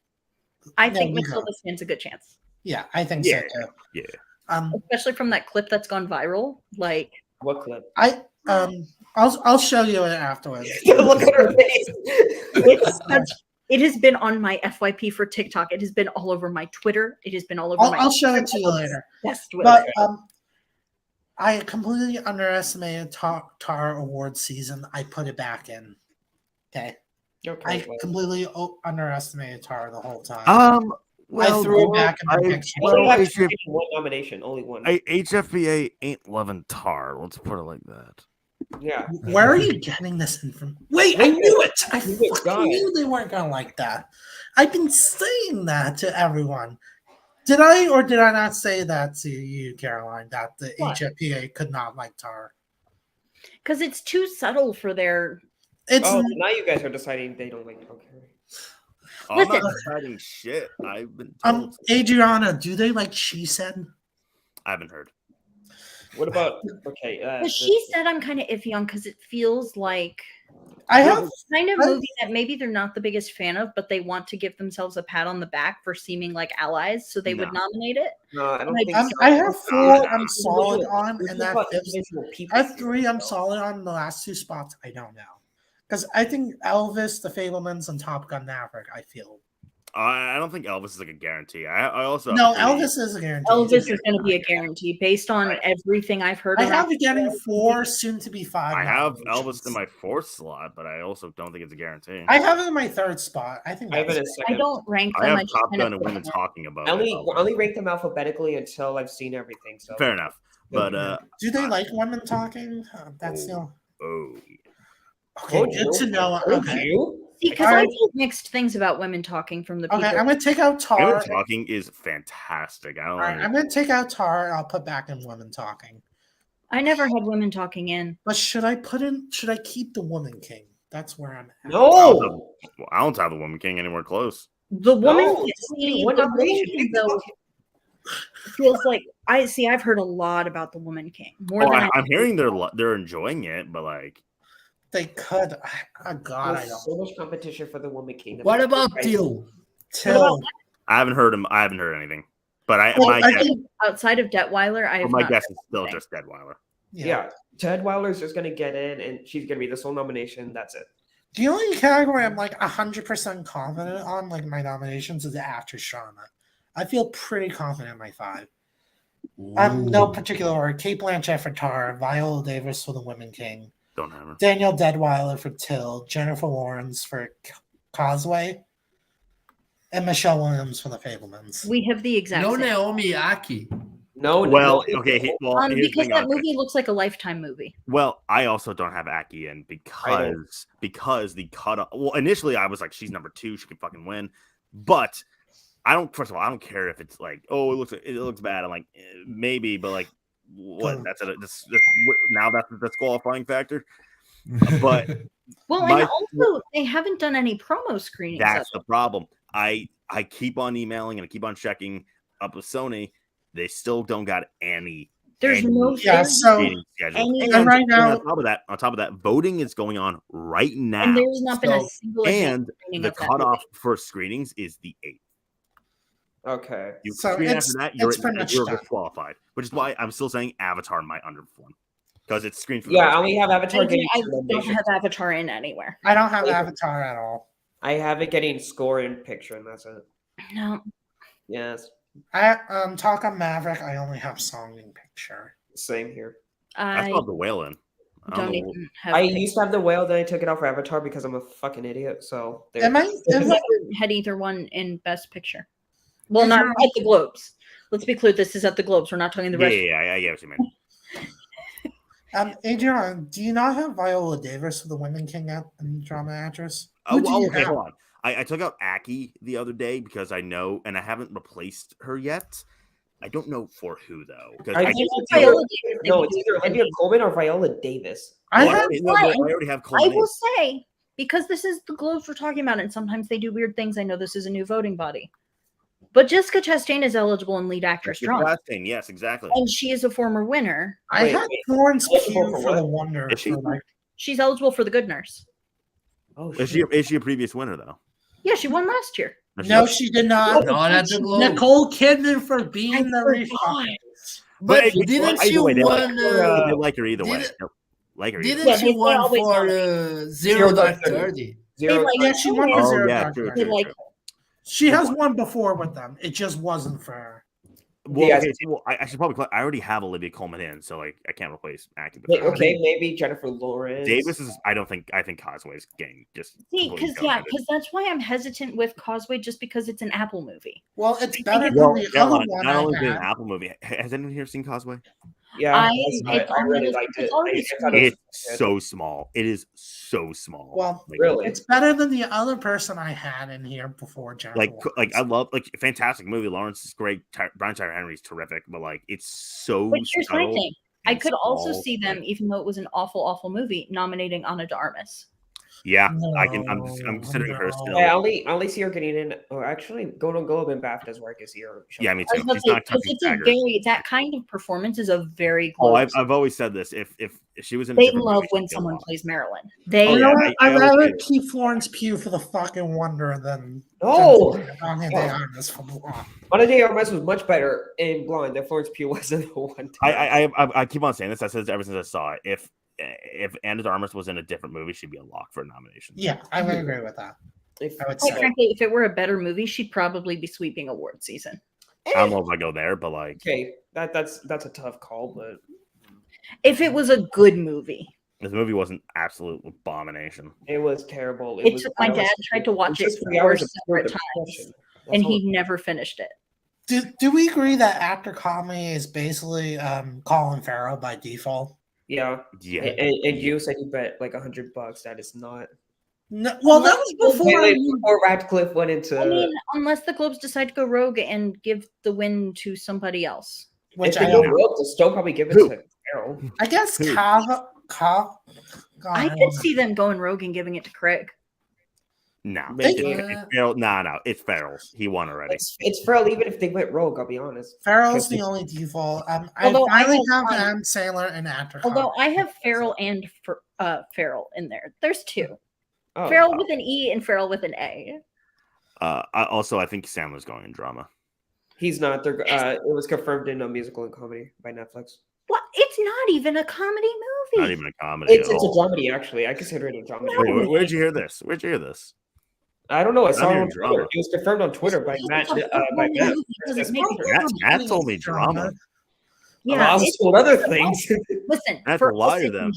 I No, think you go. Matilda stands a good chance, yeah, I think Yeah. so too. Yeah. especially from that clip that's gone viral. Like what clip? I'll show you it afterwards. Look at her face. it's such. It has been on my FYP for TikTok. It has been all over my Twitter. It has been all over my. I'll show it to you later. Best with But it. I completely underestimated Tar Award season. I put it back in. Okay. Okay, I well, completely underestimated Tar the whole time. Well, threw it back in the I- mix. only well, have HF one nomination, only one. HFBA ain't loving Tar. Let's put it like that. Yeah, Where are you getting this information? Wait, I knew it. I You just got fucking it. knew they weren't gonna like that. I've been saying that to everyone. Did I or did I not say that to you, Caroline? That the What? HFPA could not like Tar. Because it's too subtle for their. It's oh, now you guys are deciding they don't like. Okay. I'm not Listen. deciding shit. I've been told. Adriana. Do they like She Said? I haven't heard. What about okay? But she said I'm kind of iffy on because it feels like I have. it's kind of I- movie that maybe they're not the biggest fan of, but they want to give themselves a pat on the back for seeming like allies, so they would No. nominate it. No, I don't Like, think so. I have four. I'm Individual- solid on, we're and talking that about fifth. individual people I have here, 3. I'm so. solid on. The last 2 spots, I don't know, because I think Elvis, The Fablemans, and Top Gun Maverick. I feel I don't think Elvis is like a guarantee. I also no. have three. Elvis is a guarantee. Elvis is going to be a guarantee based on everything I've heard. I around have it the getting world. 4, soon to be 5. I have nominations. Elvis in my 4th slot, but I also don't think it's a guarantee. I have it in my 3rd spot. I think I have it that's in I second. don't rank I them. have just Top kind of Gun and put women them. talking about I it. only rank them alphabetically until I've seen everything. So Fair enough. But Do they like women talking? That's the oh, okay. Told Good to you. know. Told Okay, you. See, because Alright. I've heard mixed things about women talking from the people. okay. I'm gonna take out Tar. women talking is fantastic. I don't All right, like I'm gonna take out Tar. And I'll put back in women talking. I never had women talking in. But should I put in? Should I keep the Woman King? That's where I'm at. No. Well, I don't have the Woman King anywhere close. The woman, No, see, one the woman nomination. king, though, feels like I've heard a lot about the woman king more Oh, than I'm hearing they're enjoying it, but like They could. Oh God, I There's don't. so much competition for the Woman Kingdom. What about Right. Till? Till. I haven't heard him. I haven't heard anything. But Well, my I guess, think- outside of Detweiler, I have my not guess heard is still anything. just Deadweiler. Yeah, Ted Wilder's just gonna get in, and she's gonna be the sole nomination. That's it. The only category I'm like 100% confident on, like my nominations, is the actress drama. I feel pretty confident in my 5. No particular order. Kate Blanchett for Tar, Viola Davis for the Women King, Don't have her. Daniel Deadweiler for Till, Jennifer Lawrence for Causeway, and Michelle Williams for the Fablemans. We have the exact No same. Naomi Aki. No. Well, no, okay. Well, here's the Because thing that on it. movie looks like a Lifetime movie. Well, I also don't have Aki in I because the cutoff. Well, initially I was like, she's number 2, she can fucking win. But I don't. First of all, I don't care if it's like, oh, it looks bad. I'm like, maybe, but like, what? Now that's the disqualifying factor. But Well, and also they haven't done any promo screenings. That's the problem. I keep on emailing and I keep on checking up with Sony. They still don't got any. There's no screening schedule. And right now, on top of that, voting is going on right now. And there's not been a single and screening the of that cutoff movie. for screenings is the 8th. Okay. You So screen after that, you're done. disqualified. Which is why I'm still saying Avatar might underperform. Because it's screened for the Yeah, most I only have Avatar getting I don't have Avatar in anywhere. I don't have Avatar at all. I have it getting score and picture, and that's it. No. Yes. Talk on Maverick. I only have song and picture. Same here. I still have the whale in. Don't even have. I used to have the whale, then I took it out for Avatar because I'm a fucking idiot. So there. Am I? Never had either one in Best Picture. Well, not at the Globes. Let's be clear. This is at the Globes. We're not talking the rest. Yeah, I get what you mean. Adrian, do you not have Viola Davis for the Women King and drama actress? Okay, hold on. I took out Aki the other day because I know, and I haven't replaced her yet. I don't know for who though. Because it's either Olivia Colman or Viola Davis. I already have Colman. I will say, because this is the Globes we're talking about, and sometimes they do weird things. I know this is a new voting body. But Jessica Chastain is eligible in lead actress drama. Chastain, yes, exactly. And she is a former winner. I had Florence Pugh for The Wonder. She's eligible for The Good Nurse. Oh, is she a previous winner though? Yeah, she won last year. No, she did not. Not at the Globes. Nicole Kidman for being the refund. But didn't she won? They like her either way. Like her. Didn't she won for Zero Dark 30? Yeah, she won for Zero Dark 30. She has one before with them. It just wasn't for her. Well, I should probably. I already have Olivia Colman in, so like I can't replace acting. Okay, maybe Jennifer Lawrence. Davis is. I think Causeway is getting just. Because that's why I'm hesitant with Causeway, just because it's an Apple movie. Well, it's better than the other one. Not only been an Apple movie. Has anyone here seen Causeway? Yeah, I really liked it. It's so small. It is so small. Well, really, it's better than the other person I had in here before. Jennifer I love fantastic movie. Lawrence is great. Brian Tyree Henry's terrific, but like it's so. But here's my thing. I could also see them, even though it was an awful movie, nominating Ana de Armas. Yeah, I can. I'm considering her still. Yeah, I only see her getting in. Or actually, Golden Globe and BAFTAs where I can see her. Yeah, me too. That kind of performance is a very. I've always said this. If she was in, they love when someone plays Marilyn. I'd rather keep Florence Pugh for the fucking Wonder than Ana de Armas was much better in Blonde than Florence Pugh was in the one. I keep on saying this. I said this ever since I saw it. If Ana de Armas was in a different movie, she'd be a lock for a nomination. Yeah, I would agree with that. Frankly, if it were a better movie, she'd probably be sweeping award season. I don't know if I go there, but like, okay, that's a tough call, but if it was a good movie, this movie was an absolute abomination. It was terrible. My dad tried to watch it 4 separate times, and he never finished it. Do we agree that actor comedy is basically Colin Farrell by default? Yeah. And you said you bet like $100. That is not. No, well, that was before Radcliffe went into. I mean, unless the Globes decide to go rogue and give the win to somebody else. Which I don't know. They'll still probably give it to Farrell. I guess I could see them going rogue and giving it to Craig. No, it's Farrell's. He won already. It's Farrell, even if they went rogue. I'll be honest. Farrell's the only default. I finally have Adam Sandler and actor. Although I have Farrell and Farrell in there. There's 2. Farrell with an E and Farrell with an A. I think Sandler's going in drama. He's not. It was confirmed in a musical and comedy by Netflix. What? It's not even a comedy movie. Not even a comedy. It's a dramedy, actually. I consider it a dramedy. Where'd you hear this? I don't know. I saw it on Twitter. It was confirmed on Twitter by Matt. Matt told me drama. Yeah, I was told other things. Listen, I have to lie to them.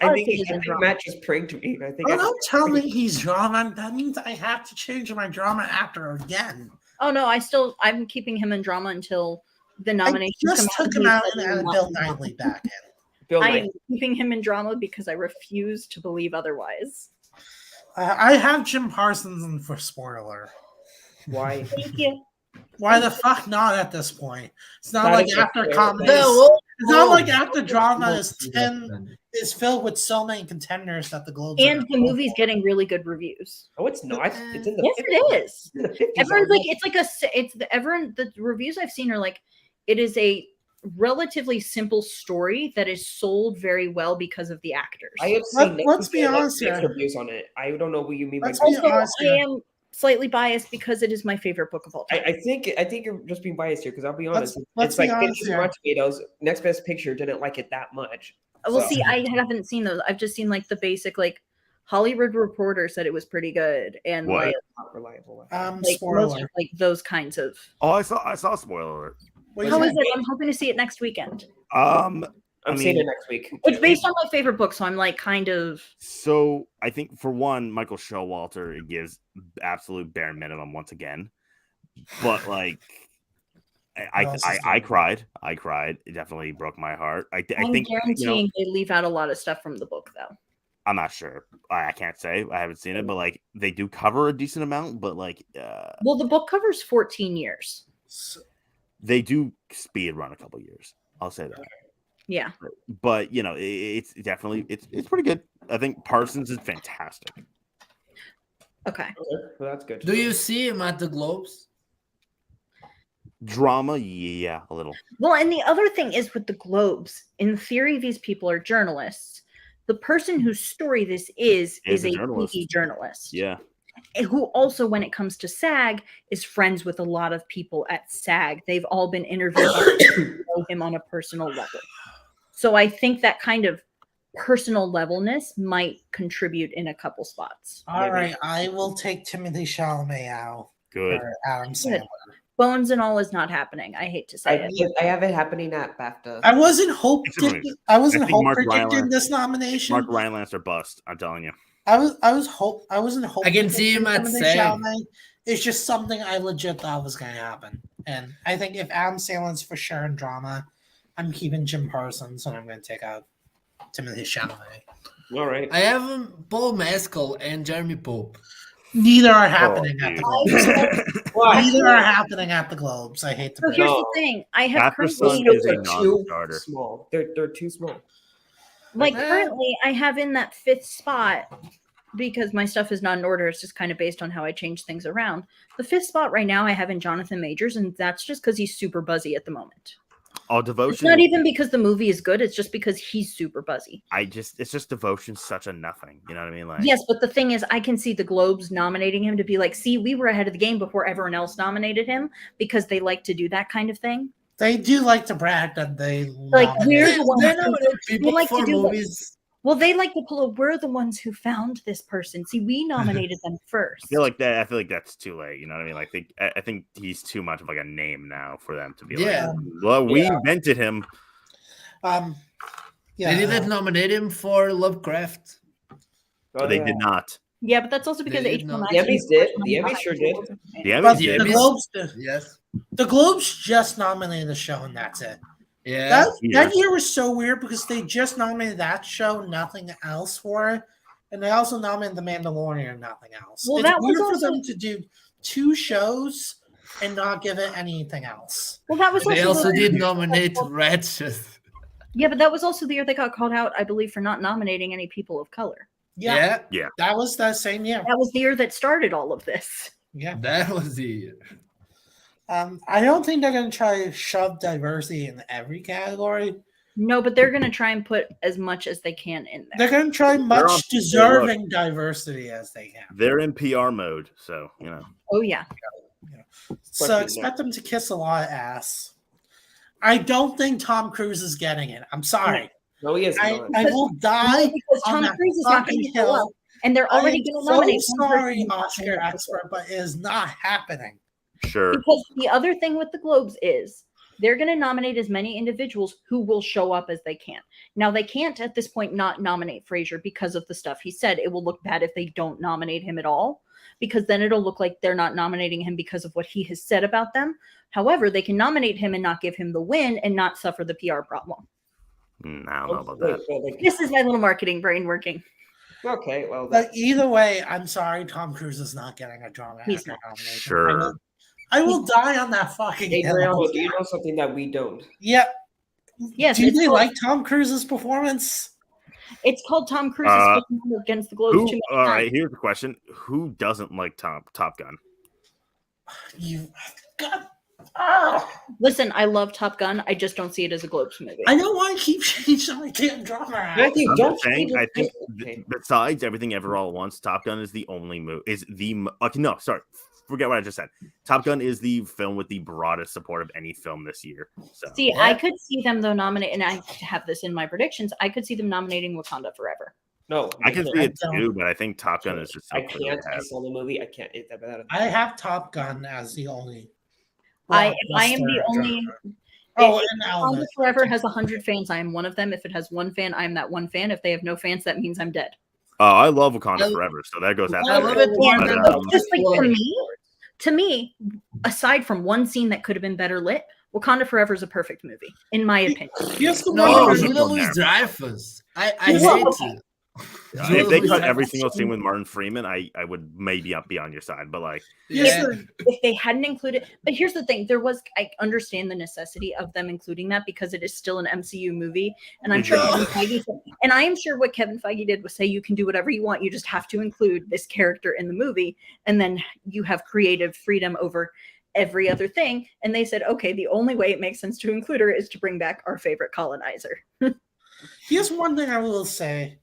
I think Matt just pranked me. Don't tell me he's drama. That means I have to change my drama actor again. Oh no, I'm keeping him in drama until the I nominations just come out, took him he out said and he added won. Bill Knightley back in. Bill I am Knight. keeping him in drama because I refuse to believe otherwise. I have Jim Parsons in for spoiler. Why? Thank you. Why the fuck not at this point? It's not That like is a after fair comedy. point. It's not like after drama is filled with so many contenders that the Globes And are the movie's getting really good reviews. Oh, it's not. It's in the Yes, 50s. it is. It's in the 50s Everyone's like, already. it's like everyone, the reviews I've seen are like, it is a relatively simple story that is sold very well because of the actors. I have seen. Let's be honest mixed here. reviews on it. I don't know what you mean by. Let's be Also, honest I here. am slightly biased because it is my favorite book of all time. I think you're just being biased here because I'll be honest. Let's it's be like honest 50 here. Rotten Tomatoes. Next Best Picture didn't like it that much. Well, So- see, I haven't seen those. I've just seen like the basic, like Hollywood Reporter said it was pretty good, and What? like Not reliable. most of, Spoiler. like those kinds of. Oh, I saw a spoiler alert. What do How you is think? it? I'm hoping to see it next weekend. I'm I seeing mean- it next week. It's based on my favorite book, so I'm like kind of. So I think for one, Michael Showalter gives absolute bare minimum once again, but like What else is I there? cried. I cried. It definitely broke my heart. I I'm think guaranteeing they leave out a lot of stuff from the book, though. I'm not sure. I can't say. I haven't seen it, but like they do cover a decent amount. But like Well, the book covers 14 years. they do speed run a couple years. I'll say that. Yeah. But you know, it's definitely it's pretty good. I think Parsons is fantastic. Okay. Okay, well, that's good. Do you see him at the Globes? Drama, yeah, a little. Well, and the other thing is with the Globes, in theory, these people are journalists. The person whose story this is Is a a journalist. TV journalist. Yeah. Who also, when it comes to SAG, is friends with a lot of people at SAG. They've all been interviewed by know him on a personal level. So I think that kind of personal levelness might contribute in a couple spots. All right, I will take Timothy Chalamet out Good. for Adam Sandler. Bones and all is not happening. I hate to say it. I have it happening at BAFTA. I wasn't hope It's a movie. I wasn't I think hope Mark predicting Rylance- this nomination. Mark Rylance or bust. I'm telling you. I wasn't hope. I can see him at predicting SAG. Chalamet. It's just something I legit thought was going to happen, and I think if Adam Sandler's for sure in drama, I'm keeping Jim Parsons, and I'm going to take out Timothy Chalamet. All right. I have Paul Mescal and Jeremy Pope. Neither are happening at the dude. Globes. Why? Neither are happening at the Globes. I hate to So break here's it. the thing. I have After currently, Sun is a They're too non-starter. small. They're too small. like currently, I have in that 5th spot because my stuff is not in order. It's just kind of based on how I change things around. The 5th spot right now I have in Jonathan Majors, and that's just because he's super buzzy at the moment. Oh, It's Devotion. not even because the movie is good. It's just because he's super buzzy. It's just Devotion, such a nothing. You know what I mean? Like, Yes, but the thing is, I can see the Globes nominating him to be like, see, we were ahead of the game before everyone else nominated him because they like to do that kind of thing. They do like to brag that they Like, nominate- we're the ones They who- nominate people like to for do that. movies. well, they like to pull a, we're the ones who found this person. See, we nominated them first. I feel like that's too late. You know what I mean? Like, I think he's too much of like a name now for them to be Yeah. like, well, we invented him. Yeah, They didn't nominate him for Lovecraft. Oh, They yeah. did not. Yeah, but that's also because They the did HBO not. Max The Emmys did. The Emmys sure did. The but Emmys the did. Emmys- Globes, Yes. the Globes just nominated the show, and that's it. Yeah. That year was so weird because they just nominated that show, nothing else for it, and they also nominated The Mandalorian, nothing else. Well, it's that was weird also- for them to do 2 shows and not give it anything else. Well, that was They also also the- did nominate Ratchet. Yeah, but that was also the year they got called out, I believe, for not nominating any people of color. Yeah, Yeah. that was that same year. That was the year that started all of this. Yeah. That was the year. I don't think they're going to try to shove diversity in every category. No, but they're going to try and put as much as they can in there. They're going to try on- much deserving diversity as they can. They're in PR mode, so you know. Oh, yeah. So Fucking expect them to kiss a lot of ass. I don't think Tom Cruise is getting it. I'm sorry. No, he is not. I will die Because on Tom that Cruise is not going fucking to show up. hill. And they're already I going am to nominate so one person sorry, who's not Oscar gonna show up. expert, but it is not happening. Sure. Because the other thing with the Globes is they're going to nominate as many individuals who will show up as they can. Now, they can't at this point not nominate Fraser because of the stuff he said. It will look bad if they don't nominate him at all, because then it'll look like they're not nominating him because of what he has said about them. However, they can nominate him and not give him the win and not suffer the PR problem. I don't know about that. This is my little marketing brain working. Okay, well, But either way, I'm sorry, Tom Cruise is not getting a drama He's actor not. nomination. Sure. I will die on that fucking hill. Adriano, do you know something that we don't? Yeah. Yes, Do it's they called- like Tom Cruise's performance? It's called Tom Cruise's against the Globes. All right, here's the question: who doesn't like Top Gun? You, God, ah. Listen, I love Top Gun. I just don't see it as a Globes movie. I know why I keep changing my damn drama. Matthew, I'm don't just saying. I think Okay. besides Everything Ever All at Once, Top Gun is the only movie. Okay, no, sorry, forget what I just said. Top Gun is the film with the broadest support of any film this year. So See, I could see them though nominate, and I have this in my predictions. I could see them nominating Wakanda Forever. No, I can see I it don't. too, but I think Top Gun is just. So I clearly can't. I ahead. saw the movie. I can't. I have Top Gun as the only. I am the blockbuster only. genre. Oh, if and Wakanda Elvis. Forever has 100 fans. I am one of them. If it has one fan, I am that one fan. If they have no fans, that means I'm dead. I love Wakanda Forever, so that goes out. I love it more But, than Just like the to me, aside from one scene that could have been better lit, Wakanda Forever is a perfect movie, in my opinion. Here's the No, one. Julia Louis-Dreyfus. I Here's hate the- it. If they cut Julia every Louis-Dreyfus. single scene with Martin Freeman, I would maybe be on your side, but like, Yeah. If they hadn't included, but here's the thing: I understand the necessity of them including that because it is still an MCU movie, and I'm sure Kevin Feige said, and I am sure what Kevin Feige did was say you can do whatever you want, you just have to include this character in the movie, and then you have creative freedom over every other thing. And they said, okay, the only way it makes sense to include her is to bring back our favorite colonizer. Here's one thing I will say.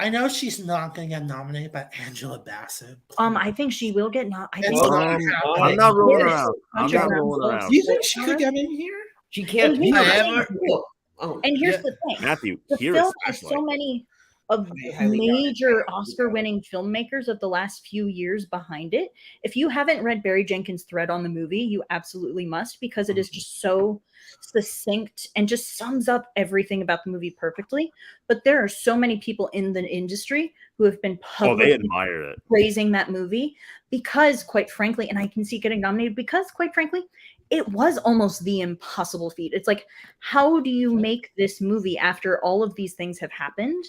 I know she's not going to get nominated, but Angela Bassett. I think she will get not. I think It's not I'm happening. not rolling Yes. around. I'm not rolling around. Do you think she could get in here? She can't. And here's I the ever- thing. Oh, And here's Yeah. the thing. Matthew, The here film has especially. so many of I highly doubt it. major Oscar-winning filmmakers of the last few years behind it. If you haven't read Barry Jenkins' thread on the movie, you absolutely must, because it is just so succinct and just sums up everything about the movie perfectly. But there are so many people in the industry who have been Oh, they publicly admire it. praising that movie because, quite frankly, and I can see it getting nominated because, quite frankly, it was almost the impossible feat. It's like, how do you make this movie after all of these things have happened?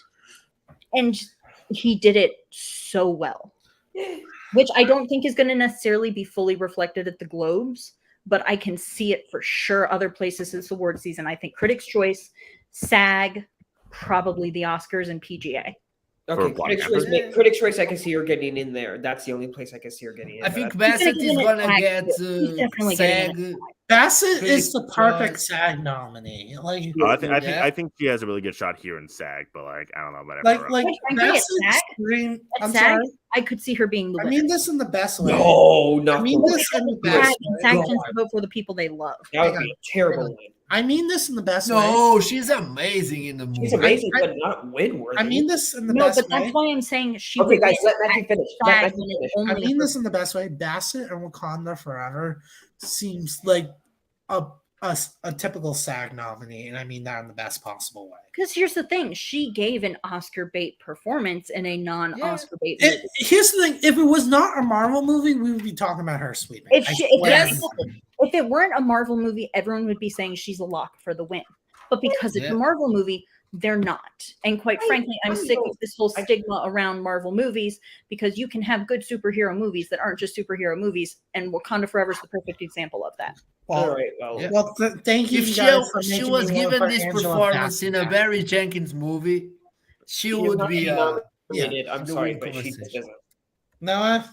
And he did it so well, which I don't think is going to necessarily be fully reflected at the Globes, but I can see it for sure other places this award season. I think Critics' Choice, SAG, probably the Oscars, and PGA. okay. Black Critics' Choice, I can see her getting in there. That's the only place I can see her getting in. I but think that's- Bassett get is in it gonna SAG. get He's definitely getting SAG. Bassett is Critics' the perfect Choice. SAG nominee. Like, Yeah. I think she has a really good shot here in SAG, but like, I don't know about like everywhere else. Quite frankly, at Bassett's SAG- screen. At I'm SAG, sorry. I could see her being the I winner. mean this in the best way. No, not I mean the this in the SAG, best SAG way. tends to vote for the people they love. That would be a terrible win. I mean this in the best way. No, she's amazing in the movie. She's amazing, I- but not win worthy. I mean this in the No, best but that's way. why I'm saying she okay, would guys, win let Matthew at finish. Let SAG Matthew when it's finish. I only mean her- this in the best way. Bassett and Wakanda Forever seems like a typical SAG nominee, and I mean that in the best possible way. Because here's the thing, she gave an Oscar bait performance in a non-Oscar bait movie. Here's the thing: if it was not a Marvel movie, we would be talking about her sweeping. If, I she, if, swear. it, if it weren't a Marvel movie, everyone would be saying she's a lock for the win. But because it's Yeah. a Marvel movie, they're not. And quite frankly, I'm sick of this whole stigma around Marvel movies because you can have good superhero movies that aren't just superhero movies, and Wakanda Forever is the perfect example of that. Well, All right, well, Yeah. well, thank you If guys for she making was me want given to put this Angela performance Bassett in a back. Barry Jenkins movie, she she's would not be nominated. I'm the sorry, win but she conversation. doesn't. No,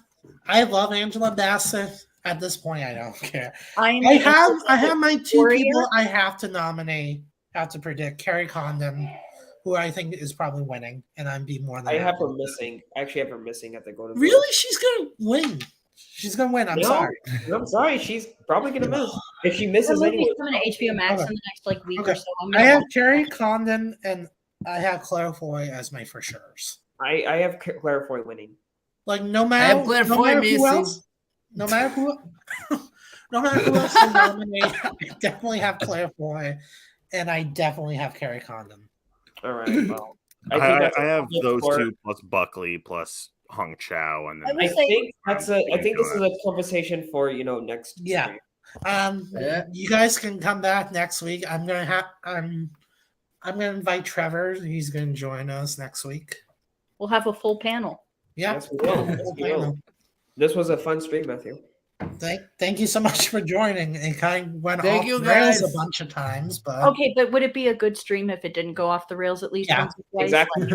I love Angela Bassett. At this point, I don't care. I I'm have my two Warrior. people I have to nominate, have to predict. Carrie Condon, who I think is probably winning, and I'd be more than I have happy. her missing. I actually have her missing at the Golden Globes. Really, she's gonna win. She's gonna win. I'm No. sorry. I'm sorry. She's probably gonna miss. If she The misses movie's anyway, coming to HBO Max Okay. in the next week Okay. or so. I'm I gonna have watch Carrie that. Condon and I have Claire Foy as my for sure's. I have Claire Foy winning. Like no I matter, have Claire no Foy matter who missing. else, no matter who, No matter who else I nominate, I definitely have Claire Foy, and I definitely have Carrie Condon. All right. Well, I, think that's a have solid those score. two plus Buckley plus Hong Chow, and then I I would say- think that's a. I think this is a conversation for next. Yeah. stream. Yeah. You guys can come back next week. I'm gonna invite Trevor. He's gonna join us next week. We'll have a full panel. Yeah. Yes, we will. Yes, we will. This was a fun stream, Matthew. Thank you so much for joining. It kind of went Thank off you, the rails guys. a bunch of times, but Okay, but would it be a good stream if it didn't go off the rails at least Yeah, once or twice? Exactly.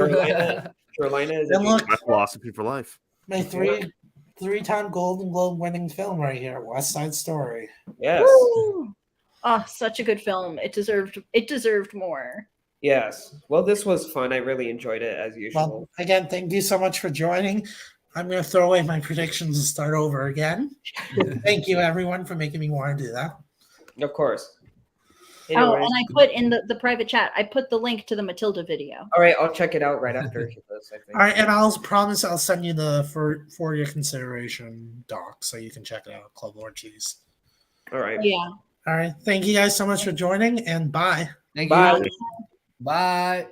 Carolina is. And look, my philosophy for life. my three-time Golden Globe winning film right here, West Side Story. Yes. Woo! Oh, such a good film. It deserved more. Yes. Well, this was fun. I really enjoyed it as usual. Well, again, thank you so much for joining. I'm going to throw away my predictions and start over again. Thank you, everyone, for making me want to do that. Of course. Oh, Anyways, and I put in the private chat, I put the link to the Matilda video. all right, I'll check it out right after this, I think. All right, and I'll promise I'll send you the for your consideration doc so you can check it out, Club Ortiz. All right. Yeah. All right, thank you guys so much for joining, and bye. Thank Bye. you. Bye.